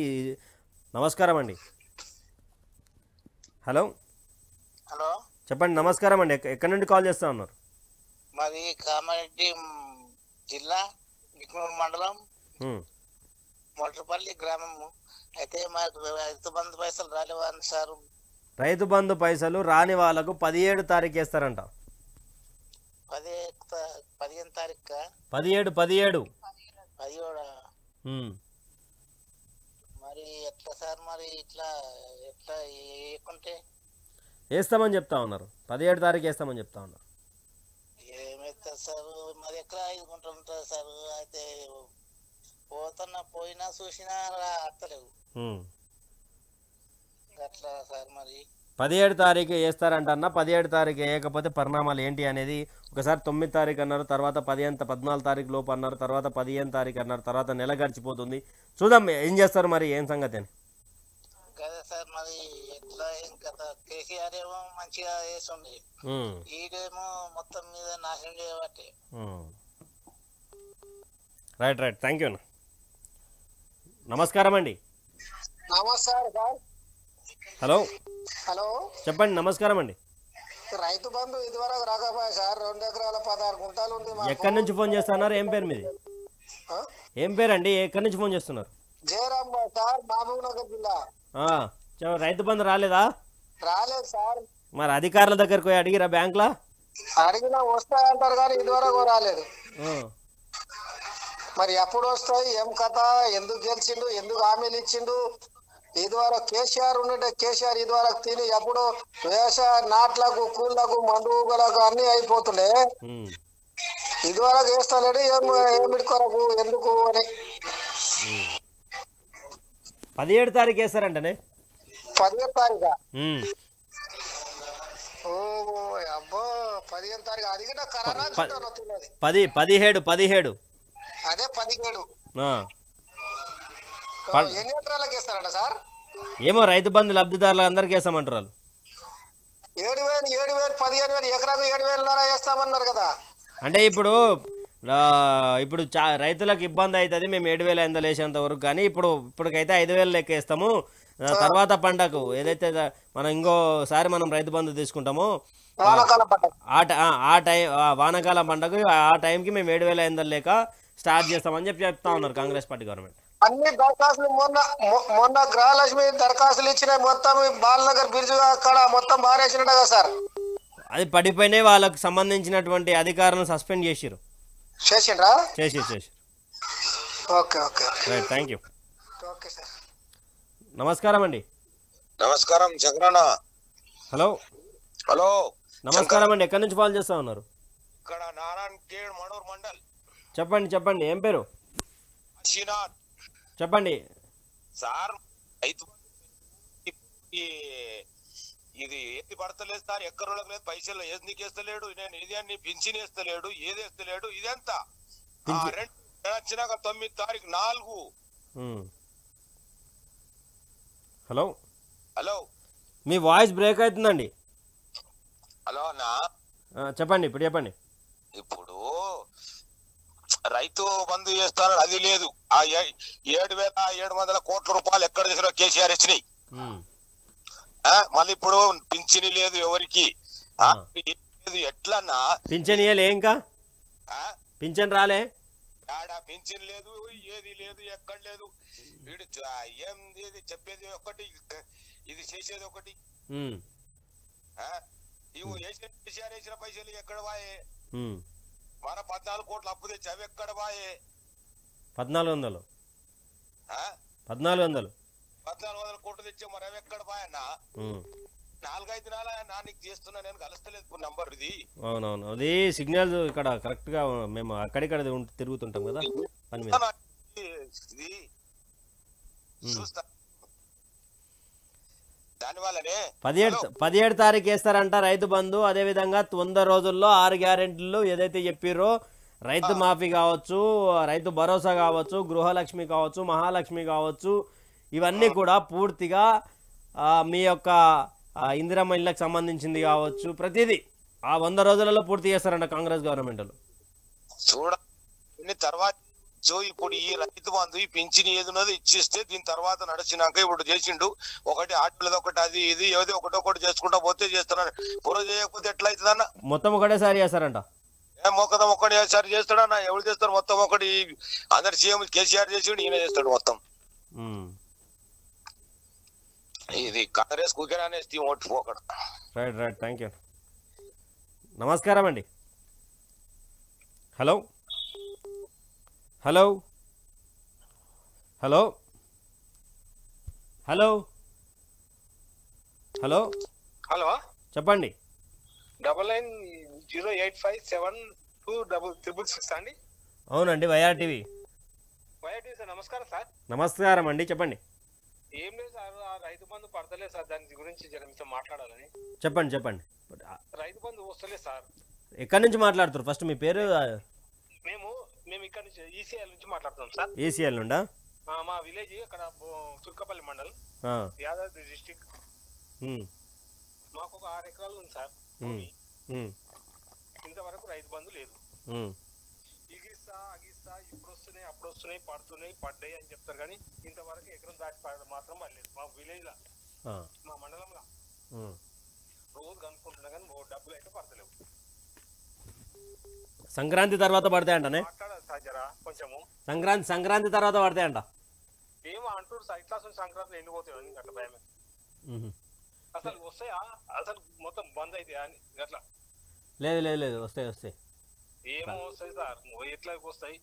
నమస్కారం అండి. హలో చెప్పండి, నమస్కారం అండి. ఎక్కడి నుండి కాల్ చేస్తా ఉన్నారు? మాది కామారెడ్డి జిల్లా బిక్నూరు మండలం మోటర్పల్లి గ్రామము. అయితే మాకు రైతు బంధు పైసలు రాలేవని సార్. రైతు బంధు పైసలు రాని వాళ్ళకు 17 తారీఖు వేస్తారంట. 15 తారీఖు 17 మరి ఎట్లా సార్? మరి ఎట్లా వేయకుంటే వేస్తామని చెప్తా ఉన్నారు. 17 తారీఖు వేస్తామని చెప్తా ఉన్నారు. ఏమైతే సార్ మరి ఎక్కడ 5 గుంటలు ఉంటుంది సార్. అయితే పోయినా చూసినా అత్తలేవు అట్లా సార్. మరి 17 తారీఖు వేస్తారంట అన్న. 17 తారీఖు వేయకపోతే పరిణామాలు ఏంటి అనేది ఒకసారి 9 తారీఖు అన్నారు, తర్వాత 14 తారీఖు లోపు అన్నారు, తర్వాత 15 తారీఖు అన్నారు, తర్వాత నెల గడిచిపోతుంది. చూద్దాం ఏం చేస్తారు మరి, ఏం సంగతి అని కదా సార్. మరి ఎట్లా ఇంకా కేసీఆర్ ఏమో మంచిగా వేస్తుంది, ఈడేమో మొత్తం మీద నాశనం చేయబట్టే. రైట్ థ్యాంక్ యూ అన్న. నమస్కారం అండి. నమస్కారం సార్. హలో చెప్పండి. నమస్కారం అండి. రైతు బంధు ఇదివరకు రాకపోయా సార్. 2 ఎకరాల 16 గుంటలు ఉంది. ఎక్కడి నుంచి ఫోన్ చేస్తున్నారు? ఏం పేరు మీది? ఏం పేరు అండి? ఎక్కడి నుంచి ఫోన్ చేస్తున్నారు? జయరామ్ సార్, మహబూబ్ నగర్ జిల్లా. రైతు బంధు రాలేదా? రాలేదు సార్. మరి అధికారుల దగ్గరకు పోయి అడిగిరా? బ్యాంక్ లా అడిగినా వస్తాయంటారు కానీ ఇదివరకు రాలేదు. మరి ఎప్పుడు వస్తాయి, ఏం కథ, ఎందుకు గెలిచిండు, ఎందుకు హామీలు ఇచ్చిండు? ఇదివరకు కేసీఆర్ ఉండే కేసీఆర్ ఇదివరకు తిని ఎప్పుడు వ్యవసాయ నాట్లకు, కూళ్లకు, మందులకు అన్ని అయిపోతుండే. ఇదివరకు వేస్తలేడు. ఏమిటి కొరకు, ఎందుకు అని 17 తారీఖు వేస్తారంటనే. 17 తారీఖా? ఓ అబ్బో, 15 తారీఖు. అది కూడా కరోనా 17 అదే 17. ఎన్ని ఎకరాలకు వేస్తారంట సార్? ఏమో రైతు బంధు లబ్ధిదారులు అందరికి వేస్తామంటారు. 7,000 15,000 ఎకరాకు 7,000 వేస్తామన్నారు కదా. అంటే ఇప్పుడు రైతులకు ఇబ్బంది అవుతుంది, మేము 7,500 వేసేంత వరకు. కానీ ఇప్పటికైతే 5,000 లెక్క వేస్తాము, తర్వాత పంటకు ఏదైతే మనం ఇంకోసారి మనం రైతు బంధు తీసుకుంటామో ఆ టైం వానాకాలం పంటకు ఆ టైంకి మేము 7,500 లేక స్టార్ట్ చేస్తామని చెప్తా ఉన్నారు కాంగ్రెస్ పార్టీ గవర్నమెంట్. అన్ని దరఖాస్తులు మొన్న గృహలక్ష్మి దరఖాస్తులు ఇచ్చినాయి మొత్తం బాలనగర్ బ్రిడ్జ్ అక్కడ మొత్తం బారేసినట్టు కదా సార్. అది పడిపోయినాయి, వాళ్ళకు సంబంధించినటువంటి అధికారులను సస్పెండ్ చేసిరు. చేసిండ్రా? చేసి. Okay okay right, thank you. Okay sir. నమస్కారం అండి. నమస్కారం చంద్రన్న. హలో హలో నమస్కారం అండి. ఎక్కడి నుంచి కాల్ చేస్తా ఉన్నారు? ఇక్కడ నారాయణ ఖేడ్ మనూర్ మండల్. చెప్పండి ఏం పేరు? అశీనాథ్. చెప్పండి సార్. రైతు ఇది ఎత్తి పడతలేదు సార్, ఎక్కరోళ్ళకి లేదు, పైసలు ఎందుకు వేస్తలేడు, నేను ఇది అని పింఛన్ వేస్తలేడు, ఏది వేస్తలేడు, ఇదంతా 2 వచ్చినాక 9 తారీఖు 4. హలో హలో మీ వాయిస్ బ్రేక్ అవుతుందండి. హలో అన్నా చెప్పండి, ఇప్పుడు చెప్పండి. ఇప్పుడు రైతు బంధు చేస్తాను అది లేదు, ఆ 7,700 కోట్ల రూపాయలు ఎక్కడ చేసినా కేసీఆర్ ఇచ్చినాయి. మళ్ళీ ఇప్పుడు పింఛని లేదు ఎవరికి, ఎట్లన్నా పింఛన్ ఇయ్యలే, ఇంకా పింఛన్ రాలే, పింఛన్ లేదు, ఏది లేదు, ఎక్కడ లేదు. వీడు ఏది చెప్పేది ఒకటి, ఇది చేసేది ఒకటి. ఇవి కేసీఆర్ వేసిన పైసలు ఎక్కడ వాయే? మన 14 కోట్ల అప్పు తెచ్చి అవి ఎక్కడ వాయే? 1400 కోట్లు తెచ్చే మరి అవి ఎక్కడ వాయన్నా? 4-5 దినాల నీకు చేస్తున్నా, నేను కలుస్తలేదు నంబర్ ఇది. అవునవును, అది సిగ్నల్ ఇక్కడ కరెక్ట్ గా మేము అక్కడిక్కడ తిరుగుతుంటాం కదా పని మీద. ఇది చూస్తా దానివల్లనే 17 తారీఖు వేస్తారంట రైతు బంధు. అదే విధంగా 100 రోజుల్లో 6 గ్యారెంటీలు ఏదైతే చెప్పిరో, రైతు మాఫీ కావచ్చు, రైతు భరోసా కావచ్చు, గృహలక్ష్మి కావచ్చు, మహాలక్ష్మి కావచ్చు, ఇవన్నీ కూడా పూర్తిగా మీ యొక్క ఇందిరమ్మ ఇళ్ళకి సంబంధించింది కావచ్చు, ప్రతిదీ ఆ 100 రోజులలో పూర్తి చేస్తారంట కాంగ్రెస్ గవర్నమెంట్. చూడ తర్వాత ఇప్పుడు ఈ రైతు బంధు ఈ పింఛన్ ఏదున్నది ఇచ్చిస్తే దీని తర్వాత నడిచినాక ఇప్పుడు చేసిండు ఒకటి ఆటలది ఒకటి అది ఇది ఏదో ఒకటి చేసుకుంటా పోతే చేస్తున్నాడు. పూర చేయకపోతే ఎట్లా అవుతుందన్న? మొత్తం ఒకటేసారి చేస్తారంట. ఒకటేసారి చేస్తాడన్న? ఎవరు చేస్తారు? మొత్తం ఒకటి అందరు సీఎం కేసీఆర్ చేసిండు, ఈయన చేస్తాడు మొత్తం. ఇది కాంగ్రెస్ కుకేనేస్తే ఓటు పోకడ. Right, thank you. నమస్కారం అండి. Hello hello hello hello hello hello చెప్పండి. 9908572666 అండి. అవునండి, వైఆర్ టీవీ. సార్ నమస్కారం సార్. నమస్కారం అండి, చెప్పండి. ఏం లేదు సార్, ఆ రైతు బంధు పడతలేదు సార్, దాని గురించి మీతో మాట్లాడాలని. చెప్పండి. రైతు బంధు వస్తలేదు సార్. ఎక్కడి నుంచి మాట్లాడుతారు? ఫస్ట్ మీ పేరు? మేము ఇక్కడ నుంచి ఈసీఎల్ నుంచి మాట్లాడుతున్నాం సార్. ఈసీఎల్ నుండా? మా విలేజ్ అక్కడ చుక్కపల్లి మండల్, యాదాద్రి డిస్ట్రిక్ట్. మాకు ఒక 6 ఎకరాలు ఉంది సార్. ఇంతవరకు రైతు బంధు లేదు. ఇగిస్తా ఇప్పుడు వస్తున్నాయి, అప్పుడు వస్తున్నాయి, పడ్డాయి అని చెప్తారు కానీ ఇంతవరకు ఎకరం దాటి మాత్రం పడలేదు మా విలేజ్ లా, మా మండలంలో. రోజు కనుక్కుంటున్నా కానీ డబ్బులు అయితే పడతలేవు. సంక్రాంతి తర్వాత పడతాయంటనే. కొంచెము సంక్రాంతి తర్వాత పడతాయంట. ఏమో అంటారు సార్, ఇట్లా సంక్రాంతి ఎండిపోతాయి అట్లా భయమే. అసలు వస్తాయా? అసలు మొత్తం బంద్ అయితే అని అట్లా? లేదు వస్తాయి. ఏమో వస్తాయి సార్, ఎట్లా వస్తాయి?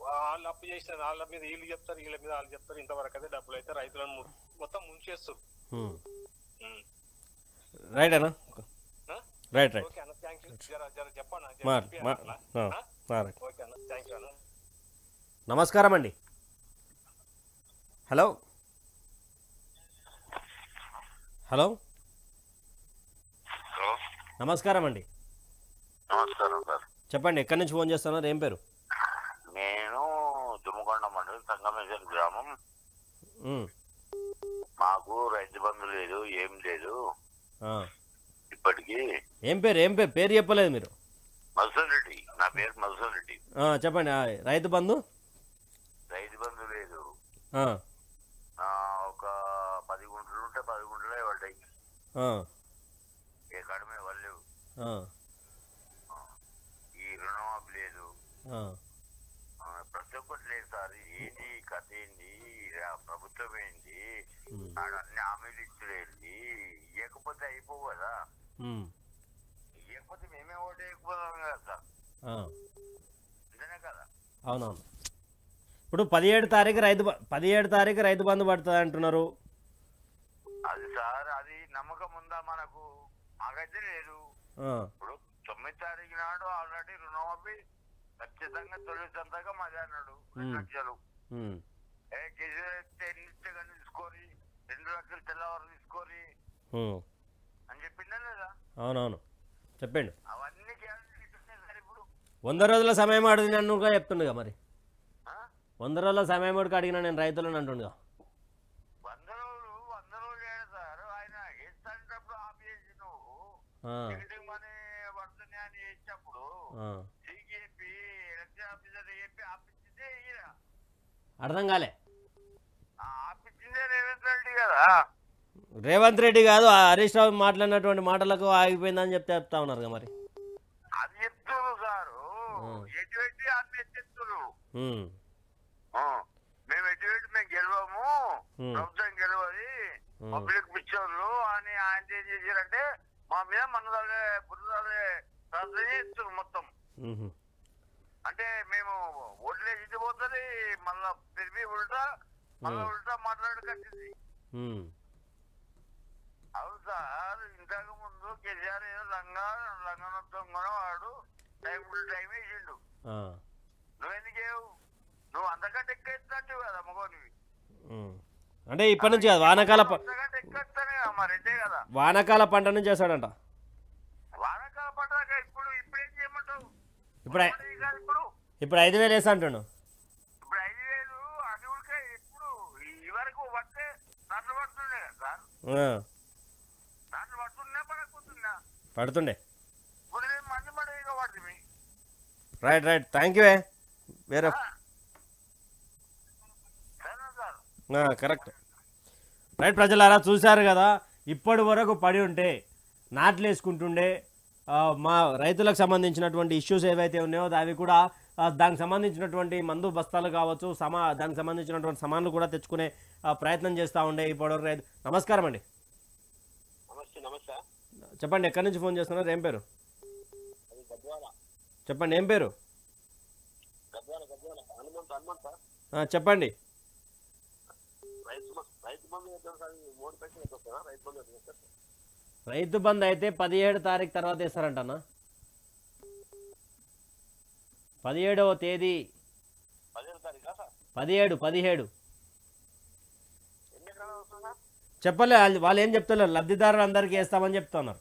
వాళ్ళు అప్పు చేసిన వాళ్ళ మీద వీళ్ళు చెప్తారు, వీళ్ళ మీద వాళ్ళు చెప్తారు. ఇంతవరకు అయితే డబ్బులు అయితే రైతులను మొత్తం ముంచేస్తారు. రైట్ అన్న, రైట్. ఓకే అన్న, థ్యాంక్ యూ. జర చెప్పండి. ఓకే అన్న, థ్యాంక్ యూ అన్న. నమస్కారం అండి. హలో నమస్కారం అండి. నమస్కారం సార్. చెప్పండి, ఎక్కడి నుంచి ఫోన్ చేస్తున్నారు? ఏం పేరు? నేను దుమ్మకొండ మండలం సంగమేశ్వర గ్రామం. మాకు రైతు బంధు లేదు, ఏం లేదు ఇప్పటికి. ఏం పేరు చెప్పలేదు మీరు? మధుసూన్ రెడ్డి. నా పేరు మధుసూన్ రెడ్డి. చెప్పండి. రైతు బంధు లేదు. ఒక 10 ఎక్కడమే వాళ్ళు ఈ రుణమాఫీ లేదు, ప్రతి ఒక్కటి లేదు సార్. ఏంటి కథ ఏంటి, ప్రభుత్వం ఏంటి, నాడు అన్ని హామీలు ఇచ్చుడేంటి, ఇవ్వకపోతే అయిపోవు కదా, ఇవ్వకపోతే మేమే ఓటు వేయకపోదాం కదా సార్, అంతేనే కదా. అవునవును. ఇప్పుడు 17 తారీఖు రైతు బంధు పడుతుంది అంటున్నారు. అది సార్, అది నమ్మకం ఉందా మనకు? మాకైతే లేదు. ఇప్పుడు 9 తారీఖు నాడు ఆల్రెడీ రుణమాఫీ ఖచ్చితంగా తొలి సంతగా మాది అన్నాడు. 2 లక్షలు తీసుకోరి, 2 లక్షలు తెల్లవారు తీసుకోరి అని చెప్పిందా లేదా? అవునవును చెప్పండి. అవన్నీ సార్ ఇప్పుడు 100 రోజుల సమయం అడిగిన నన్ను చెప్తుండగా, మరి 100 రోజుల సమయం అడిగి అడిగినా నేను రైతులను అంటుండగా. 100 రోజులు లేదు సార్. ఆయన వేస్తానేటప్పుడు ఆపేసి నువ్వు మనీ పడుతుంది అని వేసినప్పుడు చెప్పి ఎలక్షన్ ఆఫీసర్ చెప్పి ఆపించిందే ఈయన. అర్థం కాలే. ఆపించిందే రేవంత్ రెడ్డి కదా. రేవంత్ రెడ్డి కాదు, హరీష్ రావు మాట్లాడినటువంటి మాటలకు ఆగిపోయిందని చెప్తా ఉన్నారు మరి. అది చెప్తున్నారు సారు, ఎటువంటి ఆత్మీయ చెప్తున్నారు. మేము ఎటువంటి మేము గెలవము, ప్రభుత్వం గెలవాలి, పబ్లిక్ పిచ్చర్లు అని ఆయన ఏం చేశారంటే మా మీద మనదాలే బురదాలే ప్రార్థన చేస్తున్నారు మొత్తం. అంటే మేము ఓట్లేసి పోతుంది, మళ్ళా తిరిగి ఉల్టా మాట్లాడకచ్చింది. అవును సార్, ఇంతకు ముందు కేసీఆర్ ఏదో లంగనొత్తం వాడు టైం వేసిండు. నువ్వెందుకేవు? నువ్వు అంతకంటే ఎక్కువ ఎత్తున్నట్టు కదా మగోనివి. అంటే ఇప్పటి నుంచి కాదు, వానాకాల పంట నుంచి చేస్తాడంట. వానాకాల పంట ఇప్పుడు ఏం చేయమంటావు? ఇప్పుడు 5,000 వేస్తా అంటుండు. ఇప్పుడు 5,000 అది ఉడికే. ఇప్పుడు ఈ వరకు పడితే నాట్లు పడుతుండే కదా సార్. నాట్లు పడుతున్నా పడకపోతున్నా పడుతుండే. ఇప్పుడు మంది పడేగా పడుతుంది. Right thank you. వేరే కరెక్ట్. రైట్ ప్రజలారా, చూశారు కదా, ఇప్పటి వరకు పడి ఉంటే నాట్లు వేసుకుంటుండే మా రైతులకు సంబంధించినటువంటి ఇష్యూస్ ఏవైతే ఉన్నాయో అవి కూడా దానికి సంబంధించినటువంటి మందు బస్తాలు కావచ్చు, దానికి సంబంధించినటువంటి సామాన్లు కూడా తెచ్చుకునే ప్రయత్నం చేస్తూ ఉండే ఇప్పటివరకు రైతు. నమస్కారం అండి. నమస్తే. చెప్పండి, ఎక్కడి నుంచి ఫోన్ చేస్తున్నారు? ఏం పేరు చెప్పండి. ఏం పేరు చెప్పండి. రైతు బంధు అయితే 17 తారీఖు తర్వాత ఇస్తారంటనా? 17వ తేదీ 17 చెప్పలే. వాళ్ళు ఏం చెప్తలేరు, లబ్ధిదారులు అందరికీ వేస్తామని చెప్తున్నారు.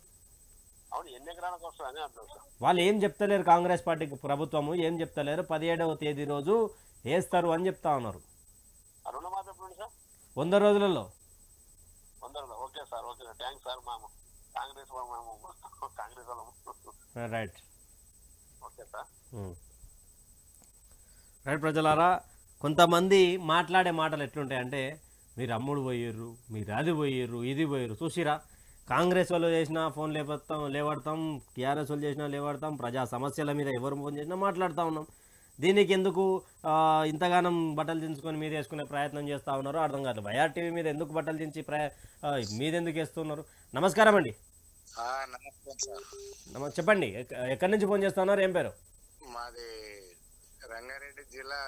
వాళ్ళు ఏం చెప్తలేరు, కాంగ్రెస్ పార్టీ ప్రభుత్వము ఏం చెప్తలేరు. 17వ తేదీ రోజు వేస్తారు అని చెప్తా ఉన్నారు. 100 రోజులలో. రైట్ ప్రజలారా, కొంతమంది మాట్లాడే మాటలు ఎట్లుంటాయంటే, మీరు అమ్ముడు పోయిర్రు, మీరు అది పోయిర్రు, ఇది పోయిర్రు. చూసిరా, కాంగ్రెస్ వాళ్ళు చేసినా ఫోన్ లేవడతాం, టీఆర్ఎస్ వాళ్ళు చేసినా లేవడతాం, ప్రజా సమస్యల మీద ఎవరు ఫోన్ చేసినా మాట్లాడుతూ ఉన్నాం. దీనికి ఎందుకు ఇంతగానం బట్టలు దించుకొని మీద వేసుకునే ప్రయత్నం చేస్తూ ఉన్నారు అర్థం కాదు. వైఆర్టీవీ మీద ఎందుకు బట్టలు దించి మీదెందుకు వేస్తున్నారు? నమస్కారం అండి. చెప్పండి, ఎక్కడి నుంచి ఫోన్ చేస్తా ఉన్నారు? ఏం పేరు? మాది రంగారెడ్డి జిల్లా,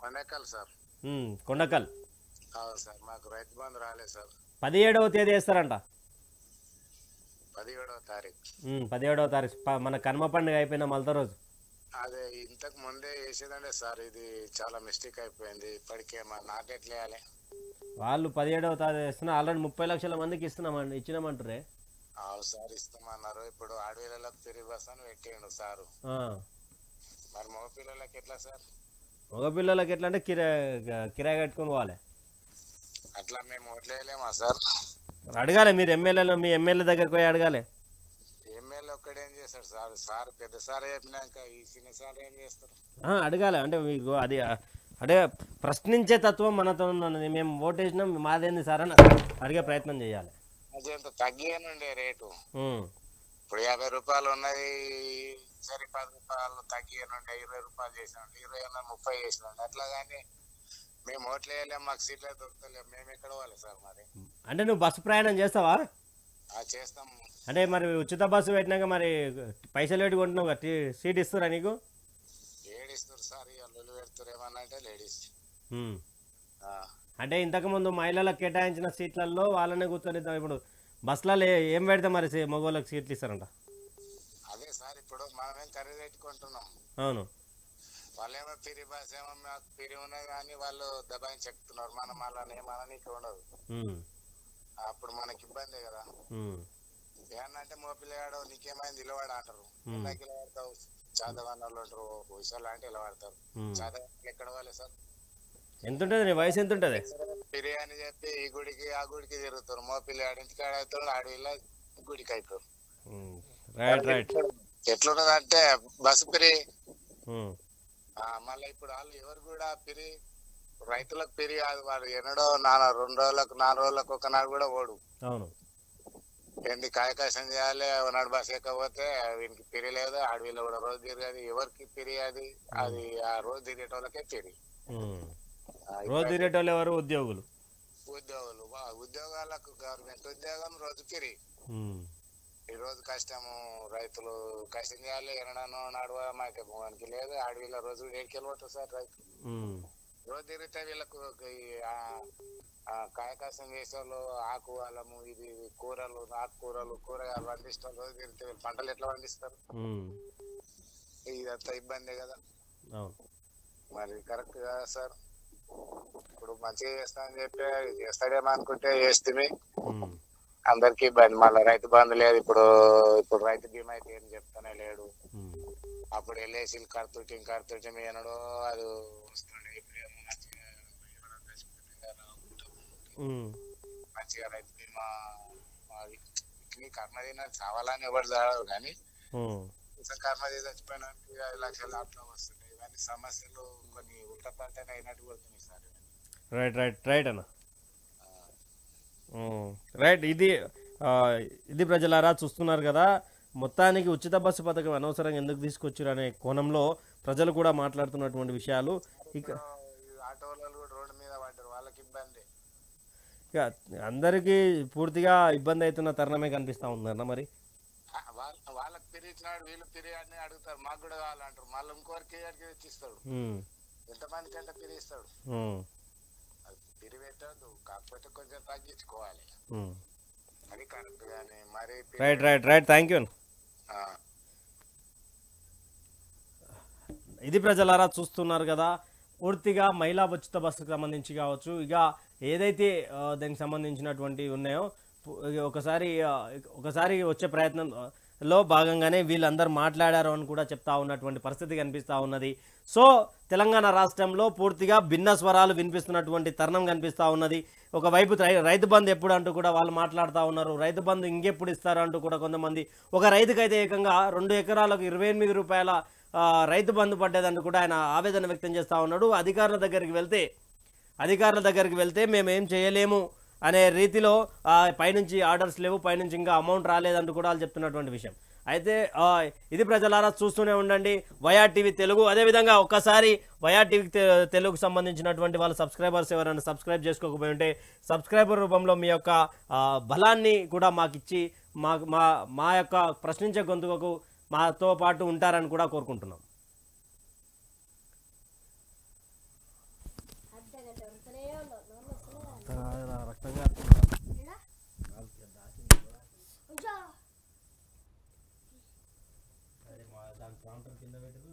కొండకల్ సార్. కొండకల్. అవును సార్, మాకు రైతు బంధు రాలేదు సార్. 17వ తేదీ వేస్తారంట. 17వ తారీఖు. 17వ తారీఖు మన కర్మ పండుగ అయిపోయిన మలత రోజు. అదే ఇంతకు ముందే వేసేదండి సార్, ఇది చాలా మిస్టేక్ అయిపోయింది. ఇప్పటికే నాకెట్లా వేయాలి? వాళ్ళు 17వ తారీఖు ఇస్తున్నా, ఆల్రెడీ 30 లక్షల మందికి ఇచ్చినామంటారే. అవును సార్, ఇస్తామన్నారు. ఇప్పుడు ఆడపిల్లలకు తిరిగి బస్సాను పెట్టిండు సారు. మరి మగ పిల్లలకి ఎట్లా సార్? మగ పిల్లలకి ఎట్లా అంటే కిరాయి కట్టుకొని పోవాలి. అట్లా మేము ఓట్లేయలేమా సార్? అడగాలి, మీరు ఎమ్మెల్యేలు, మీ ఎమ్మెల్యే దగ్గరికి పోయి అడగాలి. ఎమ్మెల్యే ఒక్కడేం చేస్తాడు సార్? సార్ పెద్ద సార్ చెప్పినాక ఈ చిన్న సార్ ఏం చేస్తారు? అడగాలి. అంటే మీకు అది అంటే ప్రశ్నించే తత్వం మనతో ఉన్నది. మేము ఓటేసినాం, మాదేంది సార్ అని అడిగే ప్రయత్నం చేయాలి. అదంత తగ్గియనుండే రేటు. ఇప్పుడు 50 రూపాయలు ఉన్నది, సరే 10 రూపాయలు తగ్గియనుండే 20 రూపాయలు చేసినండి, 20 30 చేసినండి. అట్లా కానీ మేము ఓట్లు వేయలేము, మాకు సీట్లే దొరుకుతలేము, మేము ఎక్కడ పోవాలి సార్ మరి? అంటే నువ్వు బస్సు ప్రయాణం చేస్తావా? చేస్తాం. అంటే మరి ఉచిత బస్సు పెట్టినాక మరి పైసలు పెట్టి కొంటున్నావు కదా, సీట్ ఇస్తారా నీకు? ఏడిస్తారు సార్, ఇల్లు పెడతారు ఏమన్నా అంటే లేడీస్. అంటే ఇంతకుముందు మహిళలకు కేటాయించిన సీట్లలో వాళ్ళనే కూర్చొనిద్దాం, ఇప్పుడు బస్సులలో ఏం పెడితే మరి మగవాళ్ళకి సీట్లు ఇస్తారంట? అదే సార్, ఇప్పుడు మనమేం ఖరీదు పెట్టుకుంటున్నాం. అవును, వాళ్ళేమో పిరి బస్ ఏమో మాకు పిరి ఉన్నాయి కానీ వాళ్ళు దబాయించి చెప్తున్నారు, మనం అలానే మననీకి ఉండదు. అప్పుడు మనకి ఇబ్బంది కదా. ఏమన్నంటే మోపిల్లాడు నీకేమైంది ఇలవాడు అంటారు, నాకు ఇలవాడతావు, చాదవాళ్ళు ఉంటారు, విషయాలు అంటే ఇలవాడతారు. చాదవాళ్ళు ఎక్కడ వాళ్ళే సార్? ఎంత ఉంటుంది నీ వయసు, ఎంత ఉంటుంది? పిరి అని చెప్పి ఈ గుడికి ఆ గుడికి తిరుగుతారు, మోపిల్లాడు ఇంటికి ఆడవుతాడు, అడవిలో గుడికి అవుతారు. ఎట్లున్నది అంటే బస్సు పిరి. మళ్ళీ ఇప్పుడు వాళ్ళు ఎవరు కూడా పిరి, రైతులకు పిరి కాదు, వాడు ఎన్నడో 2 రోజులకు 4 రోజులకు ఒకనాడు కూడా ఓడు. అవును, ఏంది కాయకాశం చేయాలి, ఒకనాడు బస్ ఎక్కకపోతే వీనికి పిరి లేదు, అడవిలో కూడా రోజు తిరగదు. ఎవరికి పిరి అది ఆ రోజు తిరిగేటోళ్ళకే పిరి. రోజు తిరిగేటోళ్ళు ఎవరు? ఉద్యోగులు. ఉద్యోగాలకు గవర్నమెంట్ ఉద్యోగం రోజు పిరి. ఈ రోజు కష్టము, రైతులు కష్టం చేయాలి, ఎనడనో నడువ మాకు భూమానికి లేదు, అడవిలో రోజు ఏడుకెళ్ళిపోతారు సార్ రైతులు. రోజు తిరిగితే వీళ్ళకు కాయకాశం చేసే వాళ్ళు ఆకు వాళ్ళము, ఇది కూరలు, ఆకుకూరలు, కూరగాయలు పండిస్తారు. రోజు తిరిగితే వీళ్ళు పంటలు ఎట్లా పండిస్తారు? ఇదంతా ఇబ్బందే కదా మరి. కరెక్ట్ కదా సార్? ఇప్పుడు మంచిగా చేస్తానని చెప్పి చేస్తాడేమో అనుకుంటే చేస్తే అందరికి ఇబ్బంది. మళ్ళీ రైతు బంధు లేదు, ఇప్పుడు రైతు బీమా అయితే ఏం చెప్తానే లేడు. అప్పుడు ఎల్ఐసీలు కడుతుంటే ఎన్నడో అది వస్తుండే, ఇప్పుడేమో మంచిగా రైతు బీమా కర్మదీన చావాలని ఎవరు చావరు కానీ కర్మదీ చచ్చిపోయినానికి 5 లక్షలు అట్లా వస్తుంటాయి. ఇవన్నీ సమస్యలు కొన్ని ఉల్టపల్ట అయినట్టు పడుతున్నాయి సార్. రైట్ అన్న, రైట్. ఇది ప్రజలారా చూస్తున్నారు కదా, మొత్తానికి ఉచిత బస్సు పథకం అనవసరంగా ఎందుకు తీసుకొచ్చారు అనే కోణంలో ప్రజలు కూడా మాట్లాడుతున్నటువంటి విషయాలు. ఇక అందరికీ పూర్తిగా ఇబ్బంది అవుతున్న తరుణమే కనిపిస్తా ఉందన్న. మరి వాళ్ళకి పిరిచినాడు, వీళ్ళు పిరియాడిని అడుగుతారు, మాకు కూడా కావాలంటారు, మళ్ళీ ఇంకోరికి తెచ్చిస్తాడు. ఎంతమందికి అంటే పిరిస్తాడు, పిరి పెట్టద్దు, కాకపోతే కొంచెం తగ్గించుకోవాలి, అది కరెక్ట్. కానీ మరి రైట్ థ్యాంక్ యూ. ఇది ప్రజలారా చూస్తున్నారు కదా, పూర్తిగా మహిళా ఉచిత బస్సుకు సంబంధించి కావచ్చు, ఇక ఏదైతే దానికి సంబంధించినటువంటి ఉన్నాయో ఒకసారి వచ్చే ప్రయత్నంలో భాగంగానే వీళ్ళందరూ మాట్లాడారు అని కూడా చెప్తా ఉన్నటువంటి పరిస్థితి కనిపిస్తూ ఉన్నది. సో తెలంగాణ రాష్ట్రంలో పూర్తిగా భిన్న స్వరాలు వినిపిస్తున్నటువంటి తరుణం కనిపిస్తూ ఉన్నది. ఒకవైపు రైతు బంధు ఎప్పుడు అంటూ కూడా వాళ్ళు మాట్లాడుతూ ఉన్నారు, రైతు బంధు ఇంకెప్పుడు ఇస్తారు అంటూ కూడా కొంతమంది. ఒక రైతుకైతే ఏకంగా 2 ఎకరాలకు 28 రూపాయల రైతు బంధు పడ్డదంటూ కూడా ఆయన ఆవేదన వ్యక్తం చేస్తూ ఉన్నాడు. అధికారుల దగ్గరికి వెళ్తే మేమేం చేయలేము అనే రీతిలో పైనుంచి ఆర్డర్స్ లేవు, పైనుంచి ఇంకా అమౌంట్ రాలేదంటూ కూడా వాళ్ళు చెప్తున్నటువంటి విషయం. అయితే ఇది ప్రజలారా చూస్తూనే ఉండండి వైఆర్టీవీ తెలుగు. అదేవిధంగా ఒక్కసారి వైఆర్టీవీ తెలుగుకు సంబంధించినటువంటి వాళ్ళ సబ్స్క్రైబర్స్ ఎవరైనా సబ్స్క్రైబ్ చేసుకోకపోయి ఉంటే సబ్స్క్రైబర్ రూపంలో మీ యొక్క బలాన్ని కూడా మాకు ఇచ్చి మా యొక్క ప్రశ్నించే గొంతుకు మాతో పాటు ఉంటారని కూడా కోరుకుంటున్నాం. రక్తంగా దాని ప్రాంతం కింద పెట్టి